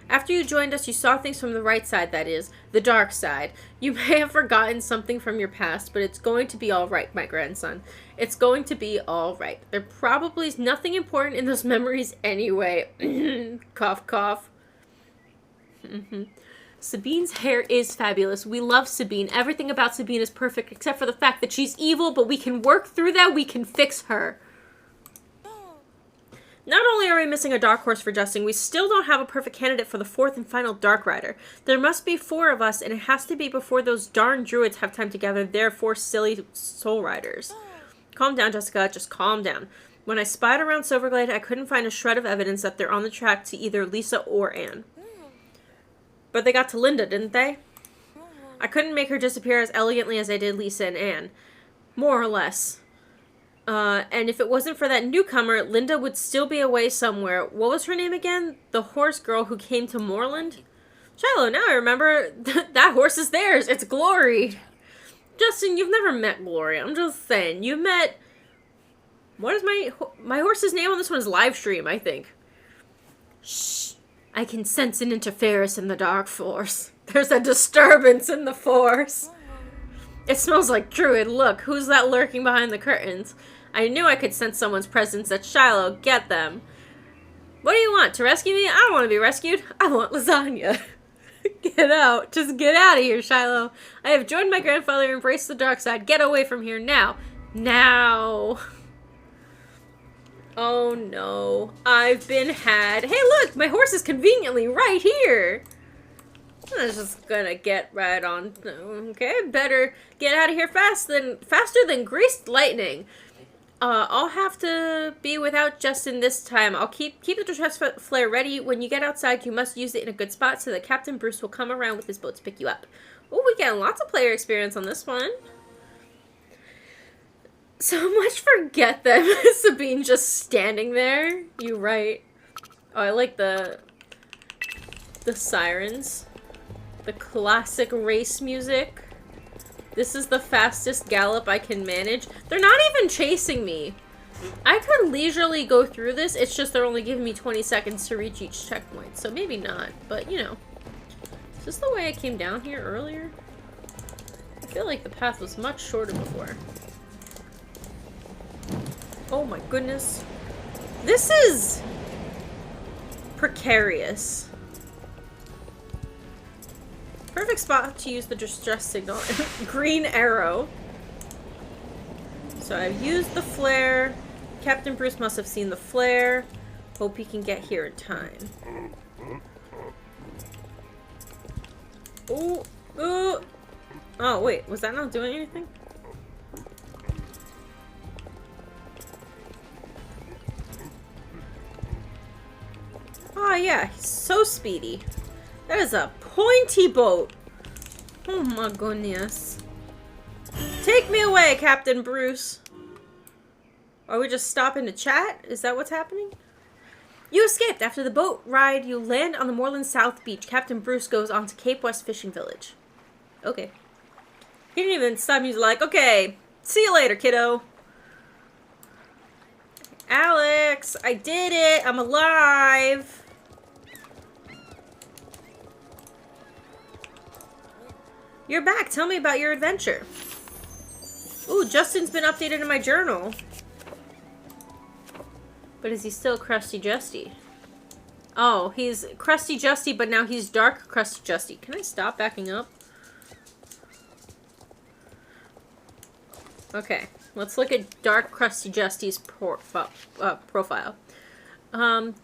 After you joined us, you saw things from the right side, that is, the dark side. You may have forgotten something from your past, but it's going to be all right, my grandson. It's going to be all right. There probably is nothing important in those memories anyway. Cough, cough. Sabine's hair is fabulous. We love Sabine. Everything about Sabine is perfect, except for the fact that she's evil, but we can work through that. We can fix her. Not only are we missing a dark horse for Justin, we still don't have a perfect candidate for the 4th and final Dark Rider. There must be 4 of us, and it has to be before those darn druids have time to gather their 4 silly soul riders. Calm down, Jessica. Just calm down. When I spied around Silverglade, I couldn't find a shred of evidence that they're on the track to either Lisa or Anne. But they got to Linda, didn't they? I couldn't make her disappear as elegantly as I did Lisa and Anne. More or less. And if it wasn't for that newcomer, Linda would still be away somewhere. What was her name again? The horse girl who came to Moorland? Shiloh, now I remember. That horse is theirs. It's Glory. Justin, you've never met Glory. I'm just saying. You met... What is my horse's name on this one is Livestream, I think. Shh. I can sense an interference in the dark force. There's a disturbance in the force. It smells like Druid. Look, who's that lurking behind the curtains? I knew I could sense someone's presence at Shiloh. Get them. What do you want? To rescue me? I don't want to be rescued. I want lasagna. Get out. Just get out of here, Shiloh. I have joined my grandfather and embraced the dark side. Get away from here now. Now. Oh no, I've been had. Hey look, my horse is conveniently right here. I'm just gonna get right on. Okay, better get out of here faster than greased lightning. I'll have to be without Justin this time. I'll keep the distress flare ready. When you get outside, you must use it in a good spot so that Captain Bruce will come around with his boat to pick you up. Oh, we get lots of player experience on this one. So much for get them. Sabine just standing there. You right. Oh, I like the sirens. The classic race music. This is the fastest gallop I can manage. They're not even chasing me. I could leisurely go through this. It's just they're only giving me 20 seconds to reach each checkpoint. So maybe not. But, you know. Is this the way I came down here earlier? I feel like the path was much shorter before. Oh my goodness. This is precarious. Perfect spot to use the distress signal. Green arrow. So I've used the flare. Captain Bruce must have seen the flare. Hope he can get here in time. Ooh, ooh. Oh, wait. Was that not doing anything? Oh, yeah. He's so speedy. That is a pointy boat. Oh my goodness. Take me away, Captain Bruce. Are we just stopping to chat? Is that what's happening? You escaped. After the boat ride, you land on the Moreland South Beach. Captain Bruce goes on to Cape West Fishing Village. Okay. He didn't even stop. He's like, okay, see you later, kiddo. Alex, I did it. I'm alive. You're back. Tell me about your adventure. Ooh, Justin's been updated in my journal. But is he still Crusty Justy? Oh, he's Crusty Justy, but now he's Dark Crusty Justy. Can I stop backing up? Okay, let's look at Dark Crusty Justy's profile.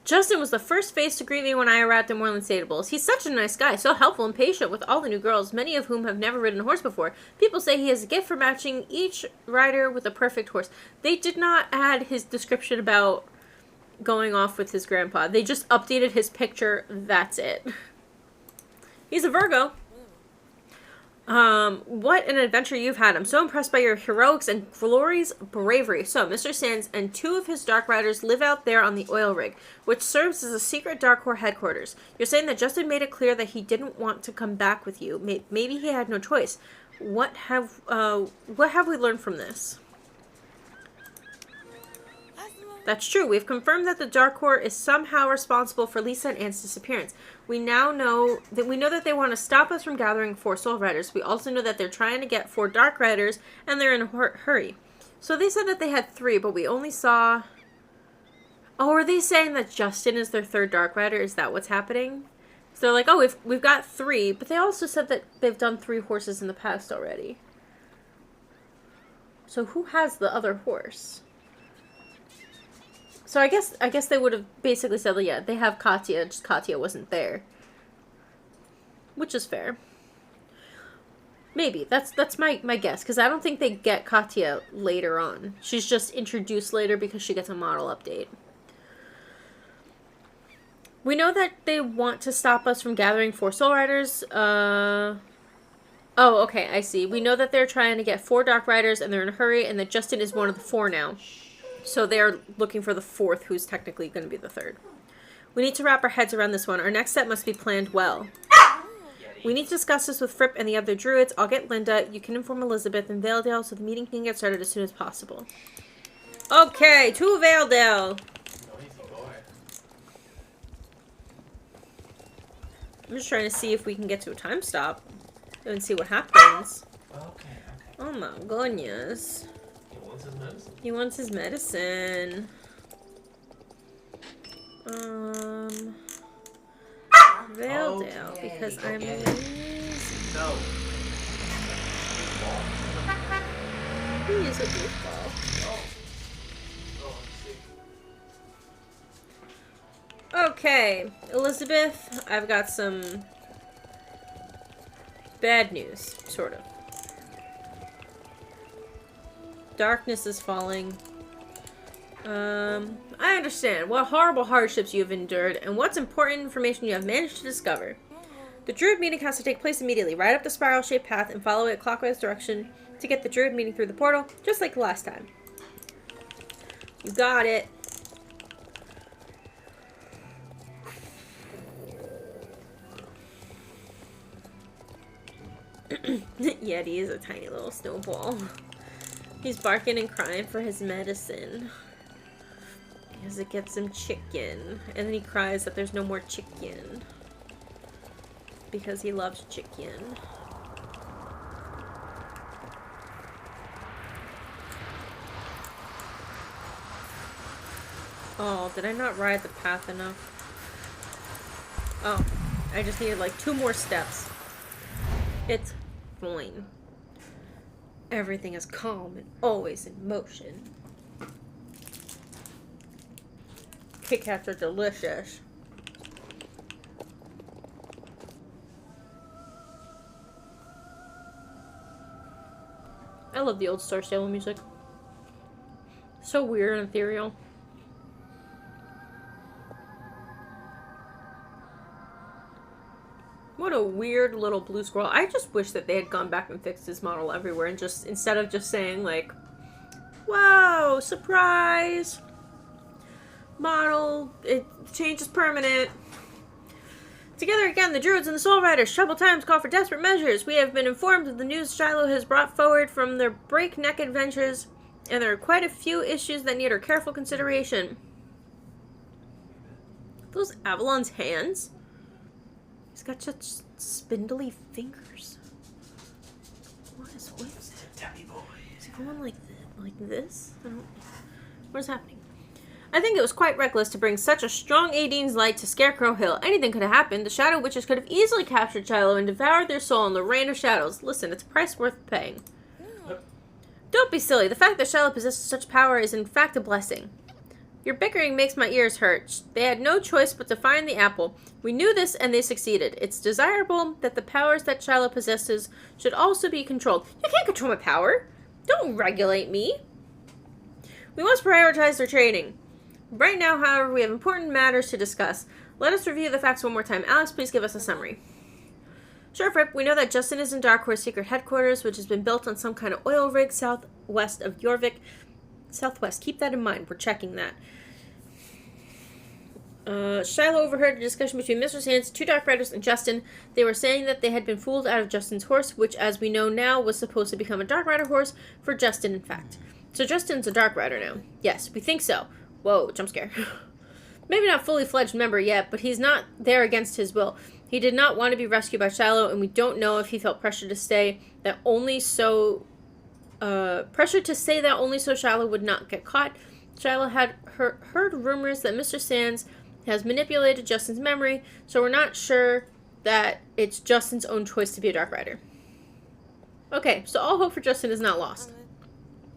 Justin was the first face to greet me when I arrived at Moreland Stables. He's such a nice guy, so helpful and patient with all the new girls, many of whom have never ridden a horse before. People say he has a gift for matching each rider with a perfect horse. They did not add his description about going off with his grandpa. They just updated his picture. That's it. He's a Virgo. What an adventure you've had. I'm so impressed by your heroics and Glory's bravery. So, Mr. Sands and 2 of his Dark Riders live out there on the oil rig, which serves as a secret Dark Horse headquarters. You're saying that Justin made it clear that he didn't want to come back with you. Maybe he had no choice. What have we learned from this? That's true. We've confirmed that the Dark Horse is somehow responsible for Lisa and Anne's disappearance. We know that they want to stop us from gathering 4 Soul Riders. We also know that they're trying to get 4 Dark Riders, and they're in a hurry. So they said that they had 3, but we only saw... Oh, are they saying that Justin is their 3rd Dark Rider? Is that what's happening? So they're like, oh, we've got 3, but they also said that they've done 3 horses in the past already. So who has the other horse? So I guess they would have basically said, yeah, they have Katya, just Katya wasn't there. Which is fair. Maybe. That's my guess, because I don't think they get Katya later on. She's just introduced later because she gets a model update. We know that they want to stop us from gathering 4 Soul Riders. Oh, okay, I see. We know that they're trying to get 4 Dark Riders, and they're in a hurry, and that Justin is one of the 4 now. So they're looking for the 4th, who's technically going to be the 3rd. We need to wrap our heads around this one. Our next step must be planned well. We need to discuss this with Fripp and the other druids. I'll get Linda. You can inform Elizabeth and Valedale so the meeting can get started as soon as possible. Okay, to Valedale. I'm just trying to see if we can get to a time stop and see what happens. Okay. Oh my goodness. He wants his medicine. Valedale, okay, because I'm lazy. No. He is a goofball. Oh, let's see. Okay, Elizabeth, I've got some bad news, sort of. Darkness is falling. I understand what horrible hardships you have endured and what important information you have managed to discover. The Druid meeting has to take place immediately. Ride up the spiral-shaped path and follow it clockwise direction to get the Druid meeting through the portal, just like last time. You got it. Yeti is a tiny little snowball. He's barking and crying for his medicine. He has to get some chicken. And then he cries that there's no more chicken. Because he loves chicken. Oh, did I not ride the path enough? Oh, I just needed like 2 more steps. It's fine. Everything is calm and always in motion. Kit Kats are delicious. I love the old Star Stable music. So weird and ethereal. What a weird little blue squirrel. I just wish that they had gone back and fixed his model everywhere and just, instead of just saying like, whoa, surprise! Model, change is permanent. Together again, the Druids and the Soul Riders. Troubled times call for desperate measures. We have been informed of the news Shiloh has brought forward from their breakneck adventures, and there are quite a few issues that need our careful consideration. Those Avalon's hands? He's got such spindly fingers. What is this? Is he going like this? What is happening? I think it was quite reckless to bring such a strong Adine's light to Scarecrow Hill. Anything could have happened. The Shadow Witches could have easily captured Shiloh and devoured their soul in the Rain of Shadows. Listen, it's a price worth paying. Don't be silly. The fact that Shiloh possesses such power is in fact a blessing. Your bickering makes my ears hurt. They had no choice but to find the apple. We knew this, and they succeeded. It's desirable that the powers that Shiloh possesses should also be controlled. You can't control my power. Don't regulate me. We must prioritize their training. Right now, however, we have important matters to discuss. Let us review the facts one more time. Alex, please give us a summary. Sure, Fripp. We know that Justin is in Darkhor's secret headquarters, which has been built on some kind of oil rig southwest of Jorvik. Southwest. Keep that in mind. We're checking that. Shiloh overheard a discussion between Mr. Sands, 2 Dark Riders, and Justin. They were saying that they had been fooled out of Justin's horse, which, as we know now, was supposed to become a Dark Rider horse for Justin, in fact. So Justin's a Dark Rider now. Yes, we think so. Whoa, jump scare. Maybe not fully fledged member yet, but he's not there against his will. He did not want to be rescued by Shiloh, and we don't know if he felt pressure to say that only so Shiloh would not get caught. Shiloh had heard rumors that Mr. Sands has manipulated Justin's memory, so we're not sure that it's Justin's own choice to be a Dark Rider. Okay, so all hope for Justin is not lost.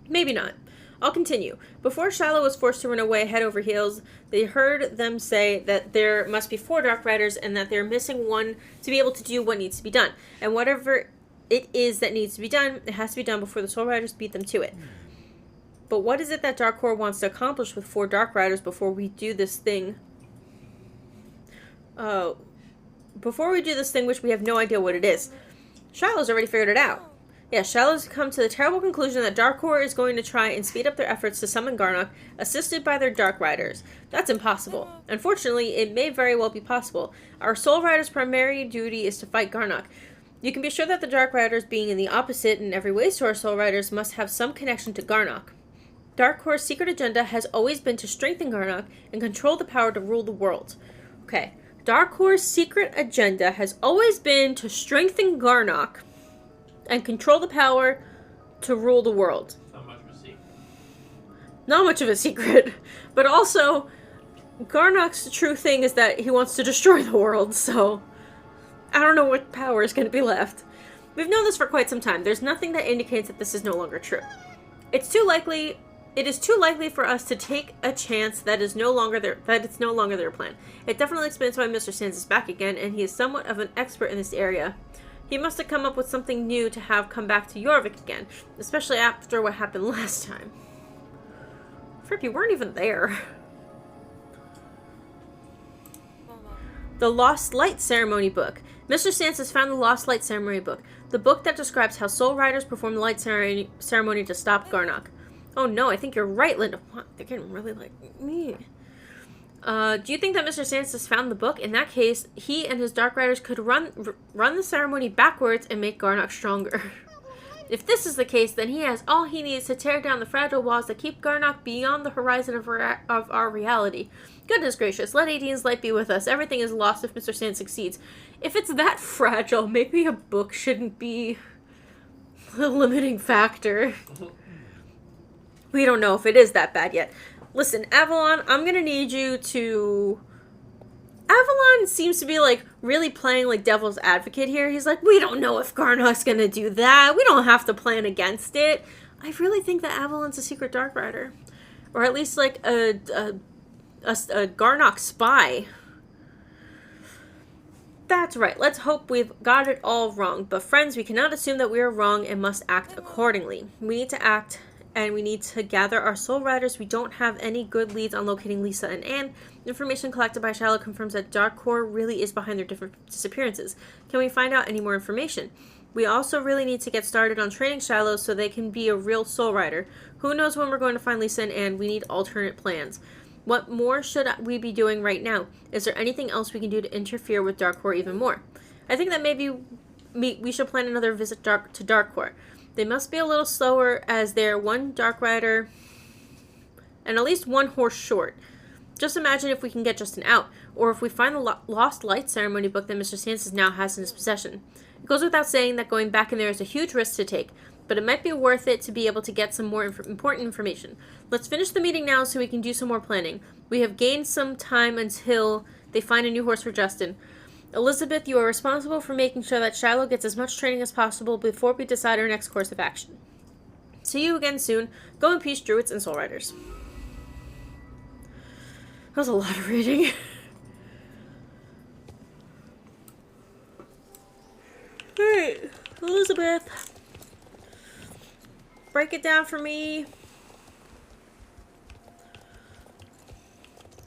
Maybe not. I'll continue. Before Shiloh was forced to run away head over heels, they heard them say that there must be 4 Dark Riders and that they're missing 1 to be able to do what needs to be done. And whatever it is that needs to be done, it has to be done before the Soul Riders beat them to it. But what is it that Darkhor wants to accomplish with 4 Dark Riders before we do this thing? Before we do this thing, which we have no idea what it is. Shiloh's already figured it out. Yeah, Shiloh's come to the terrible conclusion that Darkhor is going to try and speed up their efforts to summon Garnock, assisted by their Dark Riders. That's impossible. Unfortunately, it may very well be possible. Our Soul Rider's primary duty is to fight Garnock. You can be sure that the Dark Riders, being in the opposite in every way to our Soul Riders, must have some connection to Garnock. Darkhor's secret agenda has always been to strengthen Garnock and control the power to rule the world. Okay, Darkhor's secret agenda has always been to strengthen Garnock and control the power to rule the world. Not much of a secret. Not much of a secret. But also, Garnock's true thing is that he wants to destroy the world, so I don't know what power is going to be left. We've known this for quite some time. There's nothing that indicates that this is no longer true. It's too likely It is too likely for us to take a chance that it's no longer their plan. It definitely explains why Mr. Sands is back again, and he is somewhat of an expert in this area. He must have come up with something new to have come back to Jorvik again, especially after what happened last time. Frick, you weren't even there. The Lost Light Ceremony Book. Mr. Sands has found the Lost Light Ceremony Book, the book that describes how Soul Riders perform the light ceremony to stop Garnock. Oh no, I think you're right, Linda. What? They're getting really like me. Do you think that Mr. Sands has found the book? In that case, he and his Dark Riders could run the ceremony backwards and make Garnock stronger. If this is the case, then he has all he needs to tear down the fragile walls that keep Garnock beyond the horizon of our reality. Goodness gracious, let Adine's light be with us. Everything is lost if Mr. Sands succeeds. If it's that fragile, maybe a book shouldn't be the limiting factor. We don't know if it is that bad yet. Listen, Avalon, I'm gonna need you to... Avalon seems to be, like, really playing, like, devil's advocate here. He's like, we don't know if Garnock's gonna do that. We don't have to plan against it. I really think that Avalon's a secret Dark Rider. Or at least, like, a Garnock spy. That's right. Let's hope we've got it all wrong. But friends, we cannot assume that we are wrong and must act accordingly. We need to act, and we need to gather our Soul Riders. We don't have any good leads on locating Lisa and Anne. Information collected by Shiloh confirms that Dark Core really is behind their different disappearances. Can we find out any more information? We also really need to get started on training Shiloh so they can be a real Soul Rider. Who knows when we're going to find Lisa and Anne? We need alternate plans. What more should we be doing right now? Is there anything else we can do to interfere with Dark Core even more? I think that maybe we should plan another visit to Dark Core. They must be a little slower as they're one Dark Rider and at least one horse short. Just imagine if we can get Justin out, or if we find the Lost Light Ceremony book that Mr. Sands now has in his possession. It goes without saying that going back in there is a huge risk to take, but it might be worth it to be able to get some more important information. Let's finish the meeting now so we can do some more planning. We have gained some time until they find a new horse for Justin. Elizabeth, you are responsible for making sure that Shiloh gets as much training as possible before we decide our next course of action. See you again soon. Go in peace, Druids and Soul Riders. That was a lot of reading. Alright, Elizabeth. Break it down for me.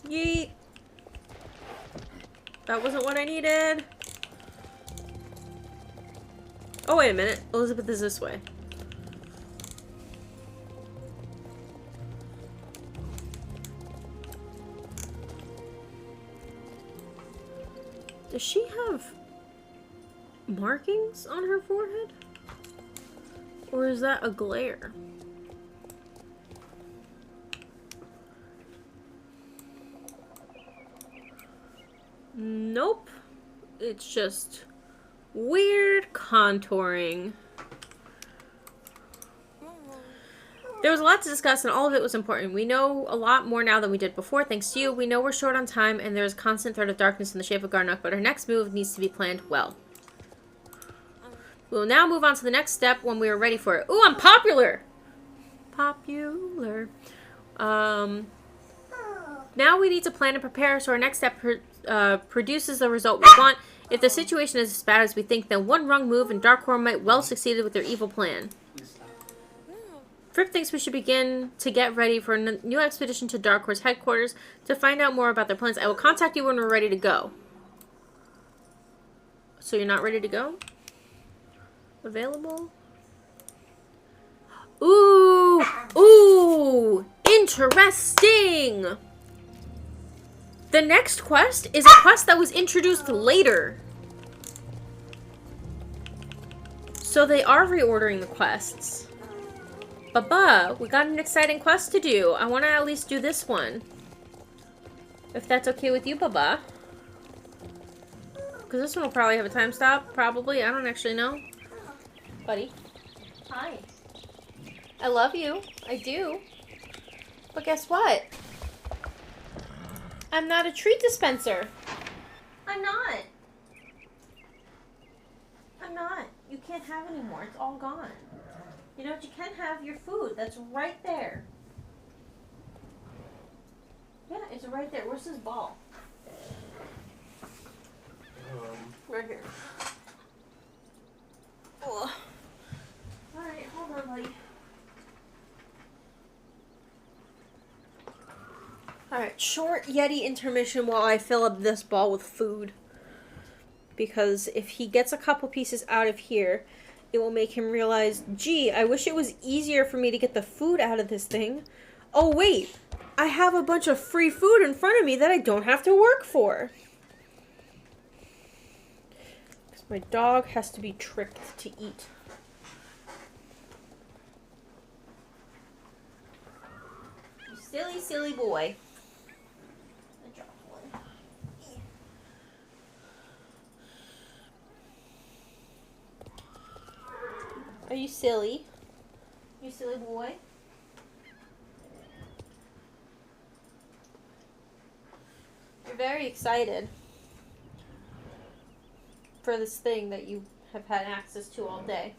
Yeet. That wasn't what I needed. Oh, wait a minute. Elizabeth is this way. Does she have markings on her forehead? Or is that a glare? Nope. It's just weird contouring. There was a lot to discuss and all of it was important. We know a lot more now than we did before, thanks to you. We know we're short on time and there's a constant threat of darkness in the shape of Garnock, but our next move needs to be planned well. We will now move on to the next step when we are ready for it. Ooh, I'm popular! Popular. Now we need to plan and prepare so our next step produces the result we want. If the situation is as bad as we think, then one wrong move and Dark Core might well succeed with their evil plan. Fripp thinks we should begin to get ready for a new expedition to Dark Core's headquarters to find out more about their plans. I will contact you when we're ready to go. So you're not ready to go? Available? Ooh! Ooh! Interesting! The next quest is a quest that was introduced later. So they are reordering the quests. Baba, we got an exciting quest to do. I want to at least do this one. If that's okay with you, Baba. Because this one will probably have a time stop. Probably. I don't actually know. Buddy. Hi. I love you. I do. But guess what? I'm not a treat dispenser. I'm not. I'm not. You can't have any more. It's all gone. You know what? You can have your food. That's right there. Yeah, it's right there. Where's his ball? Right here. Oh. Alright, hold on, buddy. Alright, short Yeti intermission while I fill up this ball with food. Because if he gets a couple pieces out of here, it will make him realize, gee, I wish it was easier for me to get the food out of this thing. Oh, wait. I have a bunch of free food in front of me that I don't have to work for. Because my dog has to be tricked to eat. You silly, silly boy. I dropped one. Are you silly? You silly boy? You're very excited for this thing that you have had access to all day,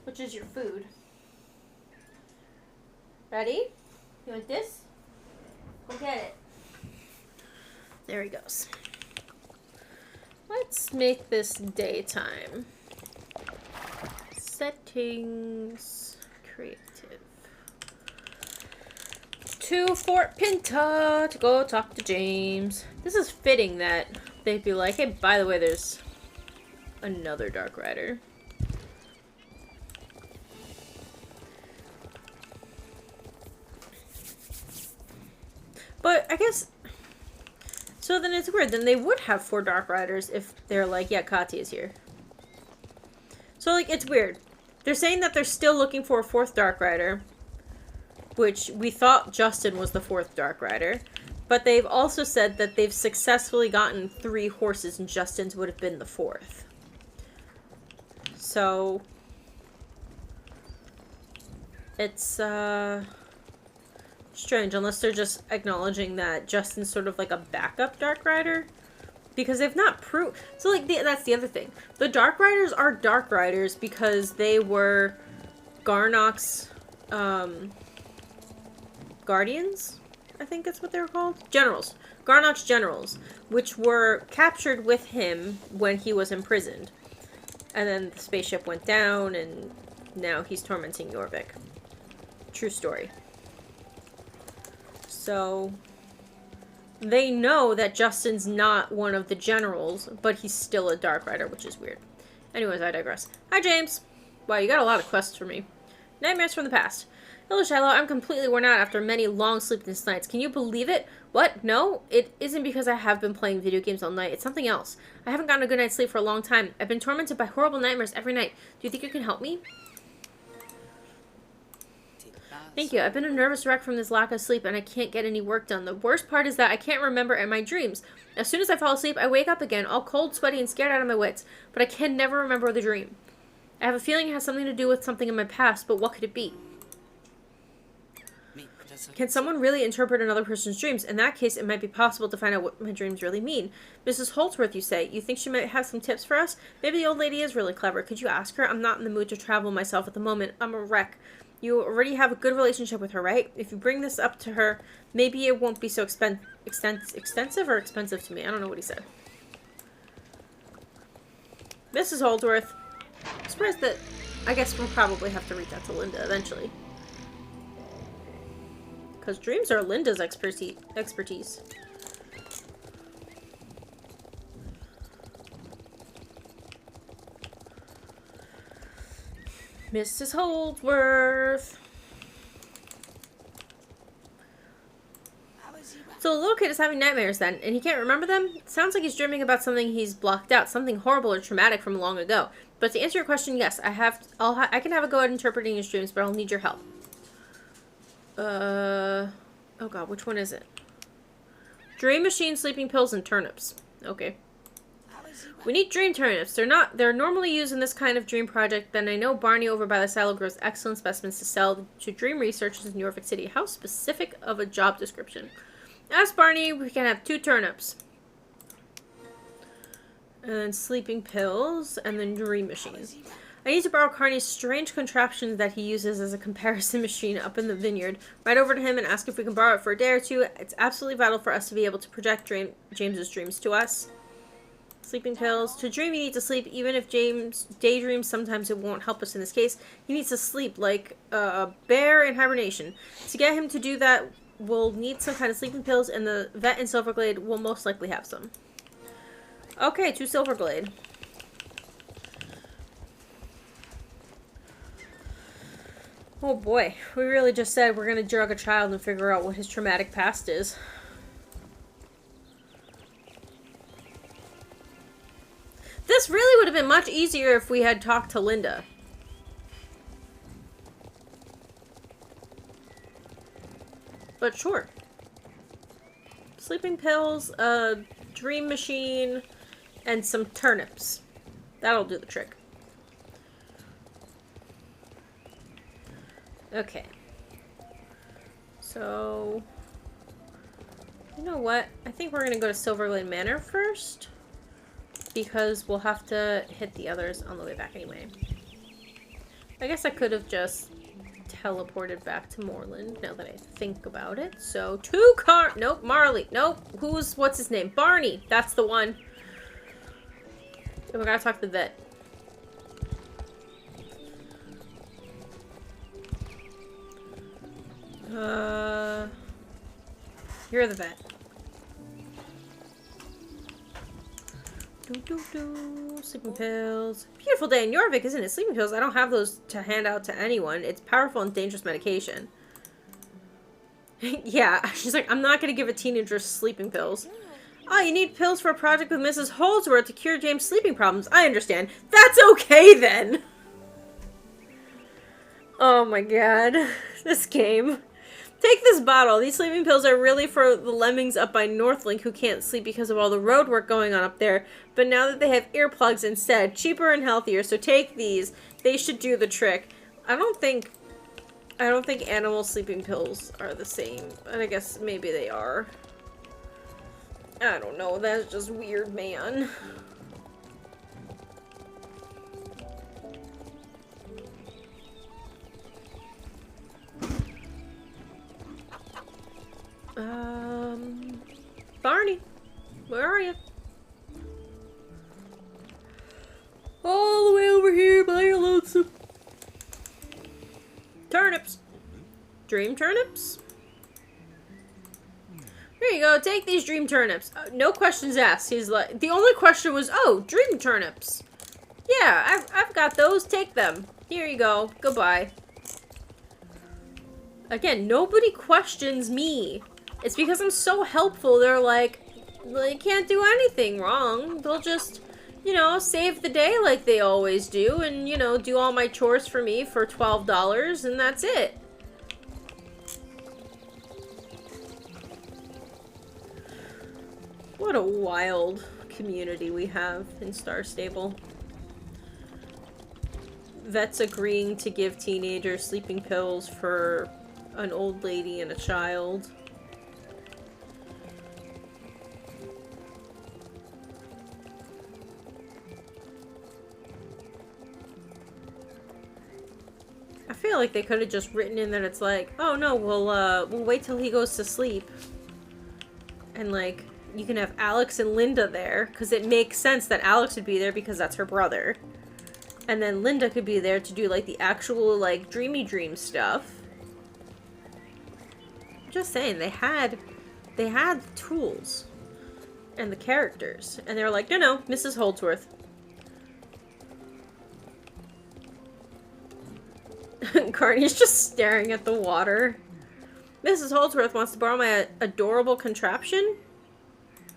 which is your food. Ready? You want this? Go get it. There he goes. Let's make this daytime. Settings, creative. To Fort Pinta to go talk to James. This is fitting that they'd be like, hey, by the way, there's another Dark Rider. But I guess, so then it's weird. Then they would have 4 Dark Riders if they're like, yeah, Katya's here. So, like, it's weird. They're saying that they're still looking for a 4th Dark Rider, which we thought Justin was the 4th Dark Rider. But they've also said that they've successfully gotten 3 horses and Justin's would have been the 4th. So, it's, strange, unless they're just acknowledging that Justin's sort of like a backup Dark Rider. Because they've not proved... So, like, that's the other thing. The Dark Riders are Dark Riders because they were Garnock's, Guardians? I think that's what they were called? Generals. Garnock's Generals. Which were captured with him when he was imprisoned. And then the spaceship went down, and now he's tormenting Jorvik. True story. So... they know that Justin's not one of the generals, but he's still a Dark Rider, which is weird. Anyways, I digress. Hi, James. Wow, you got a lot of quests for me. Nightmares from the past. Hello, Shiloh. I'm completely worn out after many long sleepless nights. Can you believe it? What? No, it isn't because I have been playing video games all night. It's something else. I haven't gotten a good night's sleep for a long time. I've been tormented by horrible nightmares every night. Do you think you can help me? Thank you. I've been a nervous wreck from this lack of sleep, and I can't get any work done. The worst part is that I can't remember in my dreams. As soon as I fall asleep, I wake up again, all cold, sweaty, and scared out of my wits. But I can never remember the dream. I have a feeling it has something to do with something in my past, but what could it be? Can someone really interpret another person's dreams? In that case, it might be possible to find out what my dreams really mean. Mrs. Holdsworth, you say. You think she might have some tips for us? Maybe the old lady is really clever. Could you ask her? I'm not in the mood to travel myself at the moment. I'm a wreck. You already have a good relationship with her, right? If you bring this up to her, maybe it won't be so extensive or expensive to me. I don't know what he said. Mrs. Holdsworth. I'm surprised that... I guess we'll probably have to read that to Linda eventually. Because dreams are Linda's expertise. Mrs. Holdsworth. So the little kid is having nightmares then, and he can't remember them? It sounds like he's dreaming about something he's blocked out, something horrible or traumatic from long ago. But to answer your question, yes, I can have a go at interpreting his dreams, but I'll need your help. Oh god, which one is it? Dream machine, sleeping pills, and turnips. Okay. We need dream turnips. They're normally used in this kind of dream project. Then I know Barney over by the silo grows excellent specimens to sell to dream researchers in New York City. How specific of a job description. Ask Barney, we can have 2 turnips. And then sleeping pills, and then dream machines. I need to borrow Carney's strange contraption that he uses as a comparison machine up in the vineyard. Ride over to him and ask if we can borrow it for a day or two. It's absolutely vital for us to be able to project James's dreams to us. Sleeping pills. To dream, you need to sleep. Even if James daydreams, sometimes it won't help us in this case. He needs to sleep like a bear in hibernation. To get him to do that, we'll need some kind of sleeping pills, and the vet in Silverglade will most likely have some. Okay, to Silverglade. Oh boy, we really just said we're gonna drug a child and figure out what his traumatic past is. This really would have been much easier if we had talked to Linda. But sure. Sleeping pills, a dream machine, and some turnips. That'll do the trick. Okay. So, you know what? I think we're gonna go to Silverglade Manor first, because we'll have to hit the others on the way back anyway. I guess I could have just teleported back to Moreland, now that I think about it. So, nope, Marley, nope, what's his name? Barney, that's the one. And we gotta talk to the vet. You're the vet. Sleeping pills. Beautiful day in Jorvik, isn't it? Sleeping pills. I don't have those to hand out to anyone. It's powerful and dangerous medication. Yeah, she's like, I'm not going to give a teenager sleeping pills. Oh, you need pills for a project with Mrs. Holdsworth to cure James' sleeping problems. I understand. That's okay, then. Oh my god. This game. Take this bottle. These sleeping pills are really for the lemmings up by Northlink who can't sleep because of all the road work going on up there. But now that they have earplugs instead, cheaper and healthier, so take these. They should do the trick. I don't think animal sleeping pills are the same. And I guess maybe they are. I don't know. That's just weird, man. Barney, where are you? All the way over here by your lonesome. Turnips. Dream turnips? Here you go, take these dream turnips. No questions asked. He's like, the only question was, oh, dream turnips. Yeah, I've got those, take them. Here you go, goodbye. Again, nobody questions me. It's because I'm so helpful, they're like, they can't do anything wrong. They'll just, you know, save the day like they always do and, you know, do all my chores for me for $12 and that's it. What a wild community we have in Star Stable. Vets agreeing to give teenagers sleeping pills for an old lady and a child. I feel like they could have just written in that it's like, oh no, we'll wait till he goes to sleep. And like, you can have Alex and Linda there, because it makes sense that Alex would be there because that's her brother. And then Linda could be there to do like the actual like dreamy dream stuff. I'm just saying, they had the tools and the characters. And they were like, no, Mrs. Holdsworth. Carney's just staring at the water. Mrs. Holdsworth wants to borrow my adorable contraption?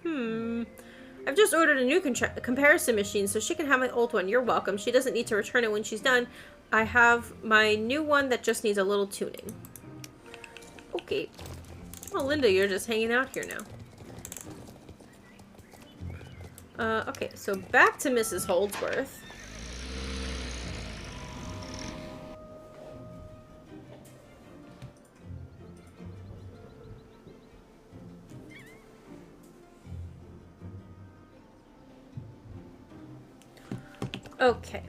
I've just ordered a new comparison machine so she can have my old one. You're welcome. She doesn't need to return it when she's done. I have my new one that just needs a little tuning. Okay. Oh, Linda, you're just hanging out here now. Okay, so back to Mrs. Holdsworth. Okay.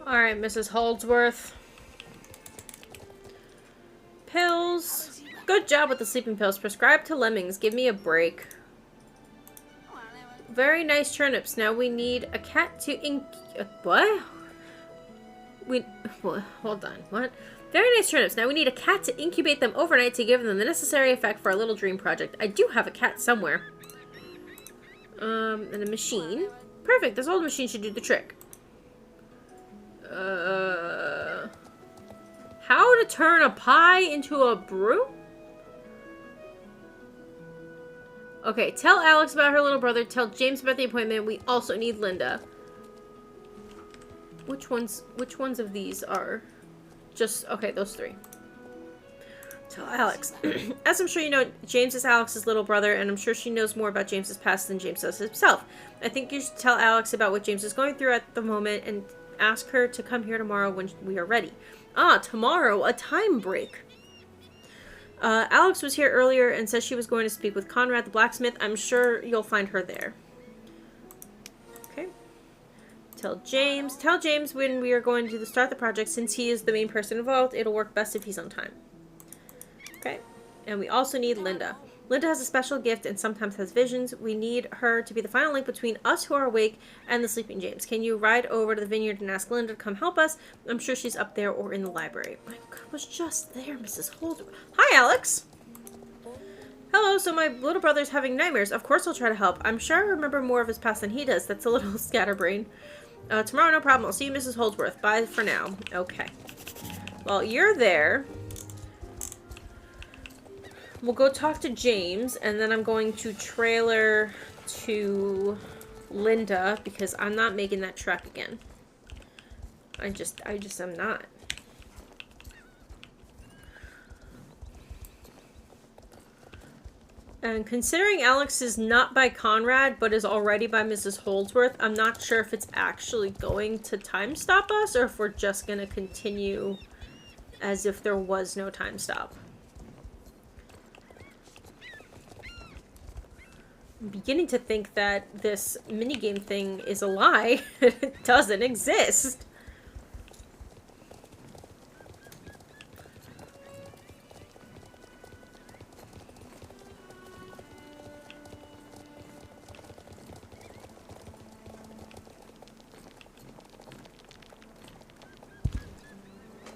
Alright, Mrs. Holdsworth. Pills. Good job with the sleeping pills. Prescribed to lemmings. Give me a break. Very nice turnips. Now we need a cat to what? Hold on. What? Very nice turnips. Now we need a cat to incubate them overnight to give them the necessary effect for our little dream project. I do have a cat somewhere. And a machine. Perfect. This old machine should do the trick. How to turn a pie into a brew? Okay, tell Alex about her little brother. Tell James about the appointment. We also need Linda. Which ones of these are just... Okay, those three. Tell Alex. As I'm sure you know, James is Alex's little brother, and I'm sure she knows more about James's past than James does himself. I think you should tell Alex about what James is going through at the moment and ask her to come here tomorrow when we are ready. Ah, tomorrow, a time break. Alex was here earlier and says she was going to speak with Conrad the blacksmith. I'm sure you'll find her there. Okay. Tell James when we are going to start the project. Since he is the main person involved, it'll work best if he's on time. Okay. And we also need Linda. Linda has a special gift and sometimes has visions. We need her to be the final link between us who are awake and the sleeping James. Can you ride over to the vineyard and ask Linda to come help us? I'm sure she's up there or in the library. My God, was just there, Mrs. Holdsworth. Hi, Alex. Hello, so my little brother's having nightmares. Of course I'll try to help. I'm sure I remember more of his past than he does. That's a little scatterbrain. Tomorrow, no problem. I'll see you, Mrs. Holdsworth. Bye for now. Okay. Well, you're there. We'll go talk to James, and then I'm going to trailer to Linda, because I'm not making that trek again. I just am not. And considering Alex is not by Conrad, but is already by Mrs. Holdsworth, I'm not sure if it's actually going to time stop us, or if we're just going to continue as if there was no time stop. I'm beginning to think that this minigame thing is a lie. It doesn't exist.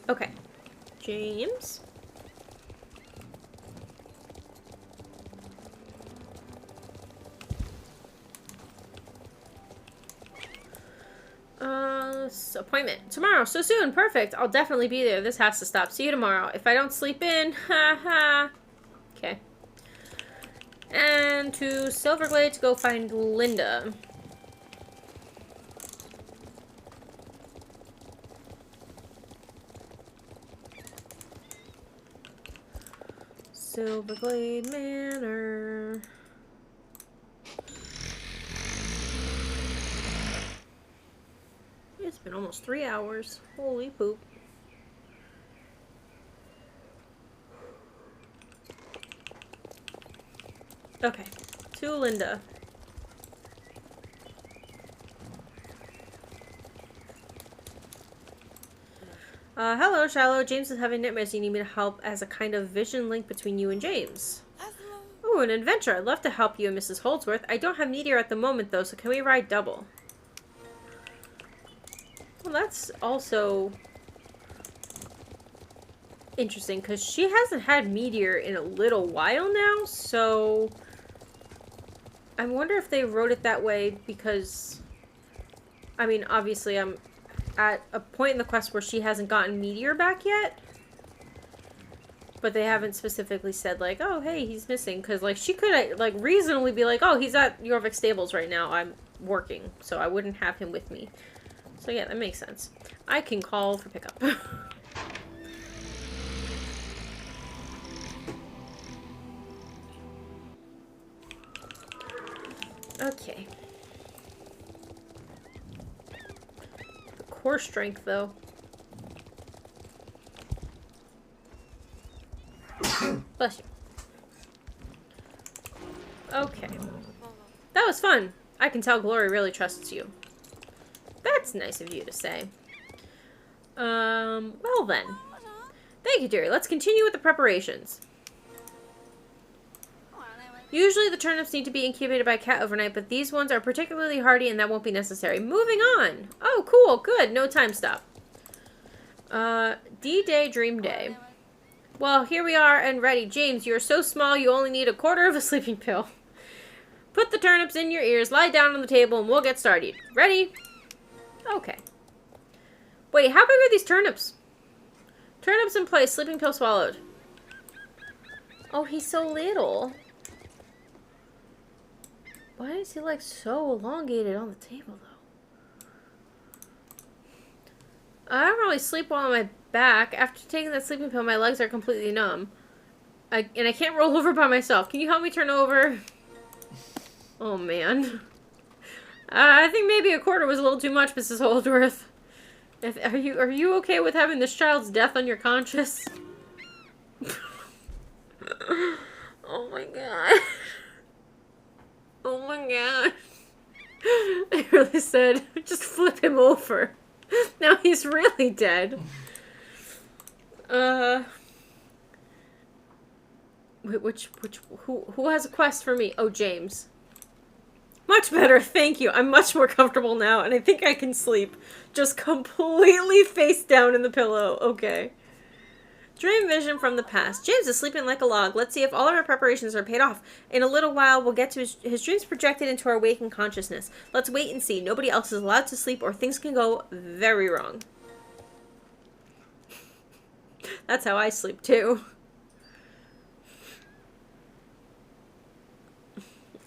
Okay. James. Appointment. Tomorrow. So soon. Perfect. I'll definitely be there. This has to stop. See you tomorrow. If I don't sleep in. Ha. Okay. And to Silverglade to go find Linda. Silverglade Manor. It's been almost 3 hours. Holy poop. Okay. To Linda. Hello, Shallow. James is having nightmares. You need me to help as a kind of vision link between you and James. Oh, an adventure. I'd love to help you and Mrs. Holdsworth. I don't have Meteor at the moment, though, so can we ride double? Well, that's also interesting, because she hasn't had Meteor in a little while now, so I wonder if they wrote it that way because, I mean, obviously I'm at a point in the quest where she hasn't gotten Meteor back yet, but they haven't specifically said, like, oh, hey, he's missing, because, like, she could, like, reasonably be like, oh, he's at Jorvik Stables right now, I'm working, so I wouldn't have him with me. So yeah, that makes sense. I can call for pickup. Okay. The core strength, though. Bless you. Okay. That was fun. I can tell Glory really trusts you. That's nice of you to say. Well then. Thank you, dearie. Let's continue with the preparations. Usually the turnips need to be incubated by a cat overnight, but these ones are particularly hardy and that won't be necessary. Moving on. Oh, cool. Good. No time stop. D-Day Dream Day. Well, here we are and ready. James, you're so small you only need a quarter of a sleeping pill. Put the turnips in your ears, lie down on the table, and we'll get started. Ready? Okay. Wait, how big are these turnips? Turnips in place, sleeping pill swallowed. Oh, he's so little. Why is he, like, so elongated on the table, though? I don't really sleep well on my back. After taking that sleeping pill, my legs are completely numb. And I can't roll over by myself. Can you help me turn over? Oh, man. I think maybe a quarter was a little too much, Mrs. Holdsworth. Are you okay with having this child's death on your conscience? Oh, my God. Oh my God. I really said, just flip him over. Now he's really dead. Wait, who has a quest for me? Oh, James. Much better, thank you. I'm much more comfortable now, and I think I can sleep. Just completely face down in the pillow. Okay. Dream vision from the past. James is sleeping like a log. Let's see if all of our preparations are paid off. In a little while, we'll get to his dreams projected into our waking consciousness. Let's wait and see. Nobody else is allowed to sleep or things can go very wrong. That's how I sleep, too.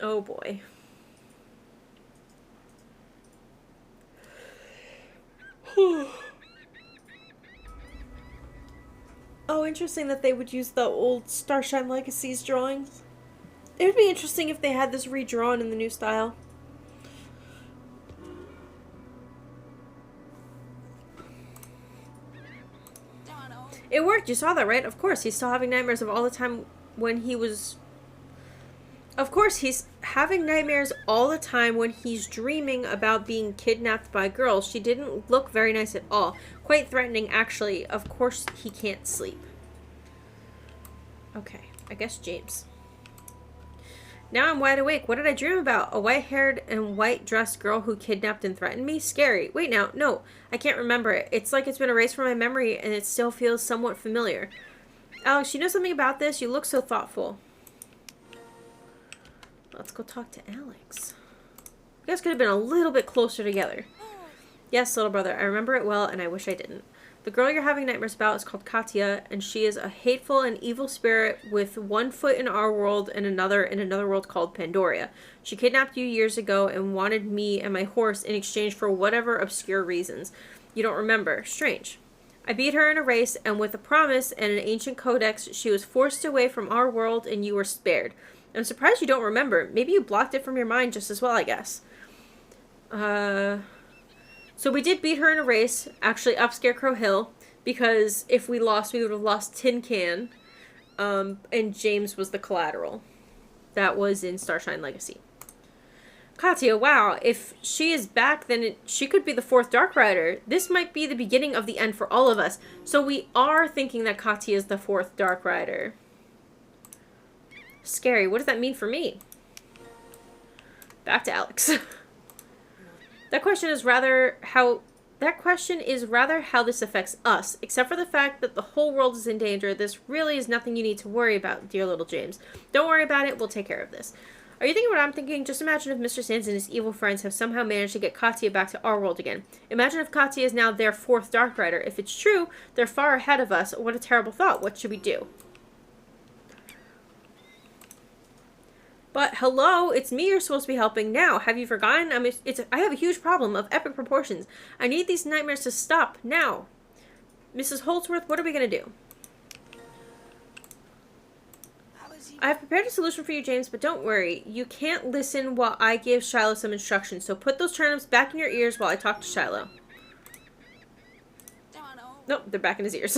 Oh, boy. Oh, interesting that they would use the old Starshine Legacies drawings. It would be interesting if they had this redrawn in the new style. It worked, you saw that, right? Of course, he's still having nightmares of all the time when he was... Of course, he's having nightmares all the time when he's dreaming about being kidnapped by girls. She didn't look very nice at all. Quite threatening, actually. Of course, he can't sleep. Okay, I guess James. Now I'm wide awake. What did I dream about? A white-haired and white-dressed girl who kidnapped and threatened me? Scary. Wait now. No, I can't remember it. It's like it's been erased from my memory and it still feels somewhat familiar. Alex, you know something about this? You look so thoughtful. Let's go talk to Alex. You guys could have been a little bit closer together. Yes, little brother, I remember it well, and I wish I didn't. The girl you're having nightmares about is called Katya, and she is a hateful and evil spirit with one foot in our world and another in another world called Pandoria. She kidnapped you years ago and wanted me and my horse in exchange for whatever obscure reasons. You don't remember. Strange. I beat her in a race, and with a promise and an ancient codex, she was forced away from our world, and you were spared. I'm surprised you don't remember. Maybe you blocked it from your mind just as well, I guess. So we did beat her in a race, actually up Scarecrow Hill, because if we lost, we would have lost Tin Can, and James was the collateral. That was in Starshine Legacy. Katya, wow, if she is back, then she could be the fourth Dark Rider. This might be the beginning of the end for all of us. So we are thinking that Katya is the fourth Dark Rider. Scary. What does that mean for me? Back to Alex. That question is rather how this affects us. Except for the fact that the whole world is in danger, this really is nothing you need to worry about, dear little James. Don't worry about it. We'll take care of this. Are you thinking what I'm thinking? Just imagine if Mr. Sands and his evil friends have somehow managed to get Katya back to our world again. Imagine if Katya is now their fourth Dark Rider. If it's true, they're far ahead of us. What a terrible thought. What should we do? But hello, it's me you're supposed to be helping now. Have you forgotten? I have a huge problem of epic proportions. I need these nightmares to stop now. Mrs. Holdsworth, what are we going to do? I have prepared a solution for you, James, but don't worry. You can't listen while I give Shiloh some instructions, so put those turnips back in your ears while I talk to Shiloh. Nope, they're back in his ears.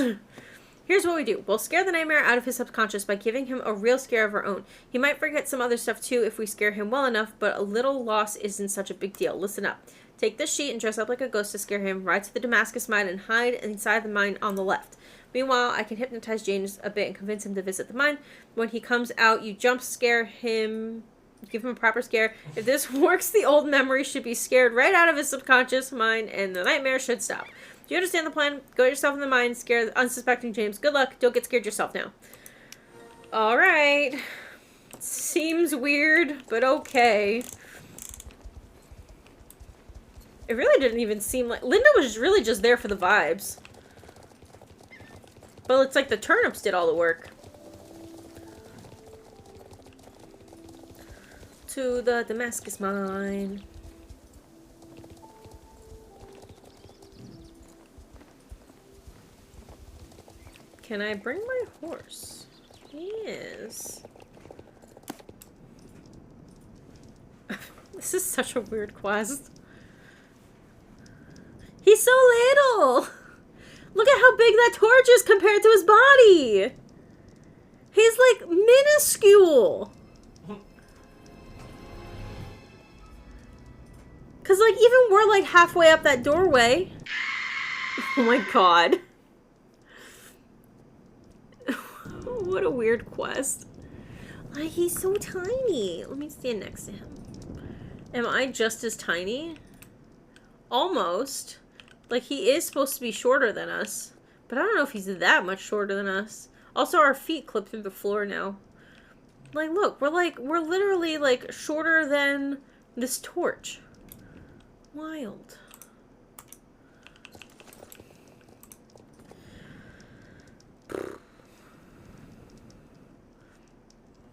Here's what we do. We'll scare the nightmare out of his subconscious by giving him a real scare of our own. He might forget some other stuff too if we scare him well enough, but a little loss isn't such a big deal. Listen up. Take this sheet and dress up like a ghost to scare him. Ride to the Damascus mine and hide inside the mine on the left. Meanwhile, I can hypnotize James a bit and convince him to visit the mine. When he comes out, you jump scare him, give him a proper scare. If this works, the old memory should be scared right out of his subconscious mind, and the nightmare should stop. Do you understand the plan? Go yourself in the mine, scare the unsuspecting James. Good luck. Don't get scared yourself now. Alright. Seems weird, but okay. It really didn't even seem like... Linda was really just there for the vibes. Well, it's like the turnips did all the work. To the Damascus mine. Can I bring my horse? Yes. This is such a weird quest. He's so little! Look at how big that torch is compared to his body! He's like minuscule! Cause like even we're like halfway up that doorway. Oh my god. What a weird quest. Like he's so tiny. Let me stand next to him. Am I just as tiny? Almost. Like, he is supposed to be shorter than us. But I don't know if he's that much shorter than us. Also, our feet clip through the floor now. Like, look. We're literally, like, shorter than this torch. Wild.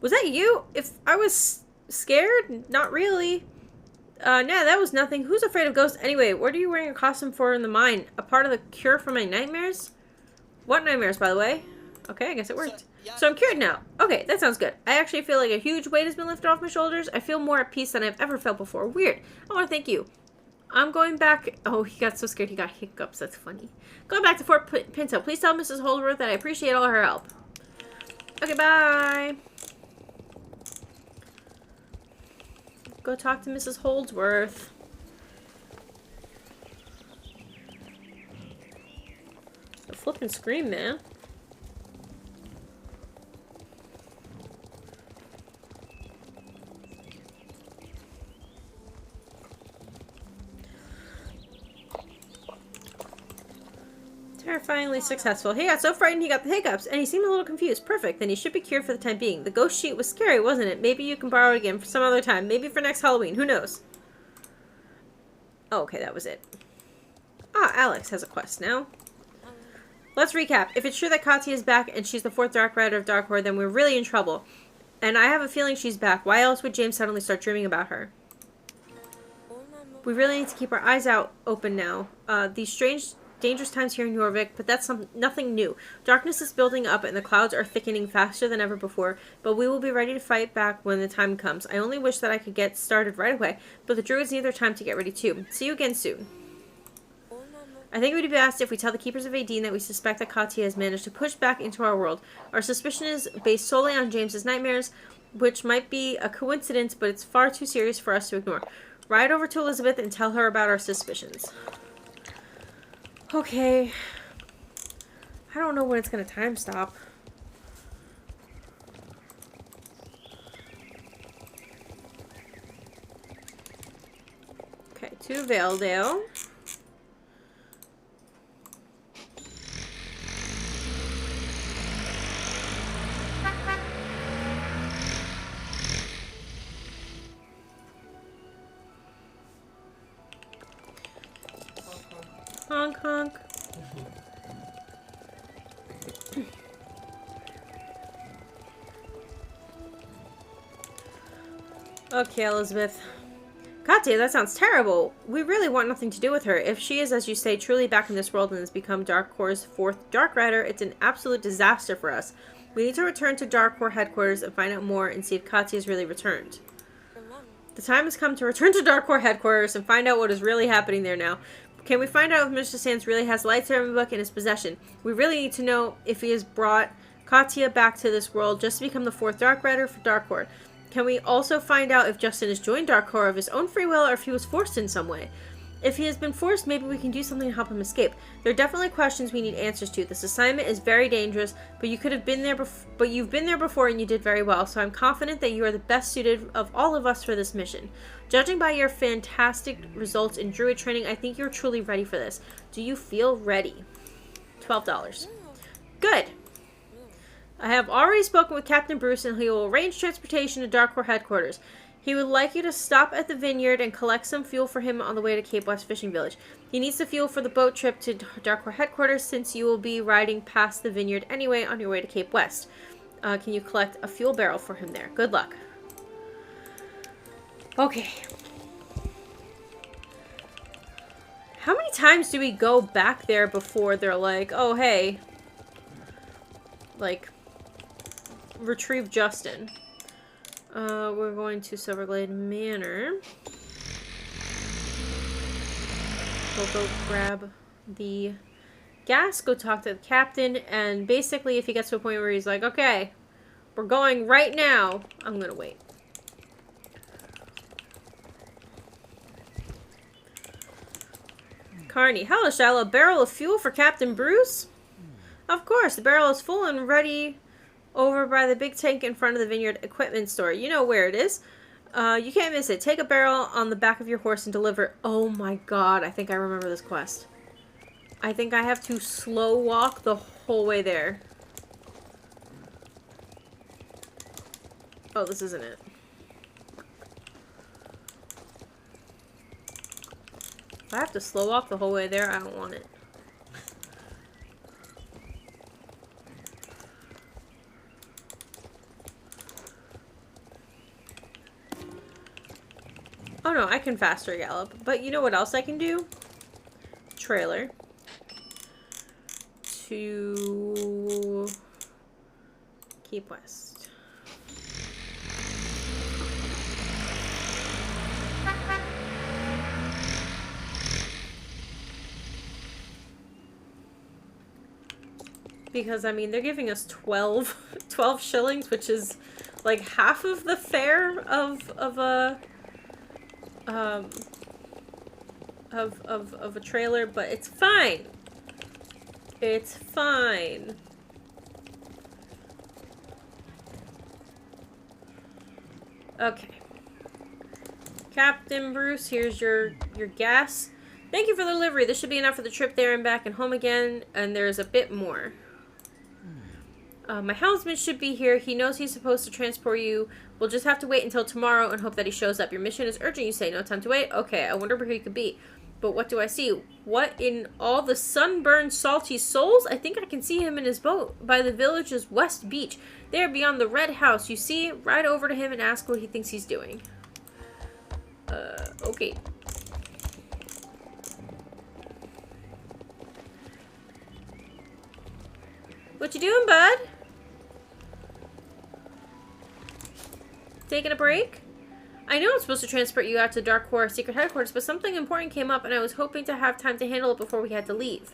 Was that you? If I was scared? Not really. Nah, that was nothing. Who's afraid of ghosts? Anyway, what are you wearing a costume for in the mine? A part of the cure for my nightmares? What nightmares, by the way? Okay, I guess it worked. So I'm cured now. Okay, that sounds good. I actually feel like a huge weight has been lifted off my shoulders. I feel more at peace than I've ever felt before. Weird. I want to thank you. I'm going back... Oh, he got so scared he got hiccups. That's funny. Going back to Fort Pinto. Please tell Mrs. Holdsworth that I appreciate all her help. Okay, bye. Go talk to Mrs. Holdsworth. The flippin' scream, man. Terrifyingly successful. He got so frightened he got the hiccups, and he seemed a little confused. Perfect, then he should be cured for the time being. The ghost sheet was scary, wasn't it? Maybe you can borrow it again for some other time. Maybe for next Halloween. Who knows? Oh, okay, that was it. Ah, Alex has a quest now. Let's recap. If it's true that Katya is back and she's the 4th Dark Rider of Dark Horde, then we're really in trouble. And I have a feeling she's back. Why else would James suddenly start dreaming about her? We really need to keep our eyes out open now. These strange... dangerous times here in Jorvik, but that's nothing new. Darkness is building up and the clouds are thickening faster than ever before, but we will be ready to fight back when the time comes. I only wish that I could get started right away, but the druids need their time to get ready too. See you again soon. I think it would be best if we tell the Keepers of Aideen that we suspect that Katya has managed to push back into our world. Our suspicion is based solely on James's nightmares, which might be a coincidence, but it's far too serious for us to ignore. Ride over to Elizabeth and tell her about our suspicions. Okay. I don't know when it's gonna time stop. Okay, to Valedale. Honk, honk. Okay, Elizabeth. Katya, that sounds terrible. We really want nothing to do with her. If she is, as you say, truly back in this world and has become Dark Core's 4th Dark Rider, it's an absolute disaster for us. We need to return to Dark Core headquarters and find out more and see if Katya has really returned. The time has come to return to Dark Core headquarters and find out what is really happening there now. Can we find out if Mr. Sands really has the lightsaber book in his possession? We really need to know if he has brought Katya back to this world just to become the 4th Dark Rider for Dark Horde. Can we also find out if Justin has joined Dark Horde of his own free will or if he was forced in some way? If he has been forced, maybe we can do something to help him escape. There are definitely questions we need answers to. This assignment is very dangerous, but you've been there before and you did very well, so I'm confident that you are the best suited of all of us for this mission. Judging by your fantastic results in druid training, I think you're truly ready for this. Do you feel ready? $12. Good. I have already spoken with Captain Bruce and he will arrange transportation to Darkcore headquarters. He would like you to stop at the vineyard and collect some fuel for him on the way to Cape West Fishing Village. He needs the fuel for the boat trip to Darkcore headquarters since you will be riding past the vineyard anyway on your way to Cape West. Can you collect a fuel barrel for him there? Good luck. Okay. How many times do we go back there before they're like, oh, hey, like, retrieve Justin? We're going to Silverglade Manor. We'll go grab the gas, go talk to the captain, and basically if he gets to a point where he's like, okay, we're going right now, I'm gonna wait. Carney, hello Shiloh, a barrel of fuel for Captain Bruce? Of course, the barrel is full and ready over by the big tank in front of the vineyard equipment store. You know where it is. You can't miss it. Take a barrel on the back of your horse and deliver. Oh my god, I think I remember this quest. I think I have to slow walk the whole way there. Oh, this isn't it. If I have to slow walk the whole way there, I don't want it. Oh no, I can faster gallop. But you know what else I can do? Trailer. To Cape West. Because, I mean, they're giving us 12 shillings, which is like half of the fare of a trailer, but it's fine. It's fine. Okay. Captain Bruce, here's your gas. Thank you for the delivery. This should be enough for the trip there and back and home again, and there's a bit more. My helmsman should be here. He knows he's supposed to transport you. We'll just have to wait until tomorrow and hope that he shows up. Your mission is urgent, you say. No time to wait? Okay, I wonder where he could be. But what do I see? What in all the sunburned salty souls? I think I can see him in his boat by the village's west beach. There beyond the red house. You see? Ride over to him and ask what he thinks he's doing. Okay. What you doing, bud? Taking a break? I know I'm supposed to transport you out to Darkcore secret headquarters, but something important came up and I was hoping to have time to handle it before we had to leave.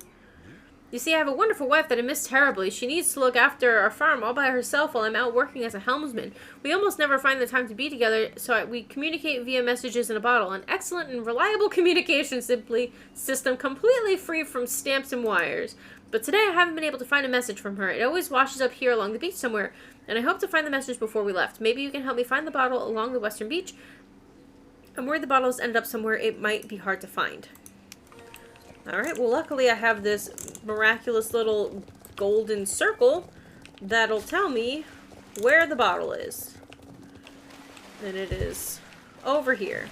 You see, I have a wonderful wife that I miss terribly. She needs to look after our farm all by herself while I'm out working as a helmsman. We almost never find the time to be together, so we communicate via messages in a bottle. An excellent and reliable communication system completely free from stamps and wires. But today I haven't been able to find a message from her. It always washes up here along the beach somewhere, and I hope to find the message before we left. Maybe you can help me find the bottle along the western beach. I'm worried the bottle has ended up somewhere it might be hard to find. Alright, well luckily I have this miraculous little golden circle that'll tell me where the bottle is. And it is over here.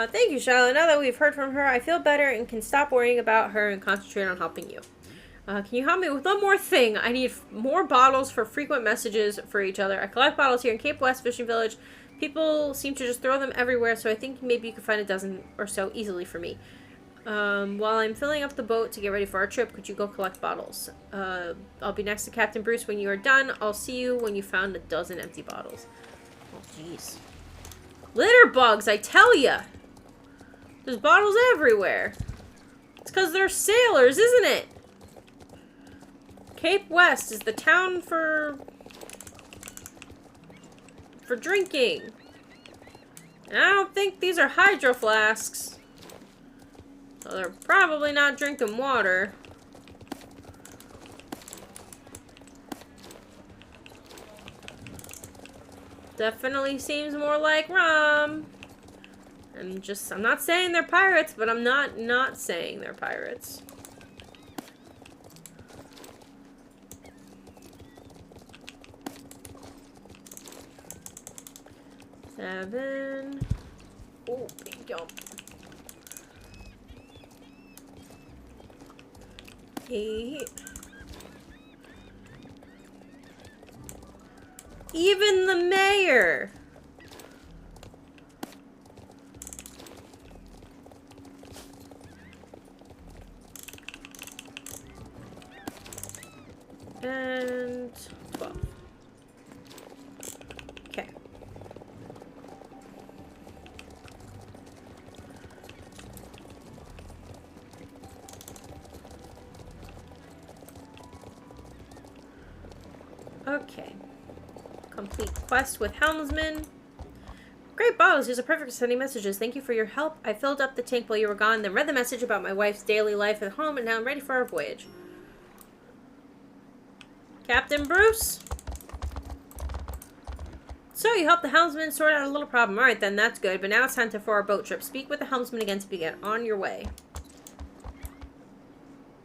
Thank you, Shiloh. Now that we've heard from her, I feel better and can stop worrying about her and concentrate on helping you. Can you help me with one more thing? I need more bottles for frequent messages for each other. I collect bottles here in Cape West Fishing Village. People seem to just throw them everywhere, so I think maybe you could find a dozen or so easily for me. While I'm filling up the boat to get ready for our trip, could you go collect bottles? I'll be next to Captain Bruce when you are done. I'll see you when you found a dozen empty bottles. Oh, jeez. Litter bugs, I tell ya! There's bottles everywhere. It's because they're sailors, isn't it? Cape West is the town for drinking. And I don't think these are hydro flasks. So they're probably not drinking water. Definitely seems more like rum. I'm not saying they're pirates, but I'm not saying they're pirates. Seven. Oh, big jump. 8. Even the mayor. And 12. Okay. Okay. Complete quest with helmsman. Great bottles. These are perfect for sending messages. Thank you for your help. I filled up the tank while you were gone, then read the message about my wife's daily life at home, and now I'm ready for our voyage. Captain Bruce? So, you helped the helmsman sort out a little problem. Alright then, that's good. But now it's time for our boat trip. Speak with the helmsman again to begin. On your way.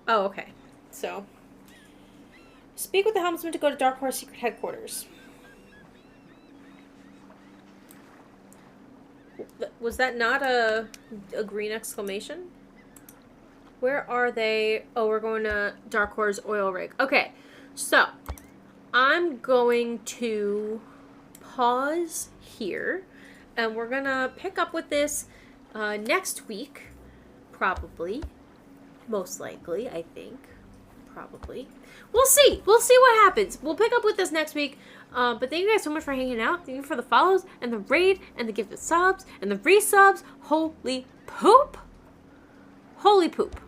Oh, okay. So, speak with the helmsman to go to Dark Horse Secret Headquarters. Was that not a green exclamation? Where are they? Oh, we're going to Dark Horse Oil Rig. Okay, so I'm going to pause here, and we're going to pick up with this next week, probably. Most likely, I think. Probably. We'll see. We'll see what happens. We'll pick up with this next week. But thank you guys so much for hanging out. Thank you for the follows and the raid and the gifted subs and the resubs. Holy poop. Holy poop.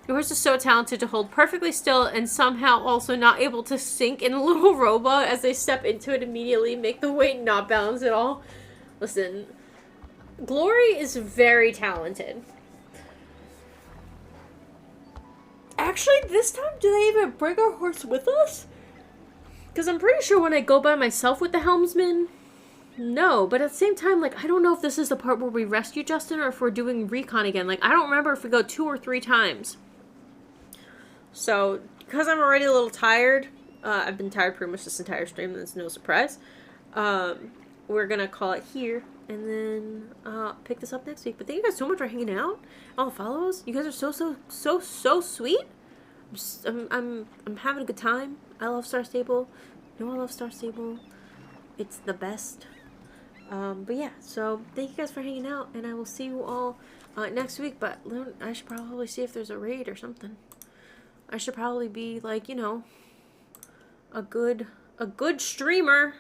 Yours is so talented to hold perfectly still and somehow also not able to sink in a little robot as they step into it immediately, make the weight not balance at all. Listen, Glory is very talented. Actually, this time, do they even bring our horse with us? Because I'm pretty sure when I go by myself with the helmsman, no. But at the same time, like, I don't know if this is the part where we rescue Justin or if we're doing recon again. Like, I don't remember if we go 2 or 3 times. So, because I'm already a little tired, I've been tired pretty much this entire stream, that's no surprise. We're going to call it here and then pick this up next week. But thank you guys so much for hanging out. All the follows. You guys are so sweet. I'm having a good time. I love Star Stable. You know I love Star Stable. It's the best. But yeah, so thank you guys for hanging out, and I will see you all next week. But I should probably see if there's a raid or something. I should probably be like, you know, a good streamer.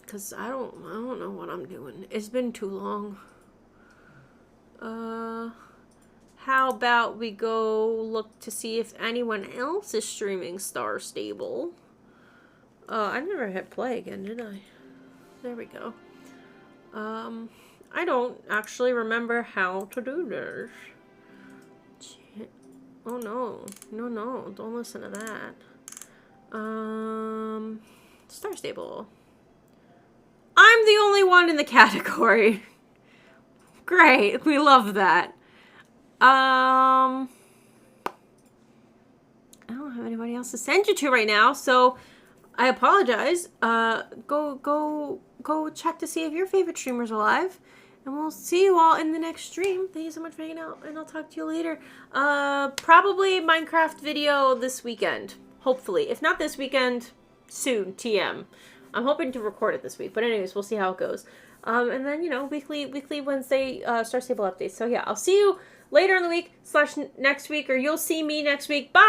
Cause I don't know what I'm doing. It's been too long. How about we go look to see if anyone else is streaming Star Stable? I never hit play again, did I? There we go. I don't actually remember how to do this. Oh no. No, don't listen to that. Star Stable. I'm the only one in the category. Great, we love that. I don't have anybody else to send you to right now, so I apologize. Go check to see if your favorite streamer's alive, and we'll see you all in the next stream. Thank you so much for hanging out, and I'll talk to you later. Probably Minecraft video this weekend, hopefully. If not this weekend, soon, TM. I'm hoping to record it this week, but anyways, we'll see how it goes. And then, you know, weekly Wednesday Star Stable updates. So yeah, I'll see you later in the week / next week, or you'll see me next week. Bye!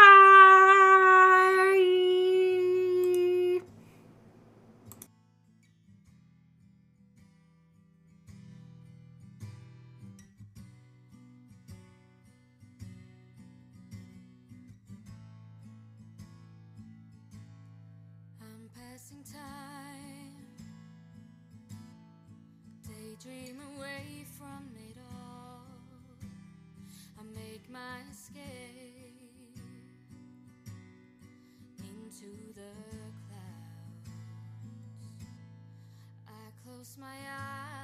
passing time, daydream away from it all. I make my escape into the clouds. I close my eyes